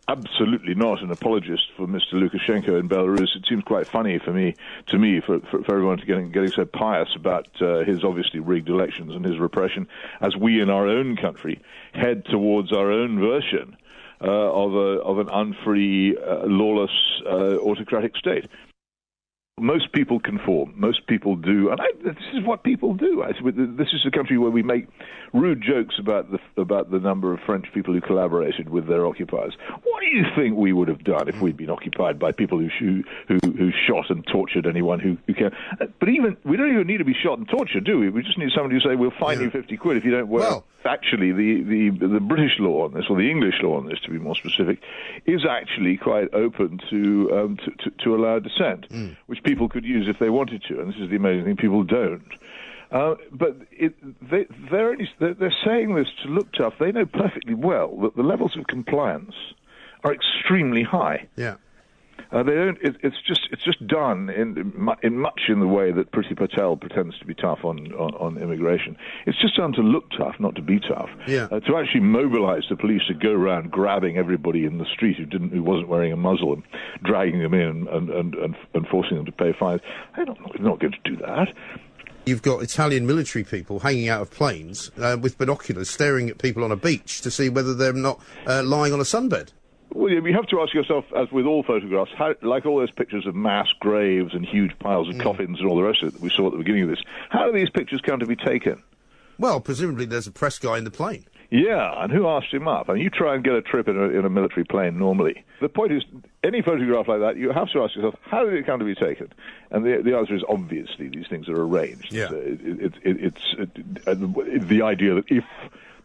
absolutely not an apologist for Mr. Lukashenko in Belarus, it seems quite funny for everyone to getting so pious about his obviously rigged elections and his repression, as we in our own country head towards our own version of an unfree, lawless, autocratic state. Most people conform. Most people do, and this is what people do. This is a country where we make rude jokes about the number of French people who collaborated with their occupiers. What do you think we would have done if we'd been occupied by people who shot and tortured anyone who can? But we don't even need to be shot and tortured, do we? We just need somebody to say, "We'll fine you 50 quid if you don't work." Well, actually, the British law on this, or the English law on this, to be more specific, is actually quite open to allow dissent, which people could use if they wanted to, and this is the amazing thing, people don't. But they're saying this to look tough. They know perfectly well that the levels of compliance are extremely high. Yeah. They don't. It's just done in much in the way that Priti Patel pretends to be tough on immigration. It's just done to look tough, not to be tough. Yeah. To actually mobilise the police to go around grabbing everybody in the street who wasn't wearing a muzzle and dragging them in and forcing them to pay fines. They're not going to do that. You've got Italian military people hanging out of planes with binoculars, staring at people on a beach to see whether they're not lying on a sunbed. Well, you have to ask yourself, as with all photographs, how, like all those pictures of mass graves and huge piles of coffins and all the rest of it that we saw at the beginning of this, how do these pictures come to be taken? Well, presumably there's a press guy in the plane. Yeah, and who asked him up? I mean, you try and get a trip in a military plane normally. The point is, any photograph like that, you have to ask yourself, how did it come to be taken? And the answer is, obviously, these things are arranged. Yeah. It's the idea that if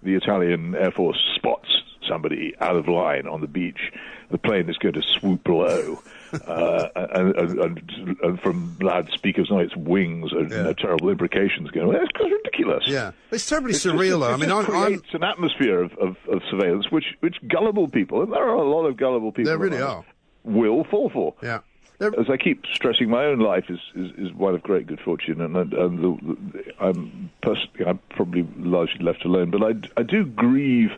the Italian Air Force spots somebody out of line on the beach, the plane is going to swoop low, and from loudspeakers on its wings and terrible imprecations going. Well, that's ridiculous. Yeah, it's terribly surreal. Though. I mean, it creates an atmosphere of surveillance which gullible people, and there are a lot of gullible people. There really are. Will fall for. Yeah. As I keep stressing, my own life is one of great good fortune, and I'm probably largely left alone. But I do grieve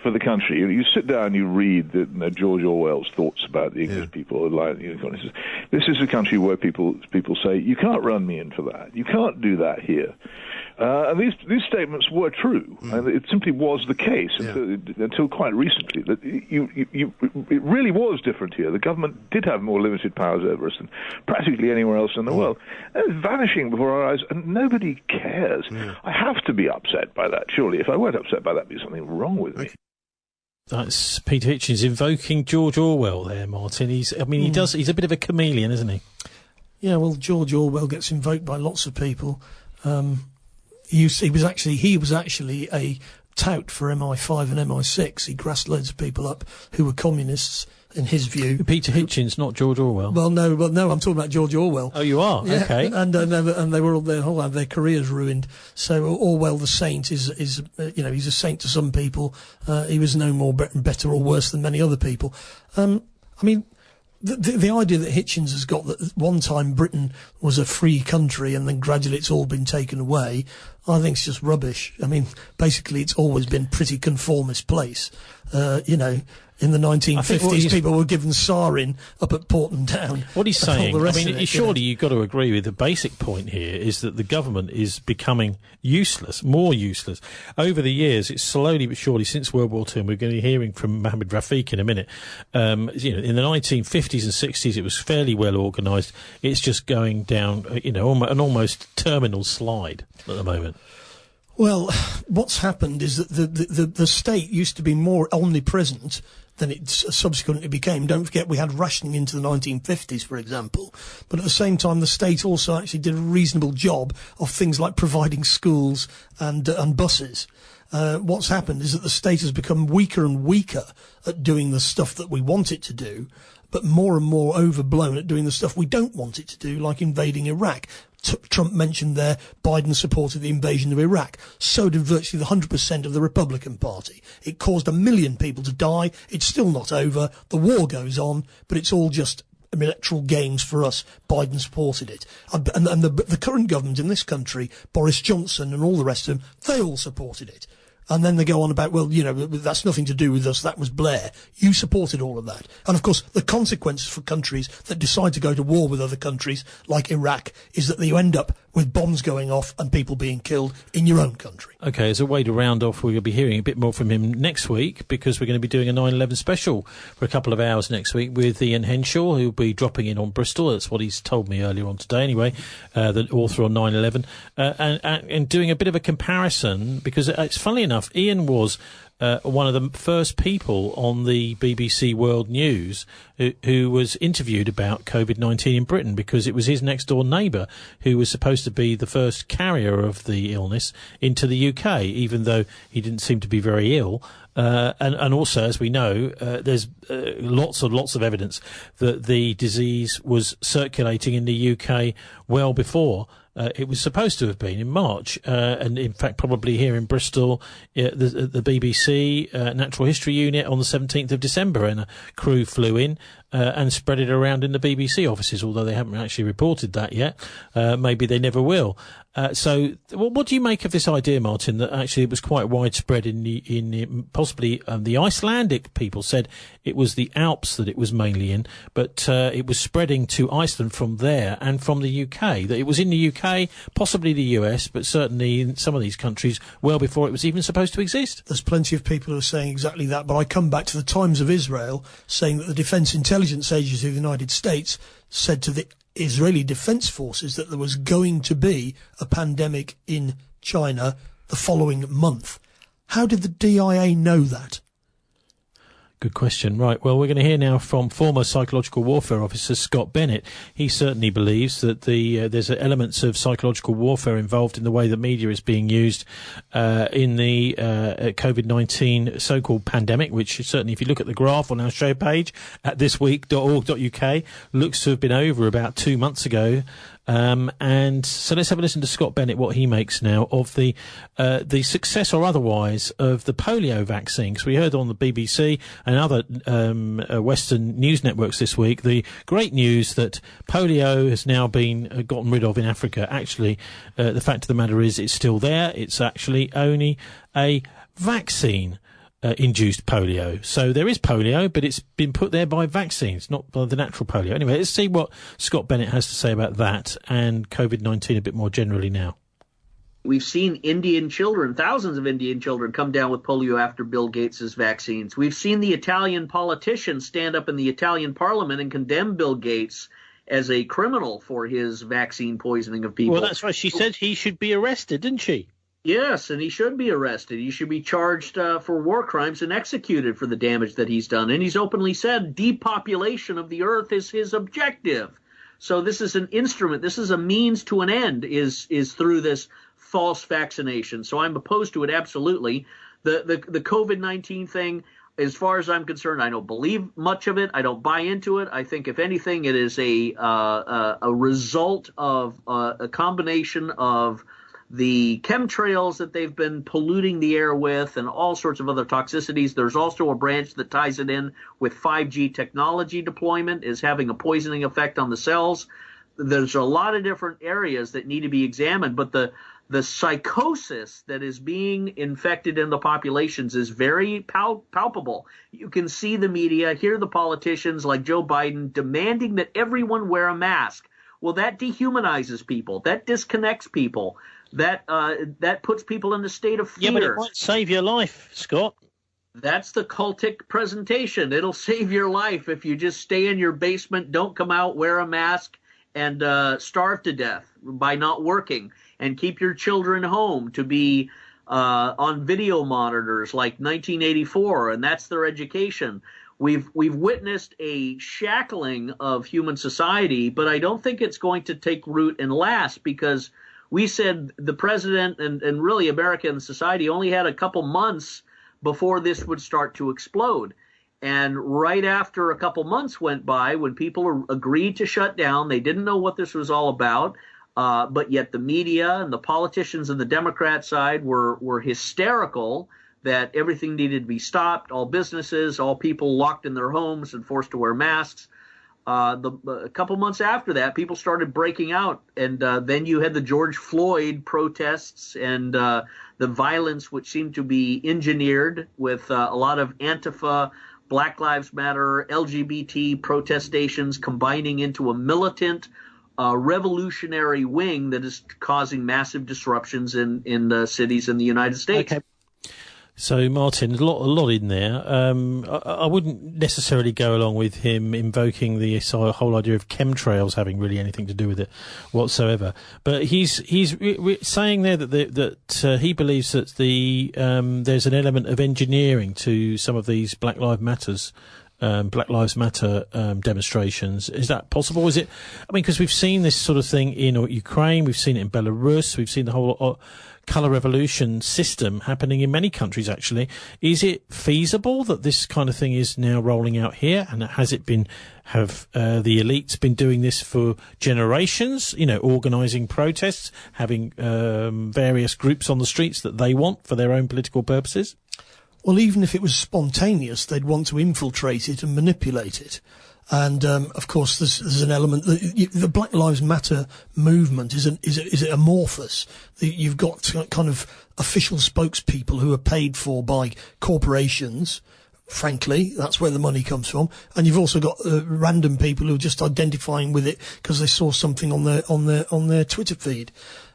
for the country. You sit down, you read George Orwell's thoughts about the English people. This is a country where people say, you can't run me in for that. You can't do that here. And these statements were true, and it simply was the case until quite recently. That it really was different here. The government did have more limited powers over us than practically anywhere else in the world. And it's vanishing before our eyes, and nobody cares. I have to be upset by that, surely. If I weren't upset by that, there'd be something wrong with me. That's Peter Hitchens invoking George Orwell there, Martin. He's a bit of a chameleon, isn't he? Yeah, well, George Orwell gets invoked by lots of people. He was actually a tout for MI5 and MI6. He grassed loads of people up who were communists, in his view. Peter Hitchens, not George Orwell. Well, no, I'm talking about George Orwell. Oh, you are? Yeah, okay. And they were all had their careers ruined. So Orwell the Saint is he's a saint to some people. He was no more better or worse than many other people. I mean, the idea that Hitchens has got that at one time Britain was a free country and then gradually it's all been taken away, I think it's just rubbish. I mean, basically it's always been a pretty conformist place. In the 1950s, people were given sarin up at Porton Down. What he's saying, surely you've got to agree with the basic point here is that the government is becoming useless, more useless. Over the years, it's slowly but surely, since World War II, and we're going to be hearing from Mohammed Rafiq in a minute, in the 1950s and 60s, it was fairly well organised. It's just going down, an almost terminal slide at the moment. Well, what's happened is that the state used to be more omnipresent than it subsequently became. Don't forget we had rationing into the 1950s, for example. But at the same time, the state also actually did a reasonable job of things like providing schools and buses. What's happened is that the state has become weaker and weaker at doing the stuff that we want it to do, but more and more overblown at doing the stuff we don't want it to do, like invading Iraq. Trump mentioned there Biden supported the invasion of Iraq. So did virtually the 100% of the Republican Party. It caused 1 million people to die. It's still not over. The war goes on, but it's all just electoral games for us. Biden supported it. And the current government in this country, Boris Johnson and all the rest of them, they all supported it. And then they go on about, well, that's nothing to do with us. That was Blair. You supported all of that. And, of course, the consequences for countries that decide to go to war with other countries, like Iraq, is that you end up with bombs going off and people being killed in your own country. OK, as a way to round off, we're going to be hearing a bit more from him next week, because we're going to be doing a 9/11 special for a couple of hours next week with Ian Henshaw, who'll be dropping in on Bristol. That's what he's told me earlier on today, anyway, the author on 9/11, and doing a bit of a comparison, because it's funnily enough, Ian was one of the first people on the BBC World News who was interviewed about COVID-19 in Britain, because it was his next door neighbour who was supposed to be the first carrier of the illness into the UK, even though he didn't seem to be very ill. And also, as we know, there's lots of evidence that the disease was circulating in the UK well before it was supposed to have been in March, and in fact probably here in Bristol, the BBC Natural History Unit on the 17th of December, and a crew flew in and spread it around in the BBC offices, although they haven't actually reported that yet. Maybe they never will. So what do you make of this idea, Martin, that actually it was quite widespread possibly the Icelandic people said it was the Alps that it was mainly in, but it was spreading to Iceland from there and from the UK, that it was in the UK, possibly the US, but certainly in some of these countries well before it was even supposed to exist. There's plenty of people who are saying exactly that, but I come back to the Times of Israel saying that the Defence Intelligence Agency of the United States said to the Israeli Defence Forces that there was going to be a pandemic in China the following month. How did the DIA know that? Good question. Right, well, we're going to hear now from former psychological warfare officer Scott Bennett. He certainly believes that there's elements of psychological warfare involved in the way the media is being used in the COVID-19 so-called pandemic, which certainly, if you look at the graph on our show page at thisweek.org.uk, looks to have been over about 2 months ago. And so let's have a listen to Scott Bennett, what he makes now of the success or otherwise of the polio vaccine. Because we heard on the BBC and other Western news networks this week the great news that polio has now been gotten rid of in Africa. Actually, the fact of the matter is it's still there. It's actually only a vaccine. induced polio. So there is polio, but it's been put there by vaccines, not by the natural polio. Anyway, let's see what Scott Bennett has to say about that and COVID-19 a bit more generally now. We've seen Indian children, thousands of Indian children, come down with polio after Bill Gates' vaccines. We've seen the Italian politicians stand up in the Italian parliament and condemn Bill Gates as a criminal for his vaccine poisoning of people. Well, that's right. She said he should be arrested, didn't she? Yes, and he should be arrested. He should be charged for war crimes and executed for the damage that he's done. And he's openly said depopulation of the earth is his objective. So this is an instrument. This is a means to an end, is through this false vaccination. So I'm opposed to it, absolutely. The COVID-19 thing, as far as I'm concerned, I don't believe much of it. I don't buy into it. I think, if anything, it is a result of a combination of the chemtrails that they've been polluting the air with and all sorts of other toxicities. There's also a branch that ties it in with 5G technology deployment is having a poisoning effect on the cells. There's a lot of different areas that need to be examined, but the psychosis that is being infected in the populations is very palpable. You can see the media, hear the politicians like Joe Biden demanding that everyone wear a mask. Well, that dehumanizes people. That disconnects people. That puts people in a state of fear. Yeah, but it might save your life, Scott. That's the cultic presentation. It'll save your life if you just stay in your basement, don't come out, wear a mask, and starve to death by not working, and keep your children home to be on video monitors like 1984, and that's their education. We've witnessed a shackling of human society, but I don't think it's going to take root and last, because we said the president and really America and society only had a couple months before this would start to explode. And right after a couple months went by, when people agreed to shut down, they didn't know what this was all about, but yet the media and the politicians on the Democrat side were hysterical that everything needed to be stopped, all businesses, all people locked in their homes and forced to wear masks. A couple months after that, people started breaking out, and then you had the George Floyd protests and the violence, which seemed to be engineered with a lot of Antifa, Black Lives Matter, LGBT protestations combining into a militant revolutionary wing that is causing massive disruptions in the cities in the United States. Okay. So, Martin, a lot in there. I wouldn't necessarily go along with him invoking the whole idea of chemtrails having really anything to do with it whatsoever. But he's saying there that he believes that there's an element of engineering to some of these Black Lives Matter demonstrations. Is that possible? Is it? I mean, because we've seen this sort of thing in Ukraine, we've seen it in Belarus, we've seen the whole colour revolution system happening in many countries, actually. Is it feasible that this kind of thing is now rolling out here? And have the elites been doing this for generations, organising protests, having various groups on the streets that they want for their own political purposes? Well, even if it was spontaneous, they'd want to infiltrate it and manipulate it. And, of course, there's an element that the Black Lives Matter movement is amorphous. You've got kind of official spokespeople who are paid for by corporations. Frankly, that's where the money comes from. And you've also got random people who are just identifying with it because they saw something on their Twitter feed.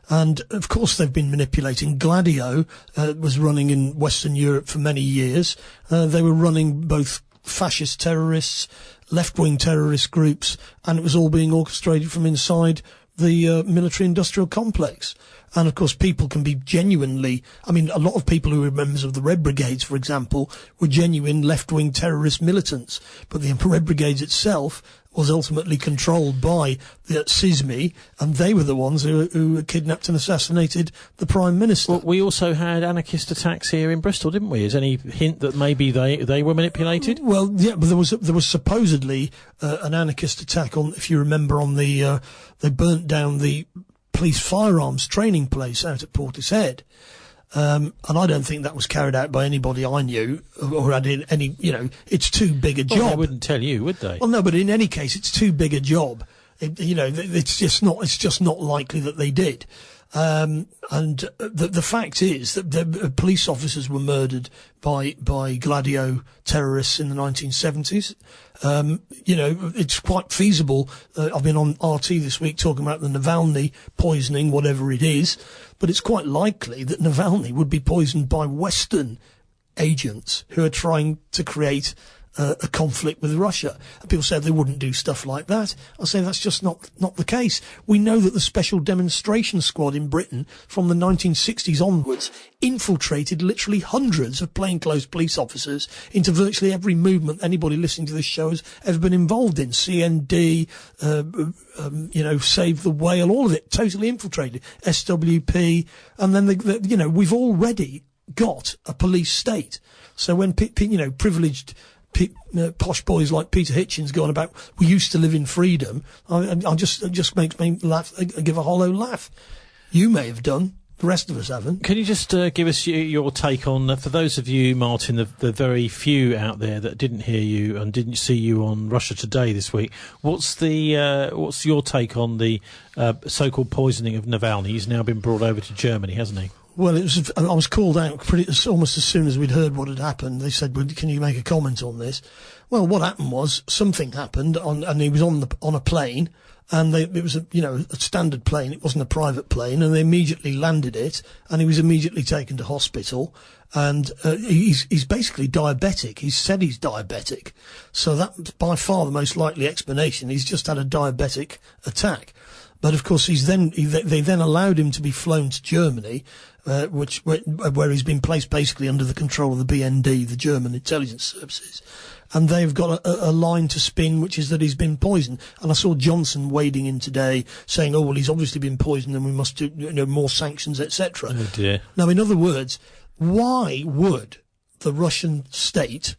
And, of course, they've been manipulating. Gladio was running in Western Europe for many years. They were running both fascist terrorists, left-wing terrorist groups, and it was all being orchestrated from inside the military-industrial complex. And, of course, people can be genuinely... I mean, a lot of people who were members of the Red Brigades, for example, were genuine left-wing terrorist militants. But the Red Brigades itself was ultimately controlled by the CISMI, and they were the ones who kidnapped and assassinated the Prime Minister. Well, we also had anarchist attacks here in Bristol, didn't we? Is any hint that maybe they were manipulated? Well, yeah, but there was supposedly an anarchist attack on, if you remember, on they burnt down the police firearms training place out at Portishead. And I don't think that was carried out by anybody I knew or had any, it's too big a job. Well, they wouldn't tell you, would they? Well, no, but in any case, it's too big a job. It's just not likely that they did. And the fact is that the police officers were murdered by Gladio terrorists in the 1970s. It's quite feasible. I've been on RT this week talking about the Navalny poisoning, whatever it is, but it's quite likely that Navalny would be poisoned by Western agents who are trying to create a conflict with Russia. And people say they wouldn't do stuff like that. I say that's just not the case. We know that the Special Demonstration Squad in Britain from the 1960s onwards infiltrated literally hundreds of plainclothes police officers into virtually every movement anybody listening to this show has ever been involved in. CND, Save the Whale, all of it totally infiltrated. SWP, and then we've already got a police state. So when privileged posh boys like Peter Hitchens going about, we used to live in freedom, it just makes me laugh, give a hollow laugh. You may have done, the rest of us haven't. Can you just give us your take on, for those of you, Martin, the very few out there that didn't hear you and didn't see you on Russia Today this week, what's your take on the so-called poisoning of Navalny? He's now been brought over to Germany, hasn't he? Well, I was called out almost as soon as we'd heard what had happened. They said, well, can you make a comment on this? Well, what happened was something happened, and he was on a plane, and it was a standard plane. It wasn't a private plane, and they immediately landed it, and he was immediately taken to hospital. And he's basically diabetic. He's said he's diabetic, so that's by far the most likely explanation. He's just had a diabetic attack. But of course, they then allowed him to be flown to Germany, where he's been placed basically under the control of the BND, the German intelligence services, and they've got a line to spin, which is that he's been poisoned. And I saw Johnson wading in today, saying, "Oh well, he's obviously been poisoned, and we must do more sanctions, etc." Oh dear. Now, in other words, why would the Russian state,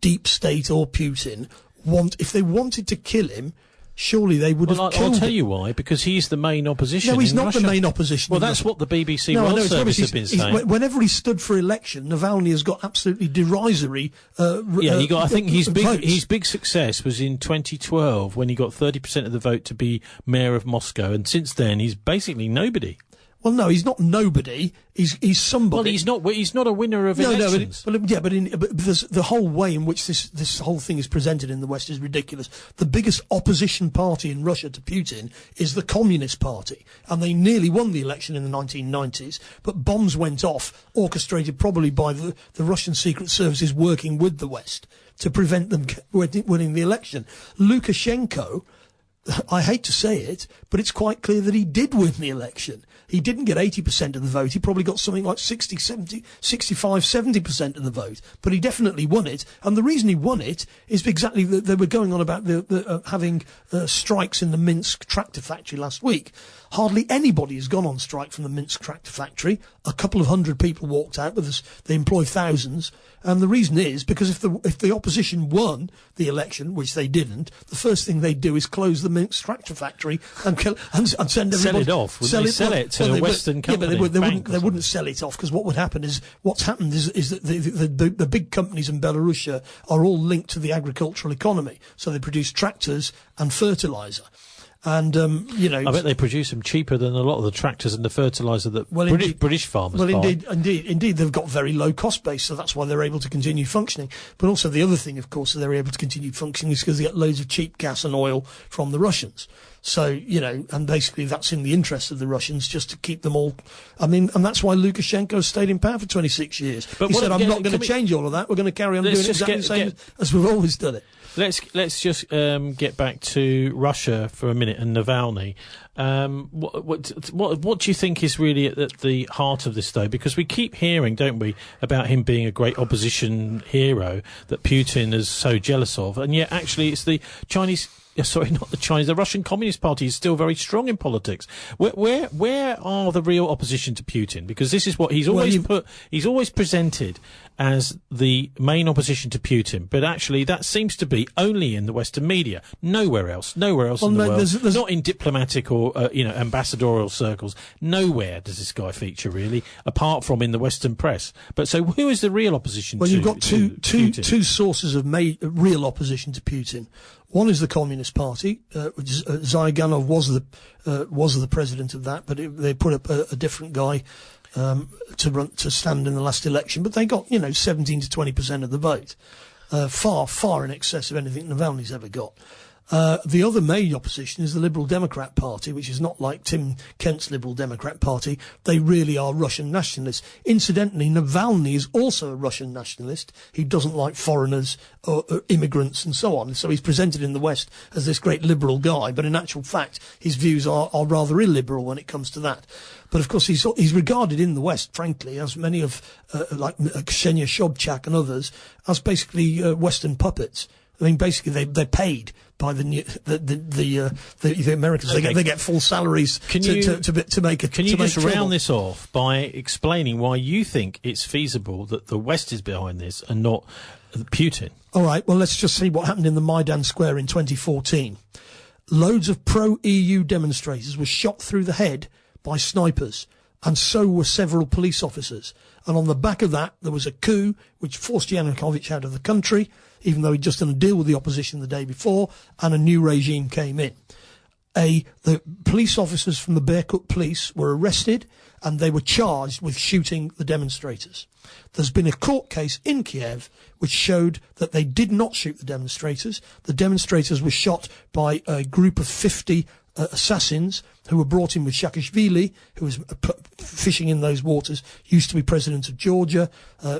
deep state or Putin, if they wanted to kill him? Surely they would have killed him. I'll tell you why, because he's the main opposition. No, he's not Russia. the main opposition. Well, that's what the BBC World Service has been saying. Whenever he stood for election, Navalny has got absolutely derisory. I think his big success was in 2012 when he got 30% of the vote to be mayor of Moscow, and since then he's basically nobody. Well, no, he's not nobody. He's somebody. Well, he's not a winner of elections. But the whole way in which this whole thing is presented in the West is ridiculous. The biggest opposition party in Russia to Putin is the Communist Party, and they nearly won the election in the 1990s. But bombs went off, orchestrated probably by the Russian secret services working with the West to prevent them winning the election. Lukashenko, I hate to say it, but it's quite clear that he did win the election. He didn't get 80% of the vote. He probably got something like 60, 70, 65, 70% of the vote. But he definitely won it. And the reason he won it is exactly that they were going on about having strikes in the Minsk tractor factory last week. Hardly anybody has gone on strike from the Minsk tractor factory. A couple of hundred people walked out with us. They employ thousands. And the reason is because if the opposition won the election, which they didn't, the first thing they'd do is close the Minsk tractor factory and send everybody... Sell it off. Sell it to a Western company. Yeah, but they wouldn't sell it off, because what's happened is that the big companies in Belarus are all linked to the agricultural economy. So they produce tractors and fertiliser. And, I bet they produce them cheaper than a lot of the tractors and the fertiliser that British farmers buy. Well, indeed, they've got very low cost base, so that's why they're able to continue functioning. But also the other thing, of course, that they're able to continue functioning is because they get loads of cheap gas and oil from the Russians. So, and basically that's in the interest of the Russians, just to keep them all... and that's why Lukashenko stayed in power for 26 years. But he said, I'm not going to change all of that. We're going to carry on doing exactly the same as we've always done it. Let's just get back to Russia for a minute and Navalny. What do you think is really at the heart of this, though? Because we keep hearing, don't we, about him being a great opposition hero that Putin is so jealous of, and yet actually it's the Chinese... Sorry, not the Chinese. The Russian Communist Party is still very strong in politics. Where are the real opposition to Putin? Because this is what he's always presented as the main opposition to Putin, but actually that seems to be only in the Western media, nowhere else in the world, there's not in diplomatic or ambassadorial circles. Nowhere does this guy feature really, apart from in the Western press. But so, who is the real opposition? Well, to you've got two sources of real opposition to Putin. One is the Communist Party, which Zyuganov was the president of that, but they put up a different guy to stand in the last election, but they got 17 to 20% of the vote, far in excess of anything Navalny's ever got. The other main opposition is the Liberal Democrat Party, which is not like Tim Kent's Liberal Democrat Party. They really are Russian nationalists. Incidentally, Navalny is also a Russian nationalist. He doesn't like foreigners or immigrants and so on. So he's presented in the West as this great liberal guy, but in actual fact, his views are rather illiberal when it comes to that. But of course, he's regarded in the West, frankly, as many of like Ksenia Sobchak and others, as basically Western puppets. I mean, basically, they're paid by the Americans. Okay. They get full salaries to make a. Can you just round this off by explaining why you think it's feasible that the West is behind this and not Putin? All right. Well, let's just see what happened in the Maidan Square in 2014. Loads of pro-EU demonstrators were shot through the head by snipers, and so were several police officers. And on the back of that, there was a coup which forced Yanukovych out of the country, even though he'd just done a deal with the opposition the day before, and a new regime came in. The police officers from the Berkut police were arrested, and they were charged with shooting the demonstrators. There's been a court case in Kiev which showed that they did not shoot the demonstrators. The demonstrators were shot by a group of 50 assassins who were brought in with Saakashvili, who was fishing in those waters, used to be president of Georgia,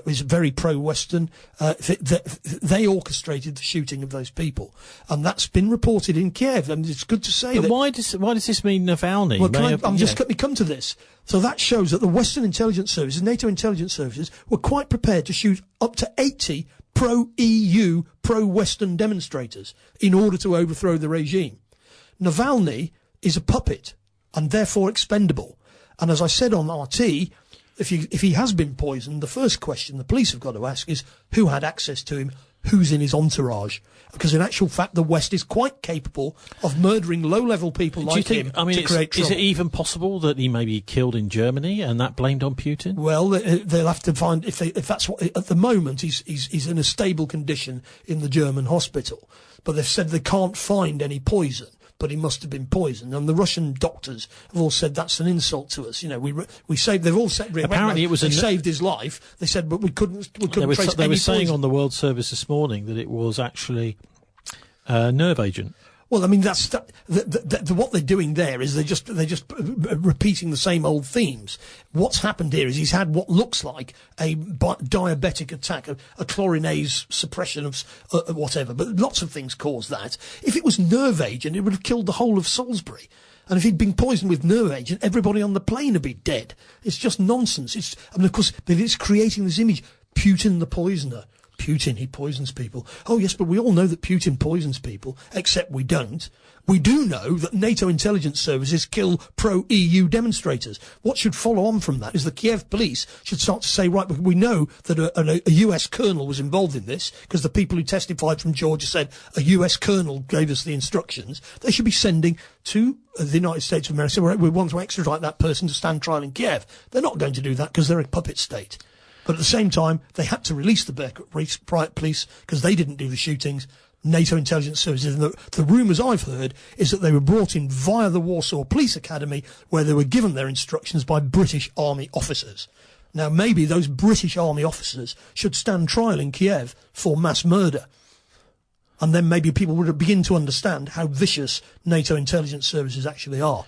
was very pro-Western. They orchestrated the shooting of those people, and that's been reported in Kiev. And it's good to say but that. Why does this mean Navalny? Well, let me come to this. So that shows that the Western intelligence services, NATO intelligence services, were quite prepared to shoot up to 80 pro-EU, pro-Western demonstrators in order to overthrow the regime. Navalny is a puppet and therefore expendable. And as I said on RT, if he has been poisoned, the first question the police have got to ask is who had access to him, who's in his entourage. Because in actual fact, the West is quite capable of murdering low-level people like him to create trouble. Is it even possible that he may be killed in Germany and that blamed on Putin? Well, they'll have to find if that's what. At the moment, he's in a stable condition in the German hospital, but they've said they can't find any poison. But he must have been poisoned, and the Russian doctors have all said that's an insult to us. We saved. They've all said apparently it was saved his life. They said, but we couldn't trace any poison. They were saying on the World Service this morning that it was actually a nerve agent. Well, I mean, what they're doing there is they're just repeating the same old themes. What's happened here is he's had what looks like a diabetic attack, a chlorinase suppression of whatever, but lots of things cause that. If it was nerve agent, it would have killed the whole of Salisbury. And if he'd been poisoned with nerve agent, everybody on the plane would be dead. It's just nonsense. Of course, it's creating this image, Putin the poisoner. Putin, he poisons people. Oh, yes, but we all know that Putin poisons people, except we don't. We do know that NATO intelligence services kill pro-EU demonstrators. What should follow on from that is the Kiev police should start to say, right, we know that a US colonel was involved in this, because the people who testified from Georgia said a US colonel gave us the instructions. They should be sending to the United States of America, we want to extradite that person to stand trial in Kiev. They're not going to do that because they're a puppet state. But at the same time, they had to release the Berkut police because they didn't do the shootings. NATO intelligence services. And the rumours I've heard is that they were brought in via the Warsaw Police Academy, where they were given their instructions by British Army officers. Now, maybe those British Army officers should stand trial in Kiev for mass murder. And then maybe people would begin to understand how vicious NATO intelligence services actually are.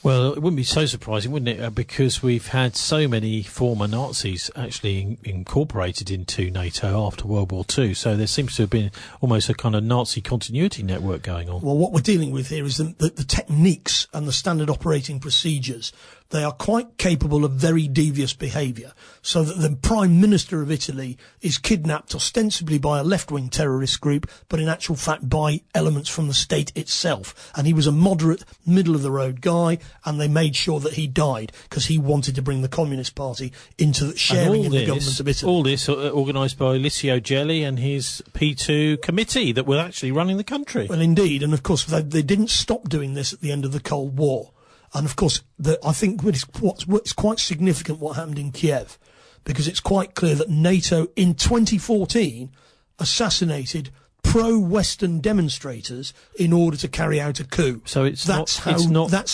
Well, it wouldn't be so surprising, wouldn't it? Because we've had so many former Nazis actually incorporated into NATO after World War II. So there seems to have been almost a kind of Nazi continuity network going on. Well, what we're dealing with here is the techniques and the standard operating procedures They are quite capable of very devious behaviour, so that the Prime Minister of Italy is kidnapped ostensibly by a left-wing terrorist group, but in actual fact by elements from the state itself. And he was a moderate, middle-of-the-road guy, and they made sure that he died because he wanted to bring the Communist Party into the sharing in the government of Italy. All this organised by Licio Gelli and his P2 committee that were actually running the country. Well, indeed, and of course they didn't stop doing this at the end of the Cold War. And of course, I think what's quite significant what happened in Kiev, because it's quite clear that NATO in 2014 assassinated pro-Western demonstrators in order to carry out a coup. So that's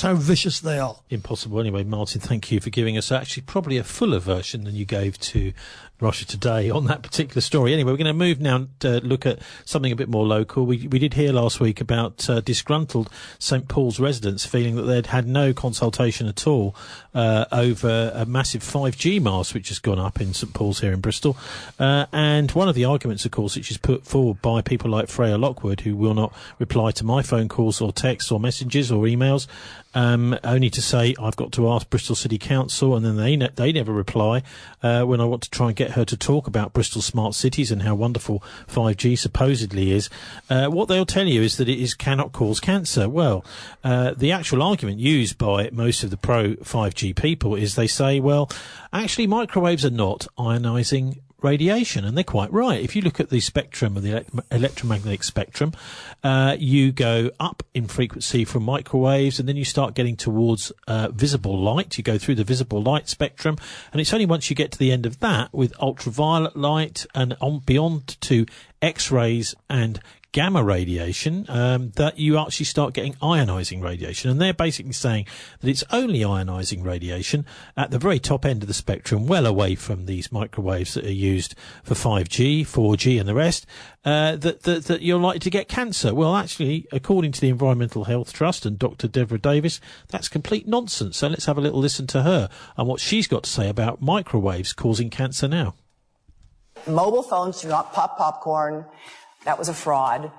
how vicious they are. Impossible. Anyway, Martin, thank you for giving us actually probably a fuller version than you gave to Russia Today on that particular story. Anyway, we're going to move now to look at something a bit more local. We did hear last week about disgruntled St Paul's residents feeling that they'd had no consultation at all over a massive 5G mast which has gone up in St Paul's here in Bristol. And one of the arguments, of course, which is put forward by people like Freya Lockwood, who will not reply to my phone calls or texts or messages or emails, only to say I've got to ask Bristol City Council, and then they never reply when I want to try and get her to talk about Bristol smart cities and how wonderful 5G supposedly is. What they'll tell you is that it cannot cause cancer. Well, the actual argument used by most of the pro 5G people is they say, well, actually microwaves are not ionising radiation, and they're quite right. If you look at the spectrum of the electromagnetic spectrum, you go up in frequency from microwaves, and then you start getting towards visible light. You go through the visible light spectrum, and it's only once you get to the end of that with ultraviolet light and on beyond to X-rays and gamma radiation that you actually start getting ionising radiation. And they're basically saying that it's only ionising radiation at the very top end of the spectrum, well away from these microwaves that are used for 5G, 4G and the rest, that you're likely to get cancer. Well, actually, according to the Environmental Health Trust and Dr. Deborah Davis, that's complete nonsense. So let's have a little listen to her and what she's got to say about microwaves causing cancer now. Mobile phones do not pop popcorn. That was a fraud.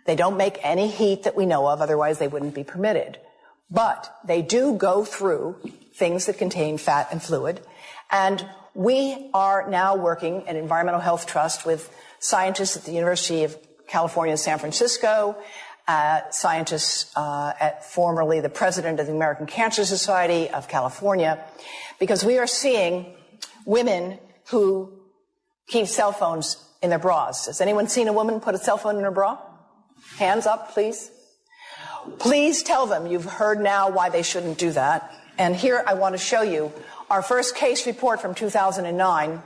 They don't make any heat that we know of, otherwise they wouldn't be permitted. But they do go through things that contain fat and fluid. And we are now working at Environmental Health Trust with scientists at the University of California, San Francisco, scientists at formerly the president of the American Cancer Society of California, because we are seeing women who keep cell phones in their bras. Has anyone seen a woman put a cell phone in her bra? Hands up, please. Please tell them you've heard now why they shouldn't do that. And here I want to show you our first case report from 2009,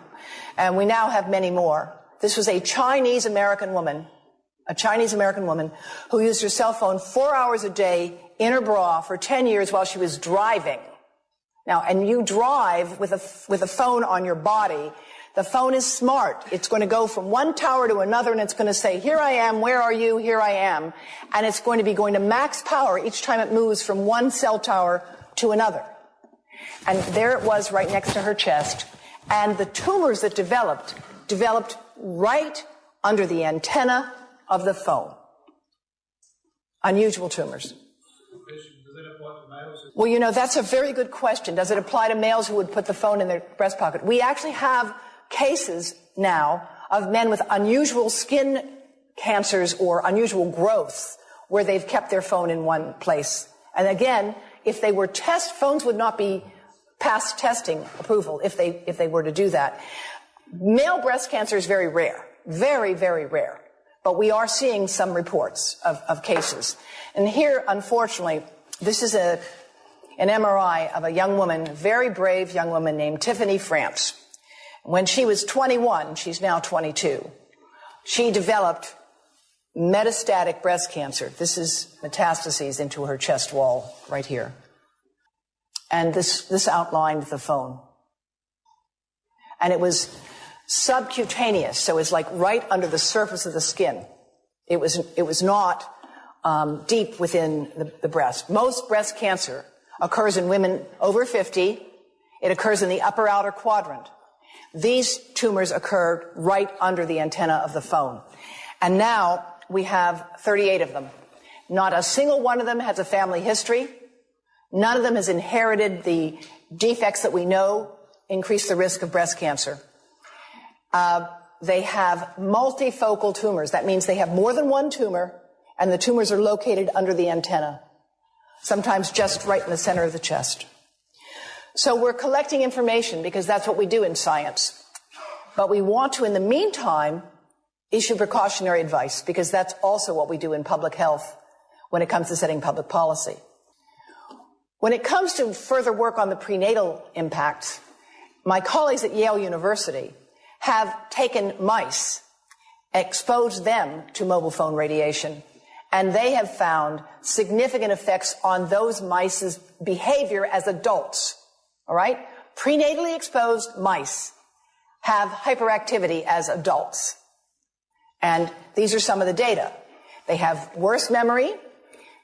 and we now have many more. This was a Chinese-American woman who used her cell phone 4 hours a day in her bra for 10 years while she was driving. Now, and you drive with a phone on your body. The phone is smart. It's going to go from one tower to another, and it's going to say, here I am, where are you, here I am. And it's going to be going to max power each time it moves from one cell tower to another. And there it was right next to her chest. And the tumors that developed right under the antenna of the phone. Unusual tumors. Well, you know, that's a very good question. Does it apply to males who would put the phone in their breast pocket? We actually have cases now of men with unusual skin cancers or unusual growths where they've kept their phone in one place. And again, if they were phones would not be past testing approval if they were to do that. Male breast cancer is very rare, very, very rare. But we are seeing some reports of cases. And here, unfortunately, this is an MRI of a young woman, a very brave young woman named Tiffany France. When she was 21, she's now 22, she developed metastatic breast cancer. This is metastases into her chest wall right here. And this outlined the phone. And it was subcutaneous, so it's like right under the surface of the skin. It was not deep within the breast. Most breast cancer occurs in women over 50. It occurs in the upper outer quadrant. These tumors occurred right under the antenna of the phone. And now we have 38 of them. Not a single one of them has a family history. None of them has inherited the defects that we know increase the risk of breast cancer. They have multifocal tumors. That means they have more than one tumor, and the tumors are located under the antenna, sometimes just right in the center of the chest. So we're collecting information because that's what we do in science. But we want to, in the meantime, issue precautionary advice because that's also what we do in public health when it comes to setting public policy. When it comes to further work on the prenatal impacts, my colleagues at Yale University have taken mice, exposed them to mobile phone radiation, and they have found significant effects on those mice's behavior as adults. All right? Prenatally exposed mice have hyperactivity as adults. And these are some of the data. They have worse memory,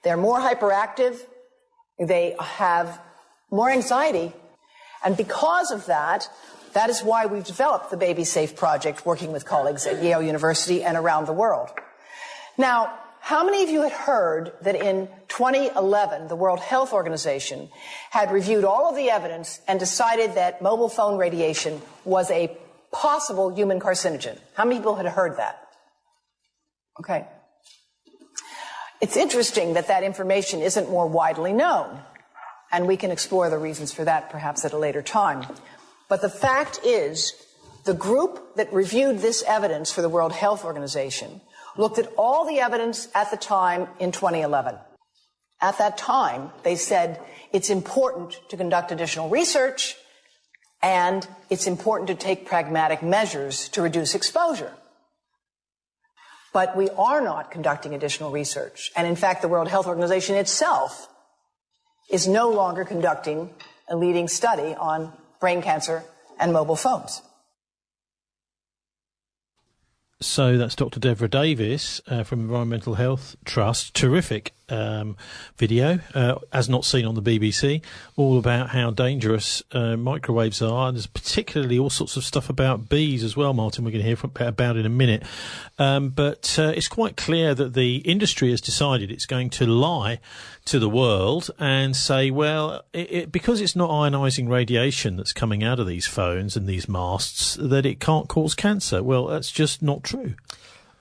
they're more hyperactive, they have more anxiety, and because of that, that is why we've developed the Baby Safe Project, working with colleagues at Yale University and around the world. Now, how many of you had heard that in 2011, the World Health Organization had reviewed all of the evidence and decided that mobile phone radiation was a possible human carcinogen? How many people had heard that? Okay. It's interesting that that information isn't more widely known, and we can explore the reasons for that perhaps at a later time. But the fact is, the group that reviewed this evidence for the World Health Organization looked at all the evidence at the time in 2011. At that time, they said it's important to conduct additional research and it's important to take pragmatic measures to reduce exposure. But we are not conducting additional research. And in fact, the World Health Organization itself is no longer conducting a leading study on brain cancer and mobile phones. So that's Dr. Deborah Davis from Environmental Health Trust. Terrific video, as not seen on the BBC, all about how dangerous microwaves are. And there's particularly all sorts of stuff about bees as well, Martin, we're going to hear about in a minute. But it's quite clear that the industry has decided it's going to lie to the world and say, well, because it's not ionising radiation that's coming out of these phones and these masts, that it can't cause cancer. Well, that's just not true.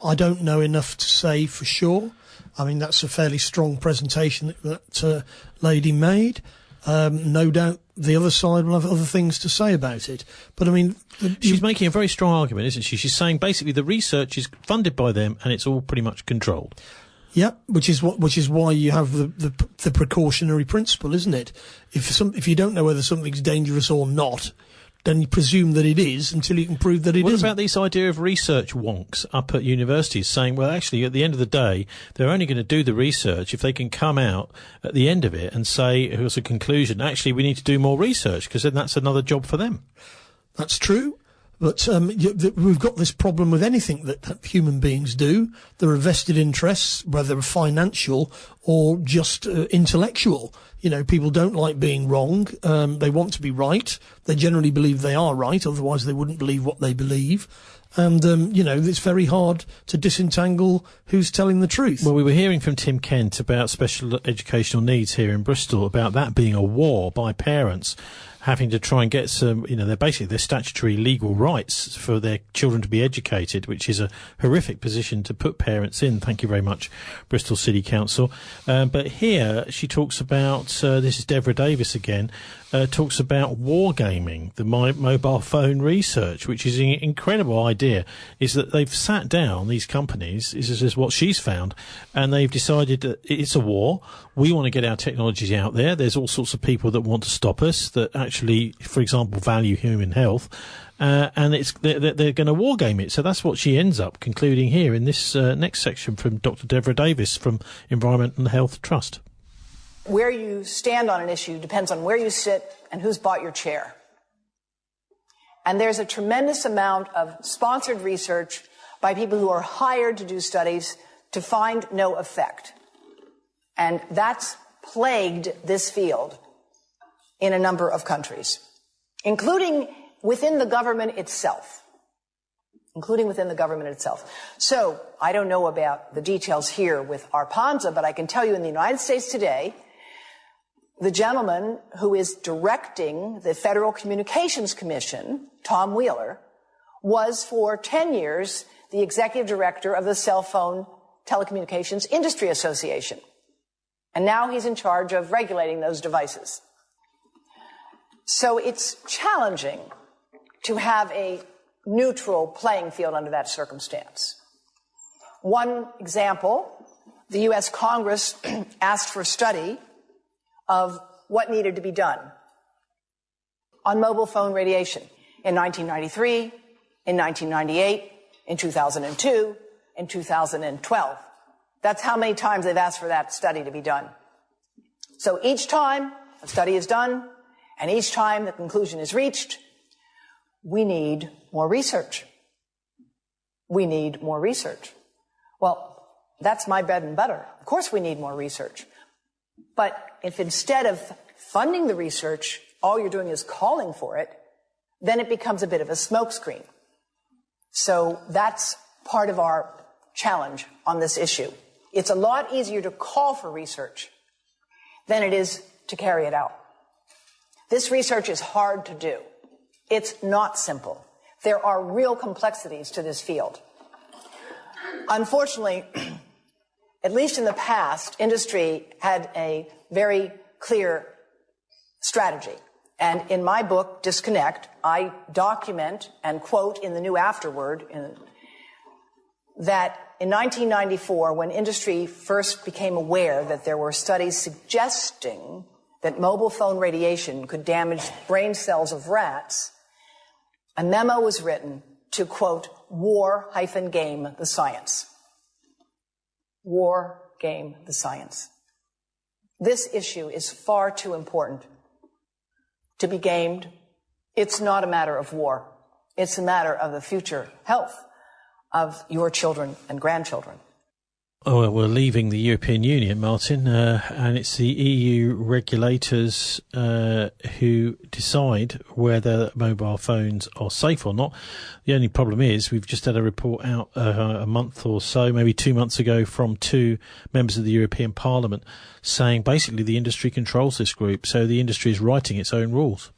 I don't know enough to say for sure. I mean, that's a fairly strong presentation that lady made. No doubt the other side will have other things to say about it. But, I mean... She's making a very strong argument, isn't she? She's saying basically the research is funded by them and it's all pretty much controlled. Yeah, which is why you have the precautionary principle, isn't it? If you don't know whether something's dangerous or not, then you presume that it is until you can prove that it isn't. What about this idea of research wonks up at universities saying, well, actually, at the end of the day, they're only going to do the research if they can come out at the end of it and say, as a conclusion, actually, we need to do more research, because then that's another job for them. That's true. But we've got this problem with anything that human beings do. There are vested interests, whether financial or just intellectual. You know, people don't like being wrong. They want to be right. They generally believe they are right, otherwise they wouldn't believe what they believe. And, it's very hard to disentangle who's telling the truth. Well, we were hearing from Tim Kent about special educational needs here in Bristol, about that being a war by parents having to try and get some, their statutory legal rights for their children to be educated, which is a horrific position to put parents in. Thank you very much, Bristol City Council. But here she talks about, this is Deborah Davis again, talks about wargaming, the mobile phone research, which is an incredible idea, is that they've sat down, these companies, this is what she's found, and they've decided that it's a war. We want to get our technologies out there. There's all sorts of people that want to stop us, that actually, for example, value human health, and they're going to wargame it. So that's what she ends up concluding here in this next section from Dr. Deborah Davis from Environmental Health Trust. Where you stand on an issue depends on where you sit and who's bought your chair. And there's a tremendous amount of sponsored research by people who are hired to do studies to find no effect. And that's plagued this field in a number of countries, including within the government itself. So I don't know about the details here with ARPANZA, but I can tell you in the United States today, the gentleman who is directing the Federal Communications Commission, Tom Wheeler, was for 10 years the executive director of the Cell Phone Telecommunications Industry Association. And now he's in charge of regulating those devices. So it's challenging to have a neutral playing field under that circumstance. One example, the U.S. Congress asked for a study of what needed to be done on mobile phone radiation in 1993, in 1998, in 2002, in 2012. That's how many times they've asked for that study to be done. So each time a study is done, and each time the conclusion is reached, we need more research. We need more research. Well, that's my bread and butter. Of course we need more research. But if instead of funding the research, all you're doing is calling for it, then it becomes a bit of a smokescreen. So that's part of our challenge on this issue. It's a lot easier to call for research than it is to carry it out. This research is hard to do. It's not simple. There are real complexities to this field. Unfortunately, at least in the past, industry had a very clear strategy. And in my book, Disconnect, I document and quote in the new afterword that in 1994, when industry first became aware that there were studies suggesting that mobile phone radiation could damage brain cells of rats, a memo was written to, quote, war-game the science. War-game the science. This issue is far too important to be gamed. It's not a matter of war. It's a matter of the future health of your children and grandchildren. Oh, well, we're leaving the European Union, Martin, and it's the EU regulators who decide whether mobile phones are safe or not. The only problem is we've just had a report out a month or so, maybe 2 months ago, from two members of the European Parliament saying basically the industry controls this group, so the industry is writing its own rules.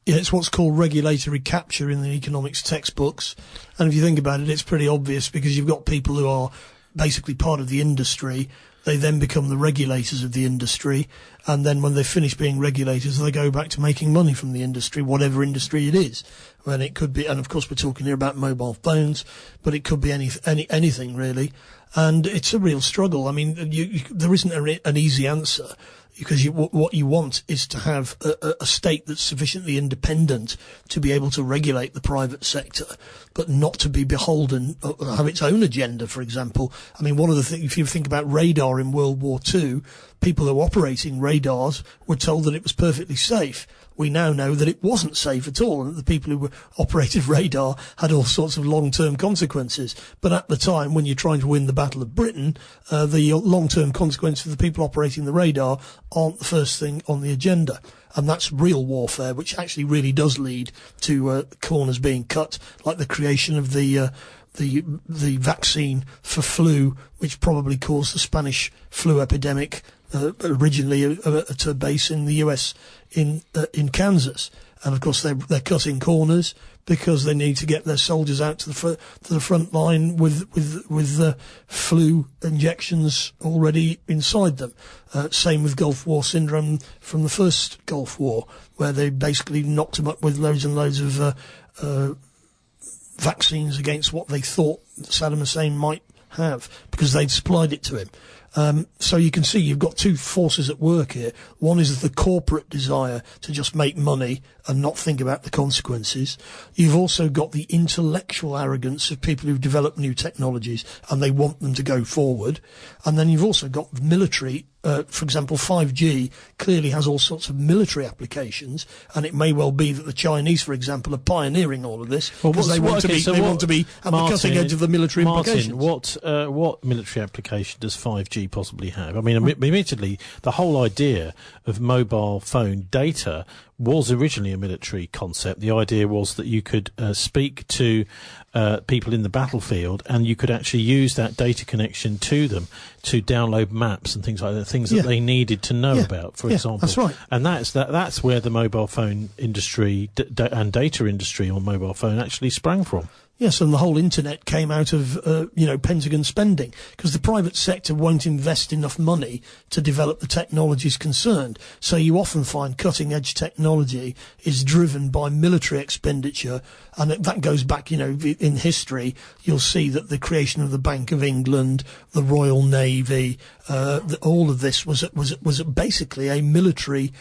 Yeah, it's what's called regulatory capture in the economics textbooks. And if you think about it, it's pretty obvious because you've got people who are basically part of the industry. They then become the regulators of the industry, and then when they finish being regulators, they go back to making money from the industry, whatever industry it is. And it could be, and of course we're talking here about mobile phones, but it could be anything really. And it's a real struggle. I mean, there isn't an easy answer, because what you want is to have a state that's sufficiently independent to be able to regulate the private sector, but not to be beholden, have its own agenda, for example. I mean, one of the things, if you think about radar in World War II, people who were operating radars were told that it was perfectly safe. We now know that it wasn't safe at all, and that the people who operated radar had all sorts of long-term consequences. But at the time, when you're trying to win the Battle of Britain, the long-term consequences of the people operating the radar aren't the first thing on the agenda. And that's real warfare, which actually really does lead to corners being cut, like the creation of the vaccine for flu, which probably caused the Spanish flu epidemic, originally at a base in the US in Kansas. And of course they're cutting corners because they need to get their soldiers out to the front line with the flu injections already inside them. Same with Gulf War syndrome from the first Gulf War, where they basically knocked them up with loads and loads of vaccines against what they thought Saddam Hussein might have, because they'd supplied it to him. So you can see you've got two forces at work here. One is the corporate desire to just make money and not think about the consequences. You've also got the intellectual arrogance of people who've developed new technologies and they want them to go forward. And then you've also got the military. For example, 5G clearly has all sorts of military applications, and it may well be that the Chinese, for example, are pioneering all of this because they want to be at the cutting edge of the military implications. What military application does 5G you possibly have. I mean, admittedly, the whole idea of mobile phone data was originally a military concept. The idea was that you could speak to people in the battlefield, and you could actually use that data connection to them to download maps and things like that, things that they needed to know about, for example. That's right. And that's where the mobile phone industry and data industry on mobile phone actually sprang from. Yes, and the whole internet came out of, Pentagon spending, because the private sector won't invest enough money to develop the technologies concerned. So you often find cutting-edge technology is driven by military expenditure, and that goes back, in history. You'll see that the creation of the Bank of England, the Royal Navy, all of this was basically a military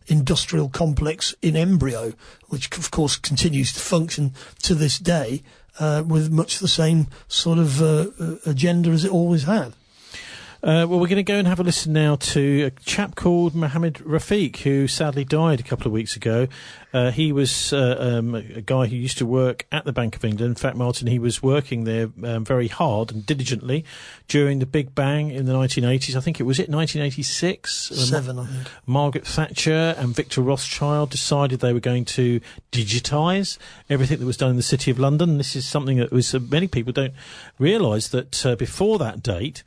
industrial complex in embryo, which of course continues to function to this day with much the same sort of agenda as it always had. Well, we're going to go and have a listen now to a chap called Mohammed Rafiq, who sadly died a couple of weeks ago. He was a guy who used to work at the Bank of England. In fact, Martin, he was working there very hard and diligently during the Big Bang in the 1980s. I think it was 1986? 7, I think. Margaret Thatcher and Victor Rothschild decided they were going to digitise everything that was done in the City of London. This is something that was many people don't realise that before that date,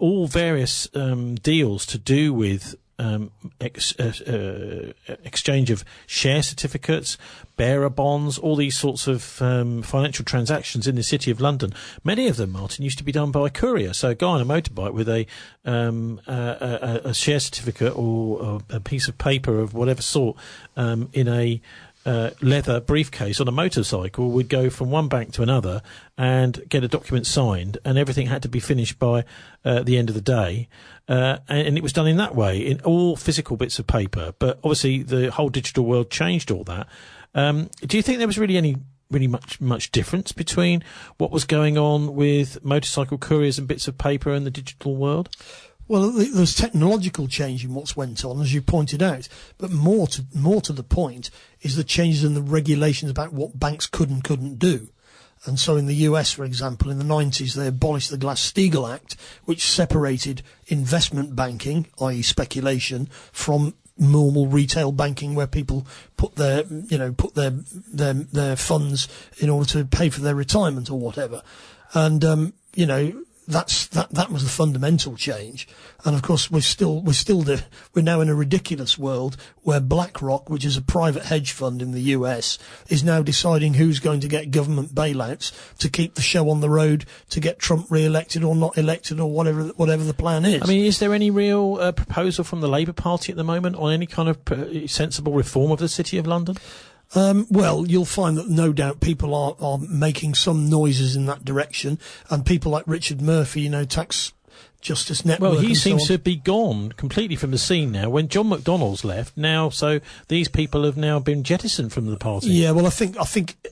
all various deals to do with exchange of share certificates, bearer bonds, all these sorts of financial transactions in the City of London. Many of them, Martin, used to be done by a courier. So a guy on a motorbike with a share certificate or a piece of paper of whatever sort in a leather briefcase on a motorcycle would go from one bank to another and get a document signed, and everything had to be finished by the end of the day, and it was done in that way, in all physical bits of paper. But obviously the whole digital world changed all that. Do you think there was really much difference between what was going on with motorcycle couriers and bits of paper and the digital world? Well, there's technological change in what's went on, as you pointed out, but more to the point is the changes in the regulations about what banks could and couldn't do. And so in the US, for example, in the 90s, they abolished the Glass-Steagall Act, which separated investment banking, i.e. speculation, from normal retail banking, where people put their funds in order to pay for their retirement or whatever. And, that was the fundamental change. And of course, we're now in a ridiculous world where BlackRock, which is a private hedge fund in the US, is now deciding who's going to get government bailouts to keep the show on the road to get Trump re-elected or not elected or whatever the plan is. I mean, is there any real proposal from the Labour Party at the moment on any kind of sensible reform of the City of London? Well, you'll find that no doubt people are making some noises in that direction, and people like Richard Murphy, Tax Justice Network. Well, he seems to be gone completely from the scene now. When John McDonnell's left now, so these people have now been jettisoned from the party. Yeah, well, I think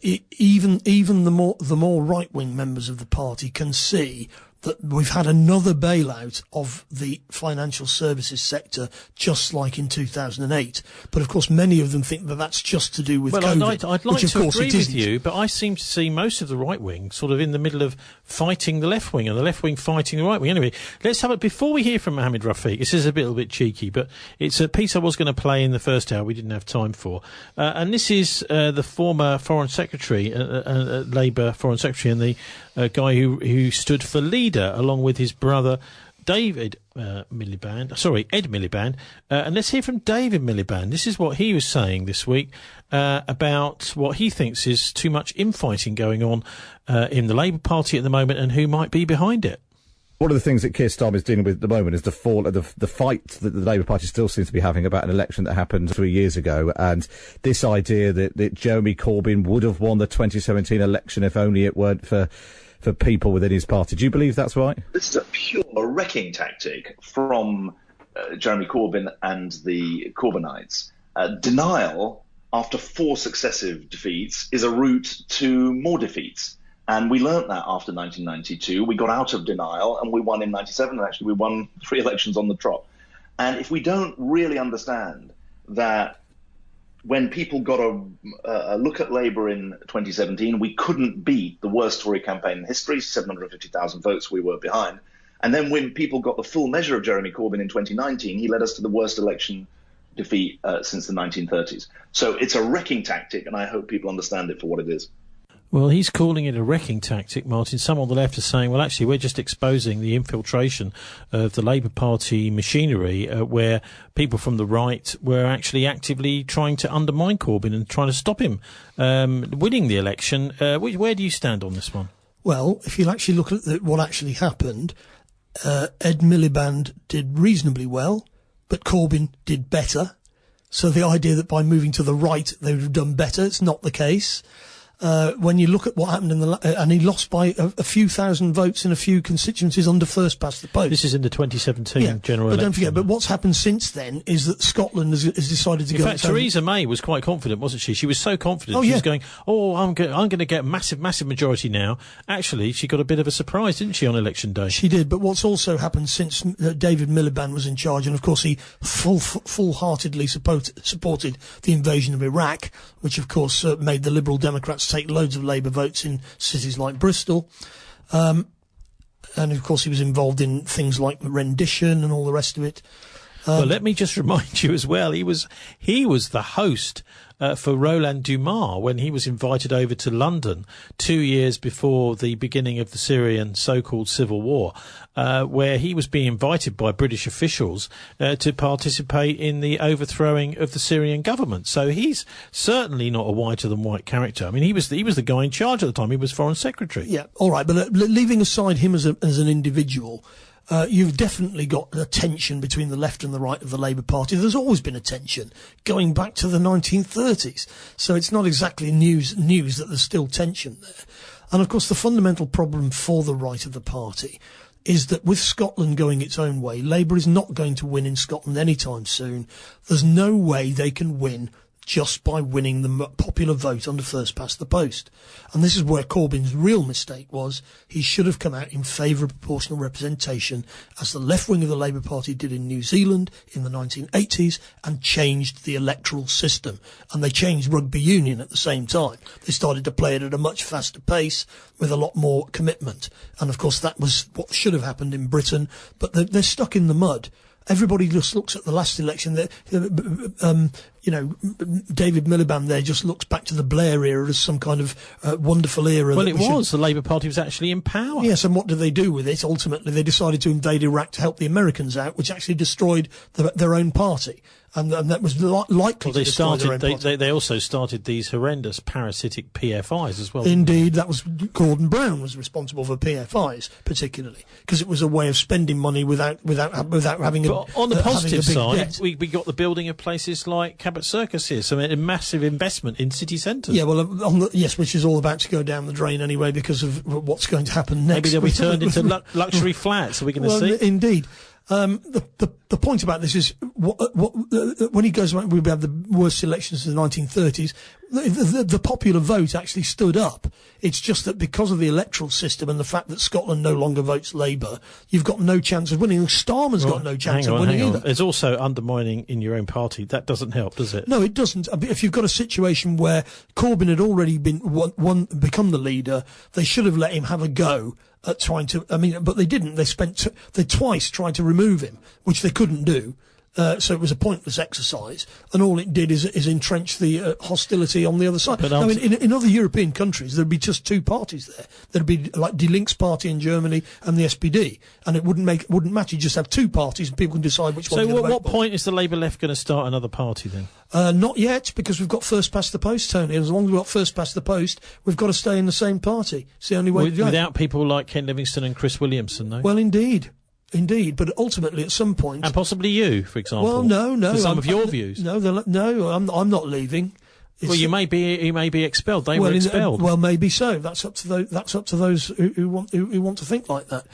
even the more right wing members of the party can see that we've had another bailout of the financial services sector, just like in 2008. But of course, many of them think that that's just to do with COVID. I'd like to agree with you, but I seem to see most of the right wing sort of in the middle of fighting the left wing, and the left wing fighting the right wing. Anyway, let's have it before we hear from Mohammed Rafiq. This is a little bit cheeky, but it's a piece I was going to play in the first hour. We didn't have time for, and this is the former Foreign Secretary, Labour Foreign Secretary, and the guy who stood for leader along with his brother Ed Miliband. And let's hear from David Miliband. This is what he was saying this week about what he thinks is too much infighting going on in the Labour Party at the moment and who might be behind it. One of the things that Keir Starmer is dealing with at the moment is the fight that the Labour Party still seems to be having about an election that happened 3 years ago, and this idea that Jeremy Corbyn would have won the 2017 election if only it weren't for people within his party. Do you believe that's right? This is a pure wrecking tactic from Jeremy Corbyn and the Corbynites. Denial after 4 successive defeats is a route to more defeats. And we learnt that after 1992. We got out of denial and we won in 97. And actually, we won 3 elections on the trot. And if we don't really understand that when people got a look at Labour in 2017, we couldn't beat the worst Tory campaign in history, 750,000 votes we were behind. And then when people got the full measure of Jeremy Corbyn in 2019, he led us to the worst election defeat since the 1930s. So it's a wrecking tactic, and I hope people understand it for what it is. Well, he's calling it a wrecking tactic, Martin. Some on the left are saying, well, actually, we're just exposing the infiltration of the Labour Party machinery, where people from the right were actually actively trying to undermine Corbyn and trying to stop him winning the election. Where do you stand on this one? Well, if you actually look at what actually happened, Ed Miliband did reasonably well, but Corbyn did better. So the idea that by moving to the right they would have done better, it's not the case. When you look at what happened and he lost by a few thousand votes in a few constituencies under first past the post. This is in the 2017 general election. But don't forget, but what's happened since then is that Scotland has decided to go. In fact, Theresa May was quite confident, wasn't she? She was so confident. She was going, I'm going to get massive majority now. Actually, she got a bit of a surprise, didn't she, on election day? She did. But what's also happened since David Miliband was in charge, and of course he full-heartedly supported the invasion of Iraq, which of course made the Liberal Democrats take loads of Labour votes in cities like Bristol. And of course he was involved in things like rendition and all the rest of it. Well, let me just remind you as well, he was the host for Roland Dumas when he was invited over to London 2 years before the beginning of the Syrian so-called civil war, where he was being invited by British officials to participate in the overthrowing of the Syrian government. So he's certainly not a whiter-than-white character. I mean, he was the guy in charge at the time. He was Foreign Secretary. Yeah, all right, but leaving aside him as an individual, you've definitely got a tension between the left and the right of the Labour Party. There's always been a tension going back to the 1930s. So it's not exactly news that there's still tension there. And of course, the fundamental problem for the right of the party is that with Scotland going its own way, Labour is not going to win in Scotland anytime soon. There's no way they can win just by winning the popular vote under first past the post. And this is where Corbyn's real mistake was. He should have come out in favour of proportional representation, as the left wing of the Labour Party did in New Zealand in the 1980s, and changed the electoral system. And they changed rugby union at the same time. They started to play it at a much faster pace with a lot more commitment. And of course that was what should have happened in Britain, but they're stuck in the mud. Everybody just looks at the last election. David Miliband there just looks back to the Blair era as some kind of wonderful era. Well, the Labour Party was actually in power. Yes, and what did they do with it? Ultimately, they decided to invade Iraq to help the Americans out, which actually destroyed their own party. And that was likely to destroy their own party. They also started these horrendous parasitic PFIs as well. Indeed, that was Gordon Brown was responsible for PFIs, particularly, because it was a way of spending money without having a. But on the positive side, we got the building of places like Cabot Circus here, so a massive investment in city centres. Yeah, well, which is all about to go down the drain anyway because of what's going to happen next. Maybe they'll be turned into luxury flats. Are we going to see? Indeed. The point about this is when he goes back, we had the worst elections in the 1930s. The popular vote actually stood up. It's just that because of the electoral system and the fact that Scotland no longer votes Labour, you've got no chance of winning. Starmer's got no chance of winning either. There's also undermining in your own party. That doesn't help, does it? No, it doesn't. If you've got a situation where Corbyn had already become the leader, they should have let him have a go at trying to. But they didn't. They twice tried to remove him, which they couldn't do. So it was a pointless exercise, and all it did is entrench the hostility on the other side. But in other European countries, there'd be just two parties there. There'd be like Die Links party in Germany and the SPD, and it wouldn't matter. You just have two parties, and people can decide which one. So, what point is the Labour left going to start another party then? Not yet, because we've got first past the post, Tony. And as long as we've got first past the post, we've got to stay in the same party. It's the only way to do it. Without people like Ken Livingstone and Chris Williamson, though. Well, indeed, but ultimately, at some point, and possibly you, for example. Well, no. For some of your views. No, I'm not leaving. Well, you may be expelled. They were expelled. Well, maybe so. That's up to those who want to think like that.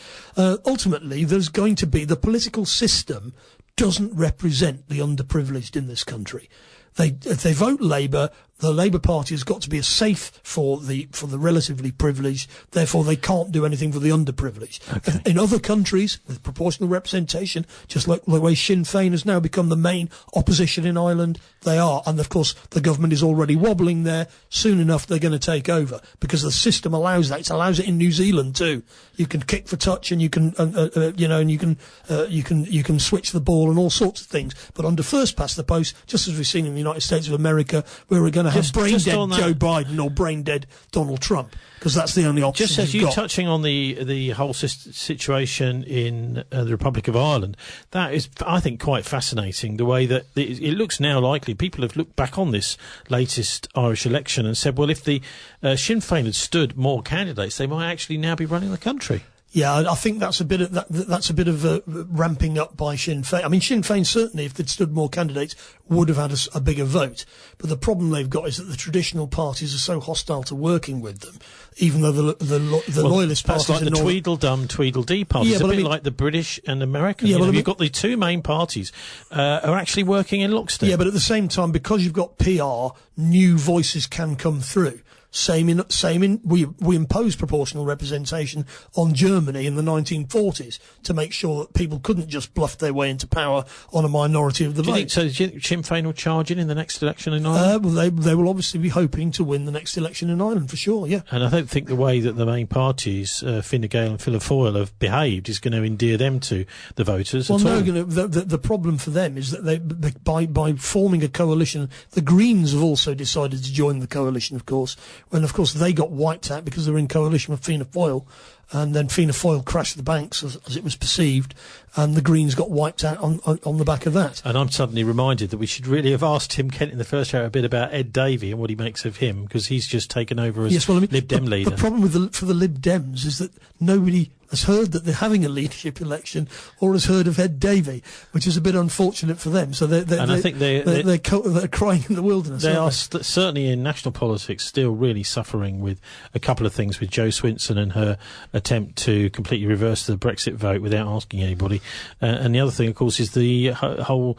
Ultimately, there's going to be the political system doesn't represent the underprivileged in this country. If they vote Labour, The Labour Party has got to be safe for the relatively privileged. Therefore, they can't do anything for the underprivileged. Okay. In other countries with proportional representation, just like the way Sinn Féin has now become the main opposition in Ireland, they are. And of course, the government is already wobbling there. Soon enough, they're going to take over because the system allows that. It allows it in New Zealand too. You can kick for touch, and you can, and you can switch the ball and all sorts of things. But under first past the post, just as we've seen in the United States of America, where we're going to have brain dead Joe Biden or brain dead Donald Trump, because that's the only option. Just as you touching on the whole situation in the Republic of Ireland, that is, I think, quite fascinating. The way that it looks now likely, people have looked back on this latest Irish election and said, well, if the Sinn Féin had stood more candidates, they might actually now be running the country. Yeah, I think that's a bit of ramping up by Sinn Féin. I mean, Sinn Féin certainly, if they'd stood more candidates, would have had a bigger vote. But the problem they've got is that the traditional parties are so hostile to working with them, even though the loyalist parties... That's like the Tweedledum, Tweedledee parties. Yeah, it's a bit like the British and American. Yeah, you've got the two main parties are actually working in lockstep. Yeah, but at the same time, because you've got PR, new voices can come through. We imposed proportional representation on Germany in the 1940s to make sure that people couldn't just bluff their way into power on a minority of the vote. Do you think Sinn Féin will charge in the next election in Ireland? Well, they will obviously be hoping to win the next election in Ireland, for sure, yeah. And I don't think the way that the main parties, Fine Gael and Fianna Fáil, have behaved is going to endear them to the voters at all. The problem for them is that by forming a coalition, the Greens have also decided to join the coalition, of course, when, of course, they got wiped out because they were in coalition with Fianna Fáil, and then Fianna Fáil crashed the banks, as it was perceived, and the Greens got wiped out on the back of that. And I'm suddenly reminded that we should really have asked Tim Kent in the first hour a bit about Ed Davey and what he makes of him, because he's just taken over as Lib Dem leader. The problem for the Lib Dems is that nobody has heard that they're having a leadership election or has heard of Ed Davey, which is a bit unfortunate for them. So they're crying in the wilderness. They are certainly in national politics still really suffering with a couple of things, with Jo Swinson and her attempt to completely reverse the Brexit vote without asking anybody. And the other thing, of course, is the whole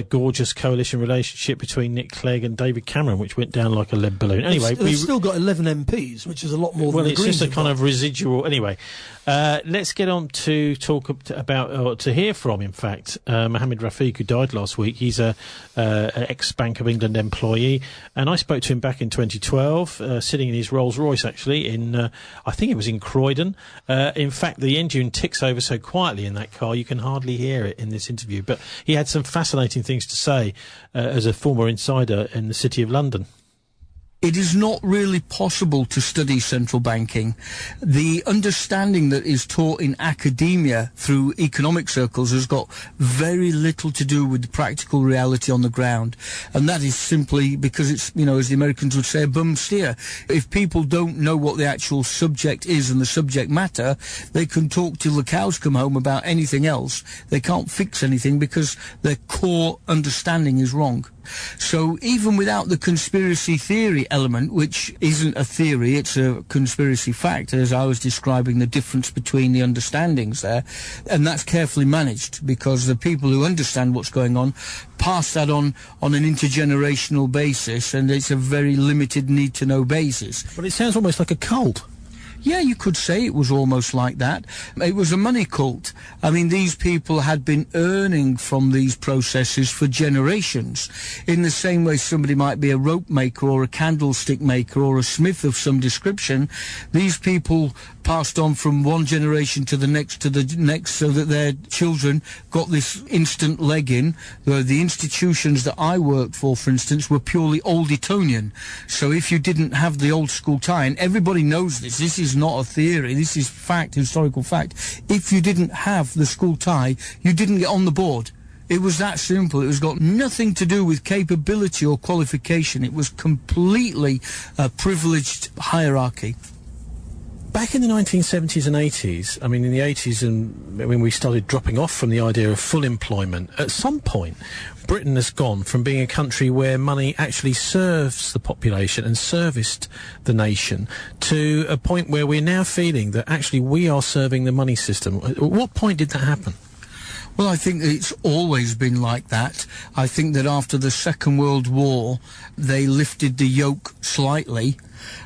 gorgeous coalition relationship between Nick Clegg and David Cameron, which went down like a lead balloon. Anyway, we've still got 11 MPs, which is a lot more than the Greens. Well, it's just a kind of residual. Anyway, let's get on to talk about, or to hear from, in fact, Mohammed Rafiq, who died last week. He's an ex-Bank of England employee, and I spoke to him back in 2012, sitting in his Rolls-Royce, actually, I think it was in Croydon. In fact, the engine ticks over so quietly in that car, you can hardly hear it in this interview. But he had some fascinating things to say as a former insider in the City of London. It is not really possible to study central banking. The understanding that is taught in academia through economic circles has got very little to do with the practical reality on the ground. And that is simply because it's, as the Americans would say, a bum steer. If people don't know what the actual subject is and the subject matter, they can talk till the cows come home about anything else. They can't fix anything because their core understanding is wrong. So even without the conspiracy theory element, which isn't a theory, it's a conspiracy fact, as I was describing the difference between the understandings there, and that's carefully managed because the people who understand what's going on pass that on an intergenerational basis, and it's a very limited need-to-know basis. But it sounds almost like a cult. Yeah, you could say it was almost like that. It was a money cult. I mean, these people had been earning from these processes for generations. In the same way somebody might be a rope maker or a candlestick maker or a smith of some description, these people passed on from one generation to the next so that their children got this instant leg in. The institutions that I worked for instance, were purely old Etonian. So if you didn't have the old school tie, and everybody knows this is not a theory, this is fact, historical fact. If you didn't have the school tie, you didn't get on the board. It was that simple. It was got nothing to do with capability or qualification. It was completely a privileged hierarchy. Back in the 1970s and 80s, I mean, in the 80s, and when we started dropping off from the idea of full employment, at some point, Britain has gone from being a country where money actually serves the population and serviced the nation to a point where we're now feeling that actually we are serving the money system. At what point did that happen? Well, I think it's always been like that. I think that after the Second World War, they lifted the yoke slightly.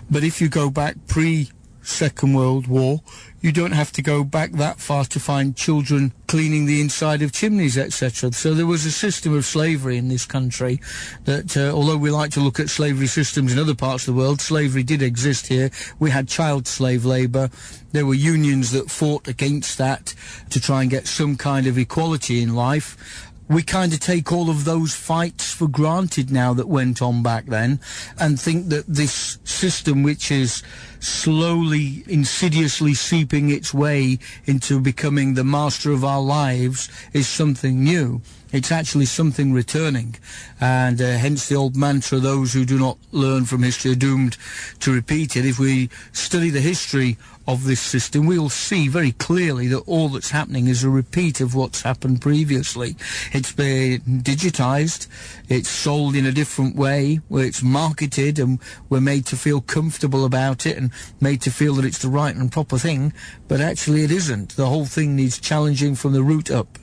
But if you go back pre-Second World War, you don't have to go back that far to find children cleaning the inside of chimneys, etc. So there was a system of slavery in this country that, although we like to look at slavery systems in other parts of the world, slavery did exist here. We had child slave labour. There were unions that fought against that to try and get some kind of equality in life. We kind of take all of those fights for granted now that went on back then, and think that this system, which is slowly, insidiously seeping its way into becoming the master of our lives, is something new. It's actually something returning, and hence the old mantra, those who do not learn from history are doomed to repeat it. If we study the history of this system, we'll see very clearly that all that's happening is a repeat of what's happened previously. It's been digitised, it's sold in a different way, where it's marketed and we're made to feel comfortable about it and made to feel that it's the right and proper thing, but actually it isn't. The whole thing needs challenging from the root up.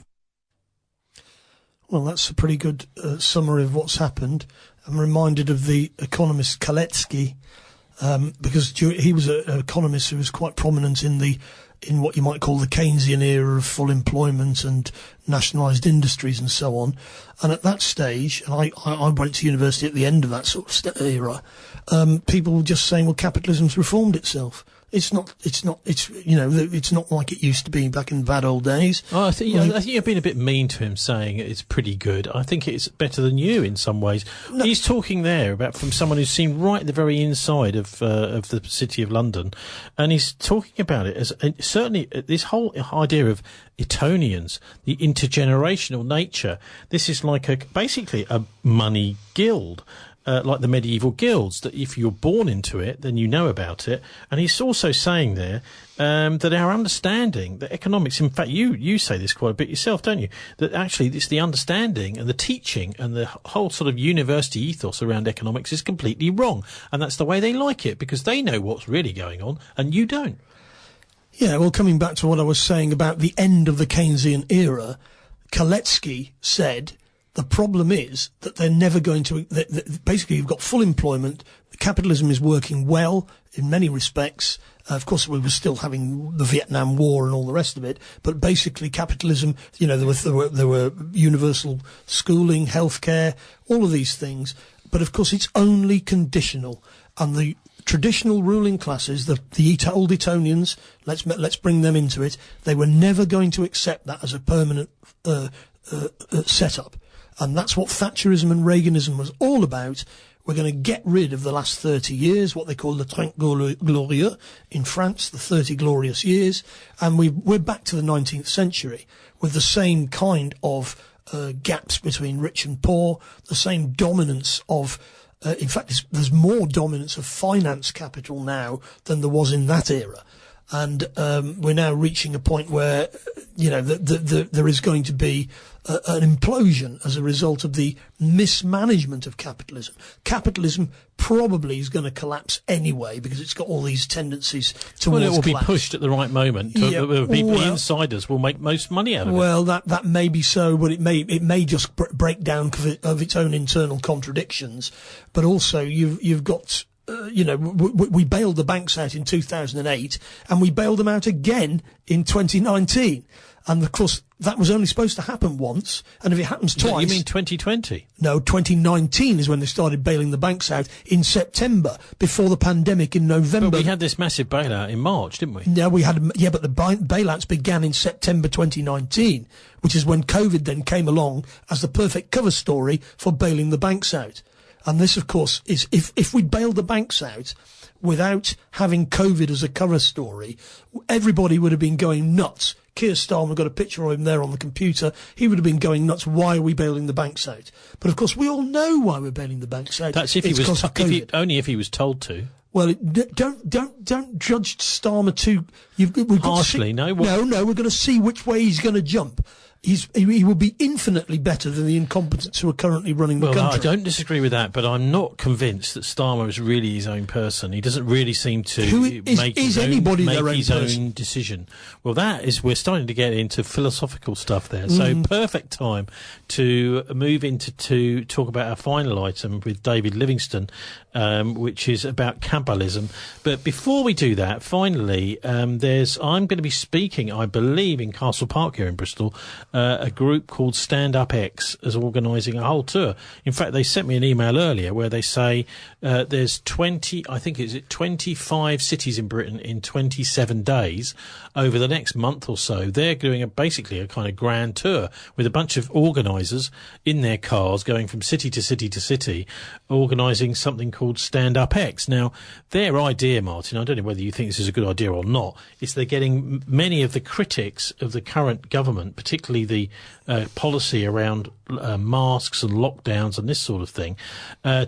Well, that's a pretty good summary of what's happened. I'm reminded of the economist Kaletsky, because he was an economist who was quite prominent in what you might call the Keynesian era of full employment and nationalised industries and so on. And at that stage, and I went to university at the end of that sort of era, people were just saying, well, capitalism's reformed itself. It's not like it used to be back in the bad old days. Oh, I think you're being a bit mean to him saying it's pretty good. I think it's better than you in some ways. No. He's talking there about from someone who's seen right at the very inside of the City of London, and he's talking about it as certainly this whole idea of Etonians, the intergenerational nature. This is like basically a money guild. Like the medieval guilds, that if you're born into it, then you know about it. And he's also saying there that our understanding, that economics, in fact, you say this quite a bit yourself, don't you? That actually it's the understanding and the teaching and the whole sort of university ethos around economics is completely wrong. And that's the way they like it, because they know what's really going on and you don't. Yeah, well, coming back to what I was saying about the end of the Keynesian era, Kaletsky said, the problem is that they're never going to... basically, you've got full employment. Capitalism is working well in many respects. Of course, we were still having the Vietnam War and all the rest of it. But basically, capitalism, there were universal schooling, healthcare, all of these things. But of course, it's only conditional. And the traditional ruling classes, the old Etonians, let's bring them into it. They were never going to accept that as a permanent setup. And that's what Thatcherism and Reaganism was all about. We're going to get rid of the last 30 years, what they call le 30 glorieux in France, the 30 glorious years. And we're back to the 19th century with the same kind of gaps between rich and poor, the same dominance of... in fact, there's more dominance of finance capital now than there was in that era. And we're now reaching a point where, there is going to be an implosion as a result of the mismanagement of capitalism. Capitalism probably is going to collapse anyway because it's got all these tendencies towards Well, it will collapse. Be pushed at the right moment. The insiders will make most money out of it. Well, that may be so, but it may just break down of its own internal contradictions. But also, you've got... we bailed the banks out in 2008 and we bailed them out again in 2019. And of course, that was only supposed to happen once. And if it happens twice... You mean 2020? No, 2019 is when they started bailing the banks out in September, before the pandemic in November. But we had this massive bailout in March, didn't we? Yeah, but the bailouts began in September 2019, which is when COVID then came along as the perfect cover story for bailing the banks out. And this, of course, is if we bailed the banks out without having COVID as a cover story, everybody would have been going nuts. Keir Starmer got a picture of him there on the computer. He would have been going nuts. Why are we bailing the banks out? But of course, we all know why we're bailing the banks out. That's if only if he was told to. Well, don't judge Starmer too. We've harshly. No. We're going to see which way he's going to jump. he will be infinitely better than the incompetents who are currently running the country. Well, I don't disagree with that, but I'm not convinced that Starmer is really his own person. He doesn't really seem to make his own decision. Well, we're starting to get into philosophical stuff there. So perfect time to move into to talk about our final item with David Livingstone, which is about Kabbalism. But before we do that, finally, I'm going to be speaking, I believe, in Castle Park here in Bristol. A group called Stand Up X is organising a whole tour. In fact, they sent me an email earlier where they say there's 25 cities in Britain in 27 days over the next month or so. They're doing basically a kind of grand tour with a bunch of organisers in their cars going from city to city to city, organising something called Stand Up X. Now, their idea, Martin, I don't know whether you think this is a good idea or not, is they're getting many of the critics of the current government, particularly the policy around masks and lockdowns and this sort of thing,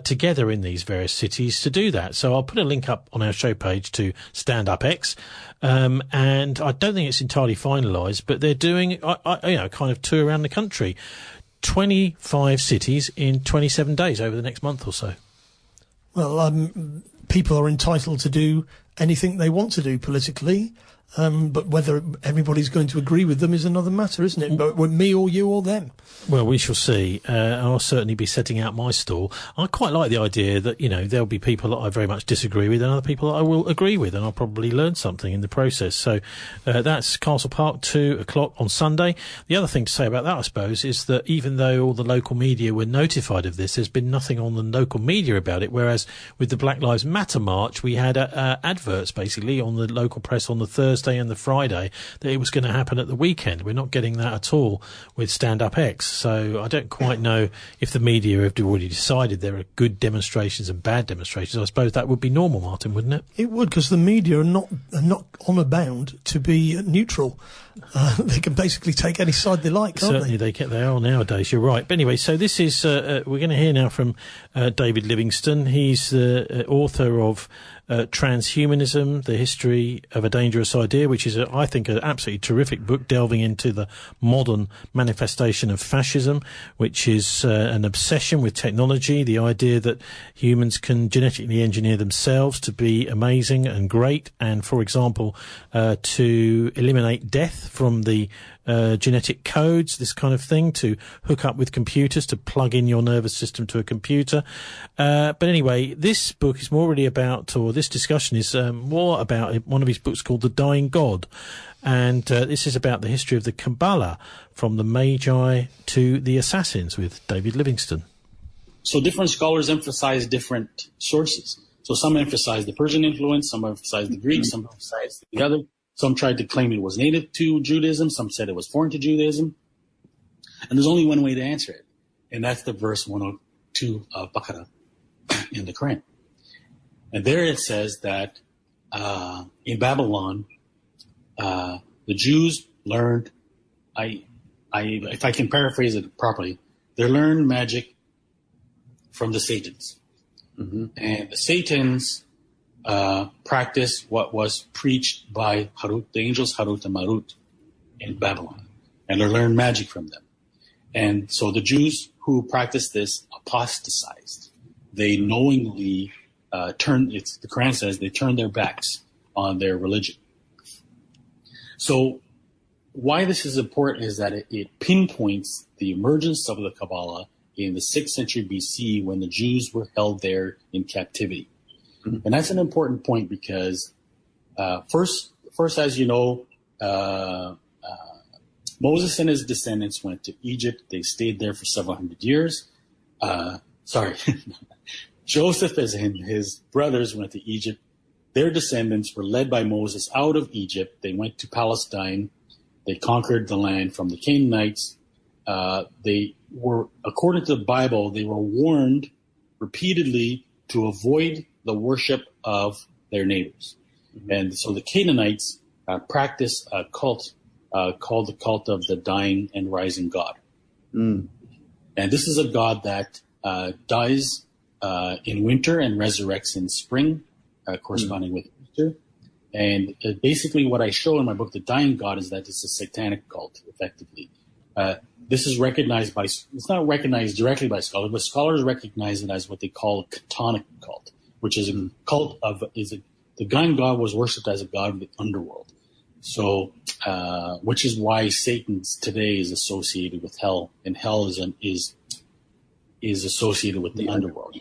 together in these various cities to do that. So I'll put a link up on our show page to Stand Up X, and I don't think it's entirely finalised, but they're doing a kind of tour around the country, 25 cities in 27 days over the next month or so. Well, people are entitled to do anything they want to do politically. But whether everybody's going to agree with them is another matter, isn't it? But with me or you or them. Well, we shall see. I'll certainly be setting out my stall. I quite like the idea that, there'll be people that I very much disagree with and other people that I will agree with, and I'll probably learn something in the process. So that's Castle Park, 2 o'clock on Sunday. The other thing to say about that, I suppose, is that even though all the local media were notified of this, there's been nothing on the local media about it, whereas with the Black Lives Matter march, we had adverts, basically, on the local press on the Thursday and the Friday that it was going to happen at the weekend. We're not getting that at all with Stand Up X. So I don't quite know if the media have already decided there are good demonstrations and bad demonstrations. I suppose that would be normal, Martin, wouldn't it? It would, because the media are not honour bound to be neutral. They can basically take any side they like, can't Certainly they are nowadays, you're right. But anyway, so this is, we're going to hear now from David Livingstone. He's the author of Transhumanism, The History of a Dangerous Idea, which is, I think, an absolutely terrific book delving into the modern manifestation of fascism, which is an obsession with technology, the idea that humans can genetically engineer themselves to be amazing and great, and, for example, to eliminate death from the genetic codes, this kind of thing, to hook up with computers, to plug in your nervous system to a computer. But anyway, this book is more really about, or this discussion is more about one of his books called The Dying God. And this is about the history of the Kabbalah, from the Magi to the Assassins, with David Livingstone. So different scholars emphasize different sources. So some emphasize the Persian influence, some emphasize the Greek, some emphasize the other. Some tried to claim it was native to Judaism. Some said it was foreign to Judaism. And there's only one way to answer it. And that's the verse 102 of Baqarah in the Quran. And there it says that in Babylon, the Jews learned, if I can paraphrase it properly, they learned magic from the Satans. Mm-hmm. And the Satans practice what was preached by Harut, the angels Harut and Marut in Babylon, and they learned magic from them. And so the Jews who practiced this apostatized. They knowingly the Quran says they turned their backs on their religion. So why this is important is that it pinpoints the emergence of the Kabbalah in the 6th century BC when the Jews were held there in captivity. Mm-hmm. And that's an important point because first, as you know, Moses and his descendants went to Egypt. They stayed there for several hundred years. Joseph and his brothers went to Egypt. Their descendants were led by Moses out of Egypt. They went to Palestine. They conquered the land from the Canaanites. They were, according to the Bible, they were warned repeatedly to avoid the worship of their neighbors. Mm-hmm. And so the Canaanites practiced a cult called the cult of the dying and rising God. Mm. And this is a God that dies in winter and resurrects in spring, corresponding with Easter. And basically what I show in my book, The Dying God, is that it's a satanic cult, effectively. This is recognized by, it's not recognized directly by scholars, but scholars recognize it as what they call a chthonic cult, which is a cult of, the dying god was worshipped as a god of the underworld. So, which is why Satan today is associated with hell, and hell is associated with the underworld,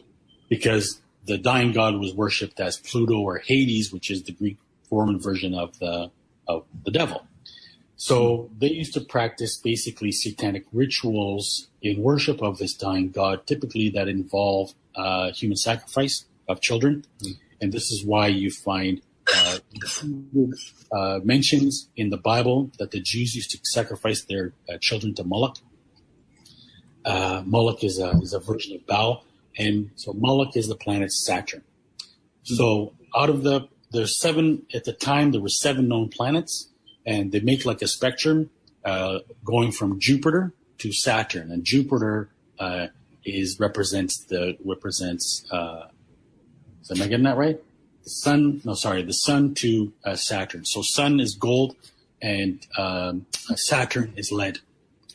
because the dying god was worshipped as Pluto or Hades, which is the Greek form and version of the devil. So they used to practice basically satanic rituals in worship of this dying god, typically that involve human sacrifice of children. And this is why you find mentions in the Bible that the Jews used to sacrifice their children to Moloch. Moloch is a version of Baal, and so Moloch is the planet Saturn. So out of there's 7 at the time. There were 7 known planets, and they make like a spectrum going from Jupiter to Saturn, and Jupiter represents. So am I getting that right? The sun to Saturn. So sun is gold, and Saturn is lead.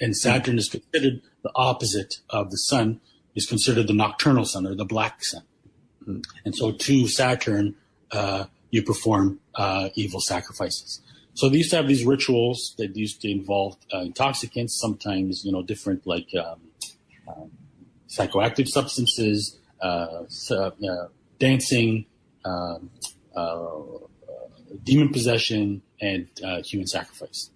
And Saturn is considered the opposite of the sun, is considered the nocturnal sun, or the black sun. And so to Saturn, you perform evil sacrifices. So they used to have these rituals that used to involve intoxicants, sometimes, different like psychoactive substances, dancing, demon possession, and human sacrifice.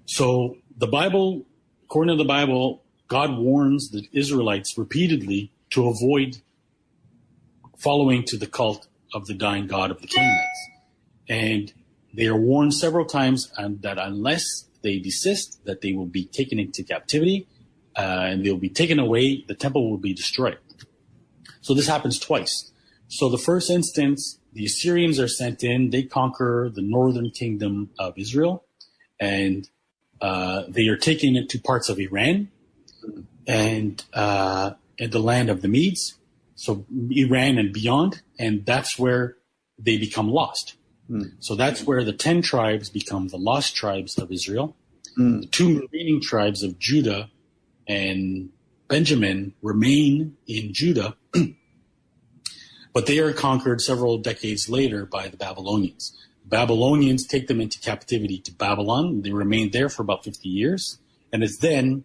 So the Bible, according to the Bible, God warns the Israelites repeatedly to avoid following to the cult of the dying god of the Canaanites. And they are warned several times that unless they desist, that they will be taken into captivity and they'll be taken away, the temple will be destroyed. So this happens twice. So the first instance, the Assyrians are sent in, they conquer the northern kingdom of Israel, and they are taken into parts of Iran and the land of the Medes, so Iran and beyond, and that's where they become lost. So that's where the 10 tribes become the lost tribes of Israel. The 2 remaining tribes of Judah and Benjamin remain in Judah, but they are conquered several decades later by the Babylonians. The Babylonians take them into captivity to Babylon. They remain there for about 50 years. And it's then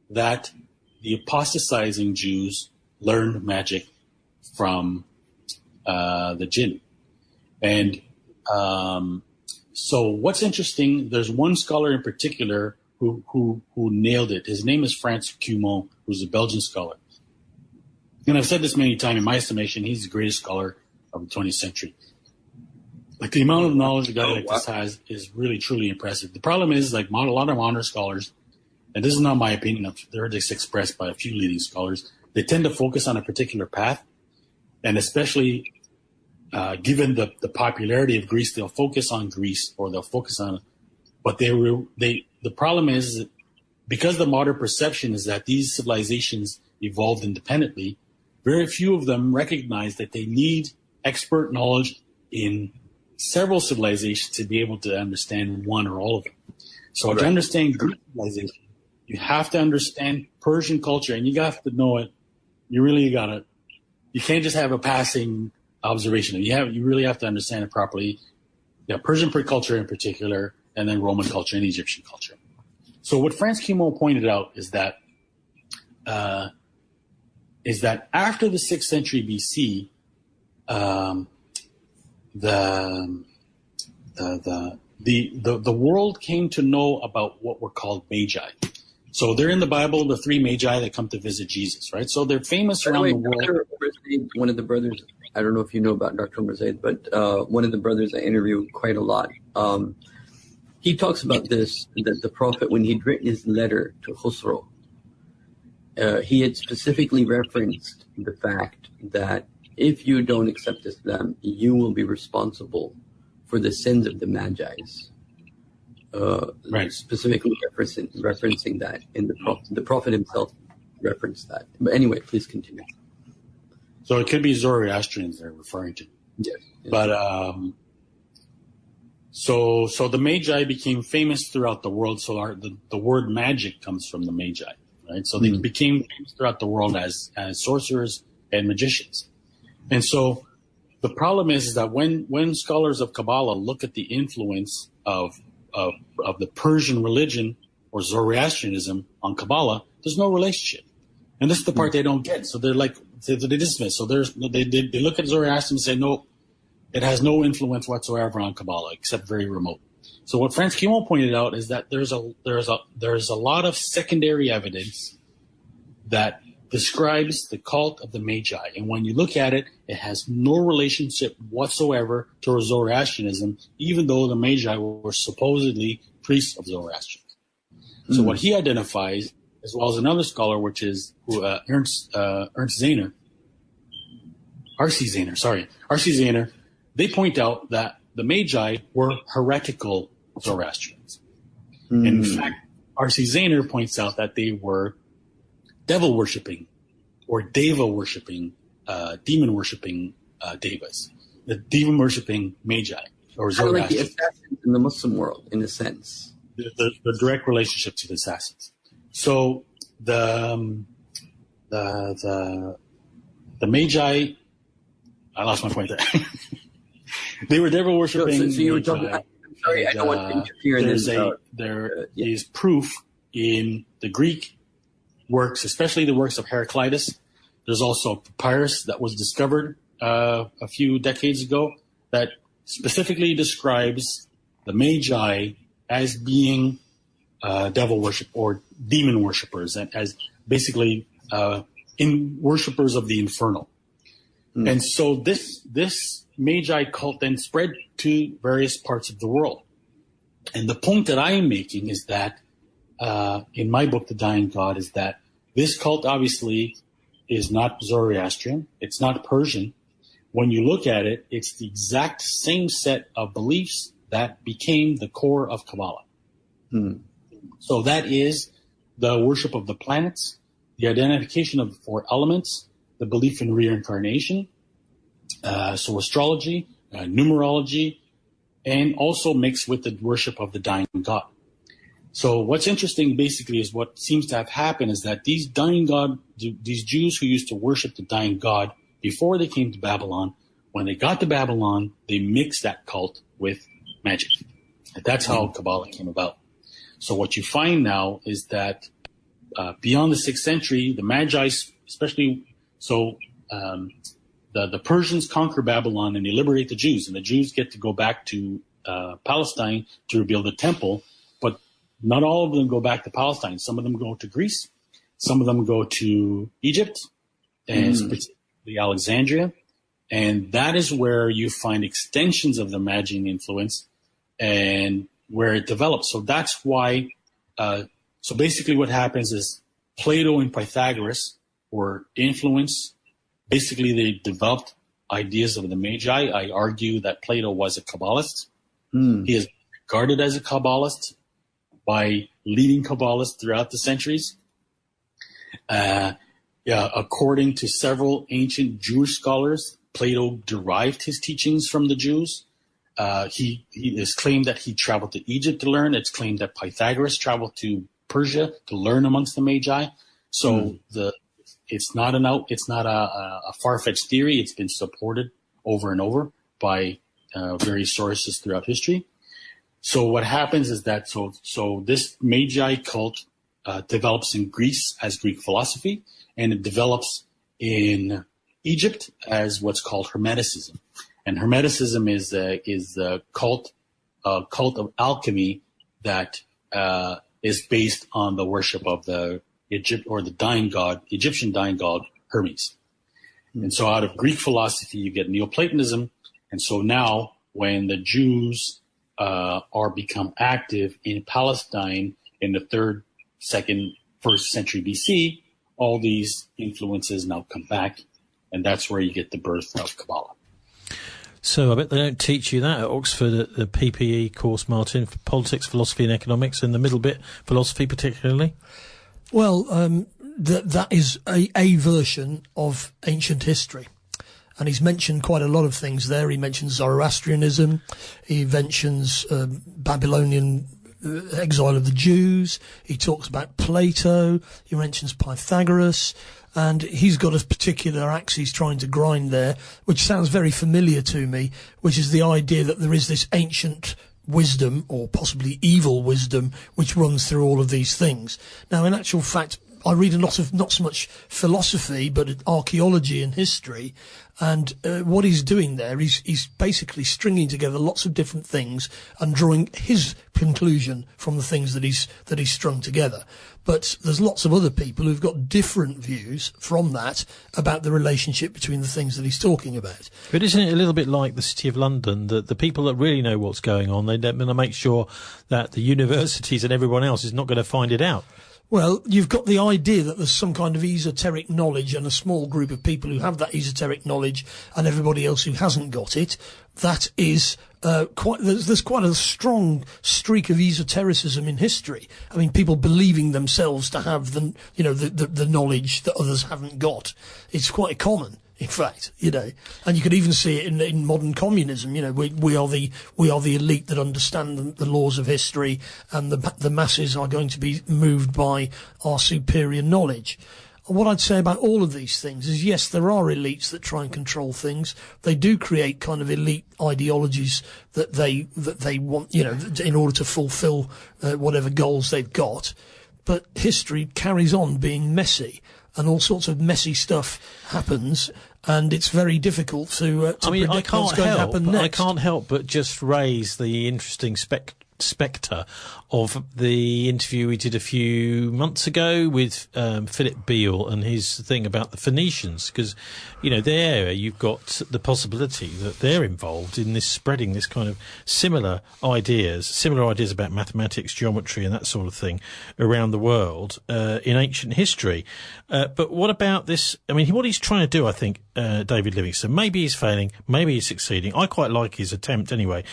that the apostatizing Jews learn magic from the jinn. And so what's interesting, there's one scholar in particular who nailed it. His name is Frans Cumont, who's a Belgian scholar. And I've said this many times, in my estimation, he's the greatest scholar of the 20th century. Like, the amount of knowledge a guy like this has is really, truly impressive. The problem is, like, a lot of honor scholars, and this is not my opinion, I've heard this expressed by a few leading scholars, they tend to focus on a particular path, and especially given the popularity of Greece, they'll focus on Greece, or they'll focus on, but the problem is that because the modern perception is that these civilizations evolved independently, very few of them recognize that they need expert knowledge in several civilizations to be able to understand one or all of them. So to understand Greek civilization, you have to understand Persian culture, and you have to know it. You really gotta. You can't just have a passing observation. You really have to understand it properly. Yeah, Persian culture in particular, and then Roman culture and Egyptian culture. So what Frans Cumont pointed out is that after the 6th century BC, the world came to know about what were called magi. So they're in the Bible, the 3 magi that come to visit Jesus, right? So they're famous around the world. One of the brothers, I don't know if you know about Dr. Merzaid, but one of the brothers I interview quite a lot, he talks about this, that the prophet, when he'd written his letter to Khosrow, he had specifically referenced the fact that if you don't accept Islam, you will be responsible for the sins of the Magi's. Specifically referencing that in the prophet himself referenced that. But anyway, please continue. So it could be Zoroastrians they're referring to. Yes. But So the Magi became famous throughout the world. So the word magic comes from the Magi, right? So they became famous throughout the world as sorcerers and magicians. And so the problem is that when scholars of Kabbalah look at the influence of the Persian religion or Zoroastrianism on Kabbalah, there's no relationship. And this is the part they don't get. So they dismiss. So they look at Zoroastrianism and say, no, it has no influence whatsoever on Kabbalah, except very remote. So what Franz Kimo pointed out is that there's a lot of secondary evidence that describes the cult of the Magi. And when you look at it, it has no relationship whatsoever to Zoroastrianism, even though the Magi were supposedly priests of Zoroastrianism. So what he identifies, as well as another scholar, which is Ernst Zehner, R.C. Zehner, they point out that the Magi were heretical Zoroastrians. In fact, R.C. Zehner points out that they were devil-worshipping or deva-worshipping, demon-worshipping devas, the demon-worshipping Magi or Zoroastrians. Like the assassins in the Muslim world, in a sense. The direct relationship to the assassins. So the Magi, I lost my point there. They were devil worshipping. So you were talking. I'm sorry, I don't want to interfere in this. There is proof in the Greek works, especially the works of Heraclitus. There's also a papyrus that was discovered a few decades ago that specifically describes the Magi as being devil worship or demon worshippers, and as basically worshippers of the infernal. And so this Magi cult then spread to various parts of the world. And the point that I am making is that in my book, The Dying God, is that this cult obviously is not Zoroastrian. It's not Persian. When you look at it, it's the exact same set of beliefs that became the core of Kabbalah. So that is the worship of the planets, the identification of the four elements, the belief in reincarnation, so astrology, numerology, and also mixed with the worship of the dying God. So what's interesting basically is what seems to have happened is that these Jews who used to worship the dying God before they came to Babylon, when they got to Babylon, they mixed that cult with magic. And that's how Kabbalah came about. So what you find now is that beyond the 6th century, the Magi, especially, the Persians conquer Babylon and they liberate the Jews, and the Jews get to go back to Palestine to rebuild the temple. But not all of them go back to Palestine. Some of them go to Greece. Some of them go to Egypt, and particularly Alexandria. And that is where you find extensions of the Magian influence and where it develops. So that's why, so basically what happens is Plato and Pythagoras were influenced. Basically, they developed ideas of the Magi. I argue that Plato was a Kabbalist. He is regarded as a Kabbalist by leading Kabbalists throughout the centuries. According to several ancient Jewish scholars, Plato derived his teachings from the Jews. He is claimed that he traveled to Egypt to learn. It's claimed that Pythagoras traveled to Persia to learn amongst the Magi. So it's not a far-fetched theory. It's been supported over and over by various sources throughout history. So what happens is that so this Magi cult develops in Greece as Greek philosophy, and it develops in Egypt as what's called Hermeticism. And Hermeticism is a cult of alchemy that is based on the worship of the Egyptian dying god Hermes. And so out of Greek philosophy, you get Neoplatonism. And so now when the Jews are become active in Palestine in the 3rd, 2nd, 1st century BC, all these influences now come back. And that's where you get the birth of Kabbalah. So I bet they don't teach you that at Oxford at the PPE course, Martin, for politics, philosophy and economics, and the middle bit, philosophy particularly? Well, that is a version of ancient history. and he's mentioned quite a lot of things there. He mentions Zoroastrianism, he mentions Babylonian exile of the Jews, he talks about Plato, he mentions Pythagoras, and he's got a particular axe he's trying to grind there, which sounds very familiar to me, which is the idea that there is this ancient wisdom, or possibly evil wisdom, which runs through all of these things. Now, in actual fact, I read a lot of, not so much philosophy, but archaeology and history, and what he's doing there, he's basically stringing together lots of different things and drawing his conclusion from the things that he's strung together. But there's lots of other people who've got different views from that about the relationship between the things that he's talking about. But isn't it a little bit like the City of London, that the people that really know what's going on, they're going to make sure that the universities and everyone else is not going to find it out? Well, you've got the idea that there's some kind of esoteric knowledge and a small group of people who have that esoteric knowledge and everybody else who hasn't got it. That is there's quite a strong streak of esotericism in history. I mean, people believing themselves to have the knowledge that others haven't got. It's quite common. In fact, and you could even see it in modern communism. We are the elite that understand the laws of history, and the masses are going to be moved by our superior knowledge. What I'd say about all of these things is, yes, there are elites that try and control things. They do create kind of elite ideologies that they want, in order to fulfil whatever goals they've got. But history carries on being messy. And all sorts of messy stuff happens, and it's very difficult to predict what's going to happen next. I can't help but just raise the interesting spectre of the interview we did a few months ago with Philip Beale and his thing about the Phoenicians, because there you've got the possibility that they're involved in this spreading this kind of similar ideas about mathematics, geometry and that sort of thing around the world in ancient history. But what about this? I mean, what he's trying to do, I think, David Livingstone, maybe he's failing, maybe he's succeeding, I quite like his attempt anyway,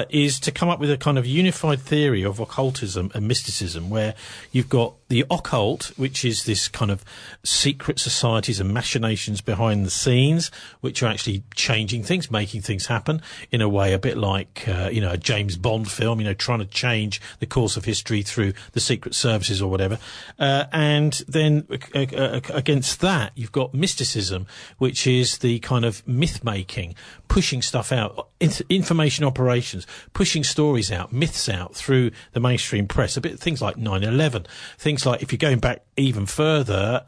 is to come up with a kind of unified theory of occultism and mysticism, where you've got the occult, which is this kind of secret societies and machinations behind the scenes, which are actually changing things, making things happen in a way a bit like, a James Bond film, trying to change the course of history through the secret services or whatever. And then against that, you've got mysticism, which is the kind of myth-making, pushing stuff out, information operations, pushing stories out, myths out through the mainstream press, things like 9/11, things like, if you're going back even further,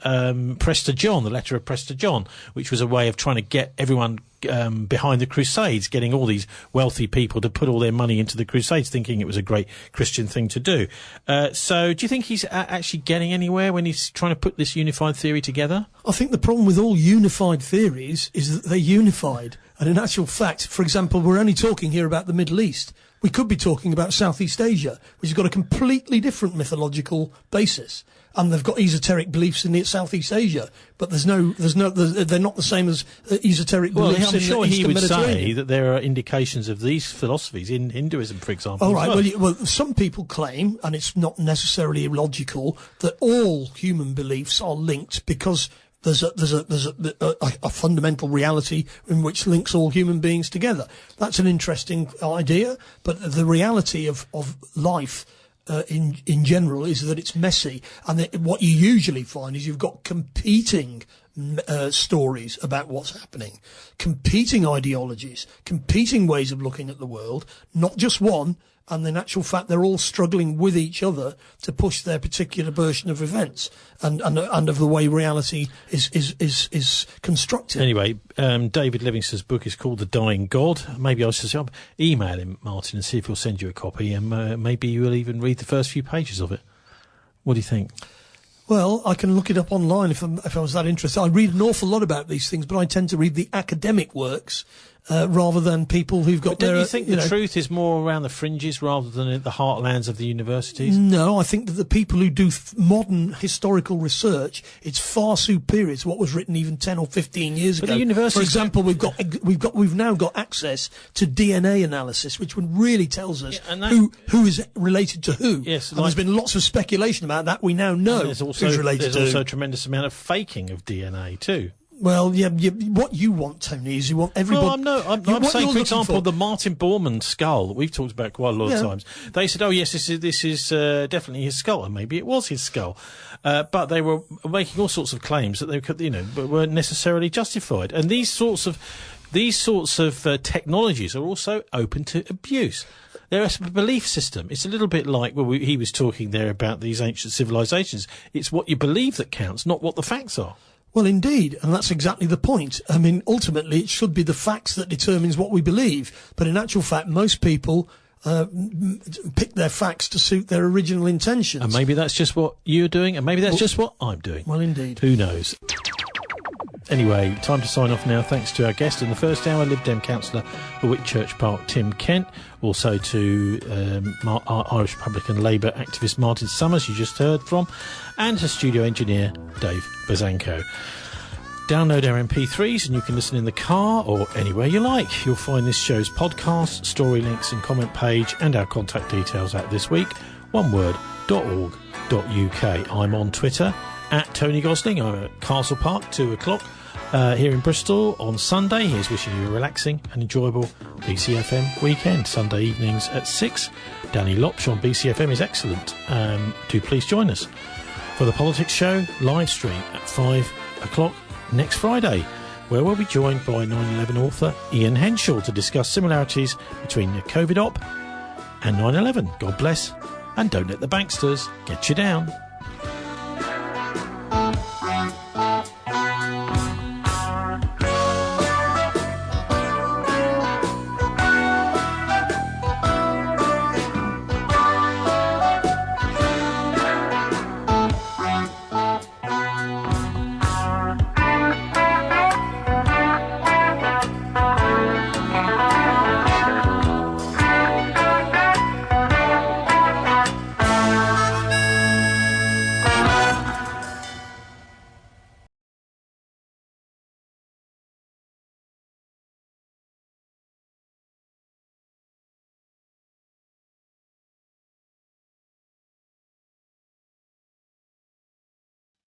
Prester John, the letter of Prester John, which was a way of trying to get everyone behind the Crusades, getting all these wealthy people to put all their money into the Crusades, thinking it was a great Christian thing to do. So do you think he's actually getting anywhere when he's trying to put this unified theory together? I think the problem with all unified theories is that they're unified. And in actual fact, for example, we're only talking here about the Middle East. We could be talking about Southeast Asia, which has got a completely different mythological basis. And they've got esoteric beliefs in Southeast Asia, but they're not the same as esoteric beliefs in the Eastern Mediterranean. Well, I'm sure he would say that there are indications of these philosophies in Hinduism, for example. All right. Well, some people claim, and it's not necessarily illogical, that all human beliefs are linked because there's a fundamental reality in which links all human beings together. That's an interesting idea, but the reality of life in general is that it's messy, and what you usually find is you've got competing stories about what's happening, competing ideologies, competing ways of looking at the world, not just one. And in actual fact, they're all struggling with each other to push their particular version of events and of the way reality is constructed. Anyway, David Livingstone's book is called The Dying God. Maybe I should email him, Martin, and see if he'll send you a copy, and maybe you will even read the first few pages of it. What do you think? Well, I can look it up online if I was that interested. I read an awful lot about these things, but I tend to read the academic works rather than people who've got Don't you think the truth is more around the fringes rather than at the heartlands of the universities? No, I think that the people who do modern historical research, it's far superior to what was written even 10 or 15 years ago. The universities, for example, we've now got access to DNA analysis, which really tells us who is related to who. Yes, and there's been lots of speculation about that. We now know who's related to who. There's also a tremendous amount of faking of DNA too. Well, yeah, what you want, Tony, is you want everybody... Well, I'm saying, for example, the Martin Bormann skull that we've talked about quite a lot of times. They said, oh, yes, this is definitely his skull, and maybe it was his skull. But they were making all sorts of claims that they could, but weren't necessarily justified. And these sorts of technologies are also open to abuse. They're a belief system. It's a little bit like he was talking there about these ancient civilizations. It's what you believe that counts, not what the facts are. Well, indeed, and that's exactly the point. I mean, ultimately, it should be the facts that determines what we believe. But in actual fact, most people pick their facts to suit their original intentions. And maybe that's just what you're doing, and maybe that's just what I'm doing. Well, indeed. Who knows? Anyway, time to sign off now. Thanks to our guest in the first hour, Lib Dem Councillor for Whitchurch Park, Tim Kent. Also to Irish Republican Labour activist Martin Summers, you just heard from. And to studio engineer Dave Bazanko. Download our MP3s and you can listen in the car or anywhere you like. You'll find this show's podcast, story links and comment page and our contact details at thisweek.oneword.org.uk. I'm on Twitter at Tony Gosling. I'm at Castle Park, 2 o'clock. Here in Bristol on Sunday. Here's wishing you a relaxing and enjoyable BCFM weekend. Sunday evenings at 6. Danny Lopsh on BCFM is excellent. Do please join us for the Politics Show live stream at 5 o'clock next Friday, where we'll be joined by 9/11 author Ian Henshall to discuss similarities between the COVID op and 9/11. God bless, and don't let the banksters get you down.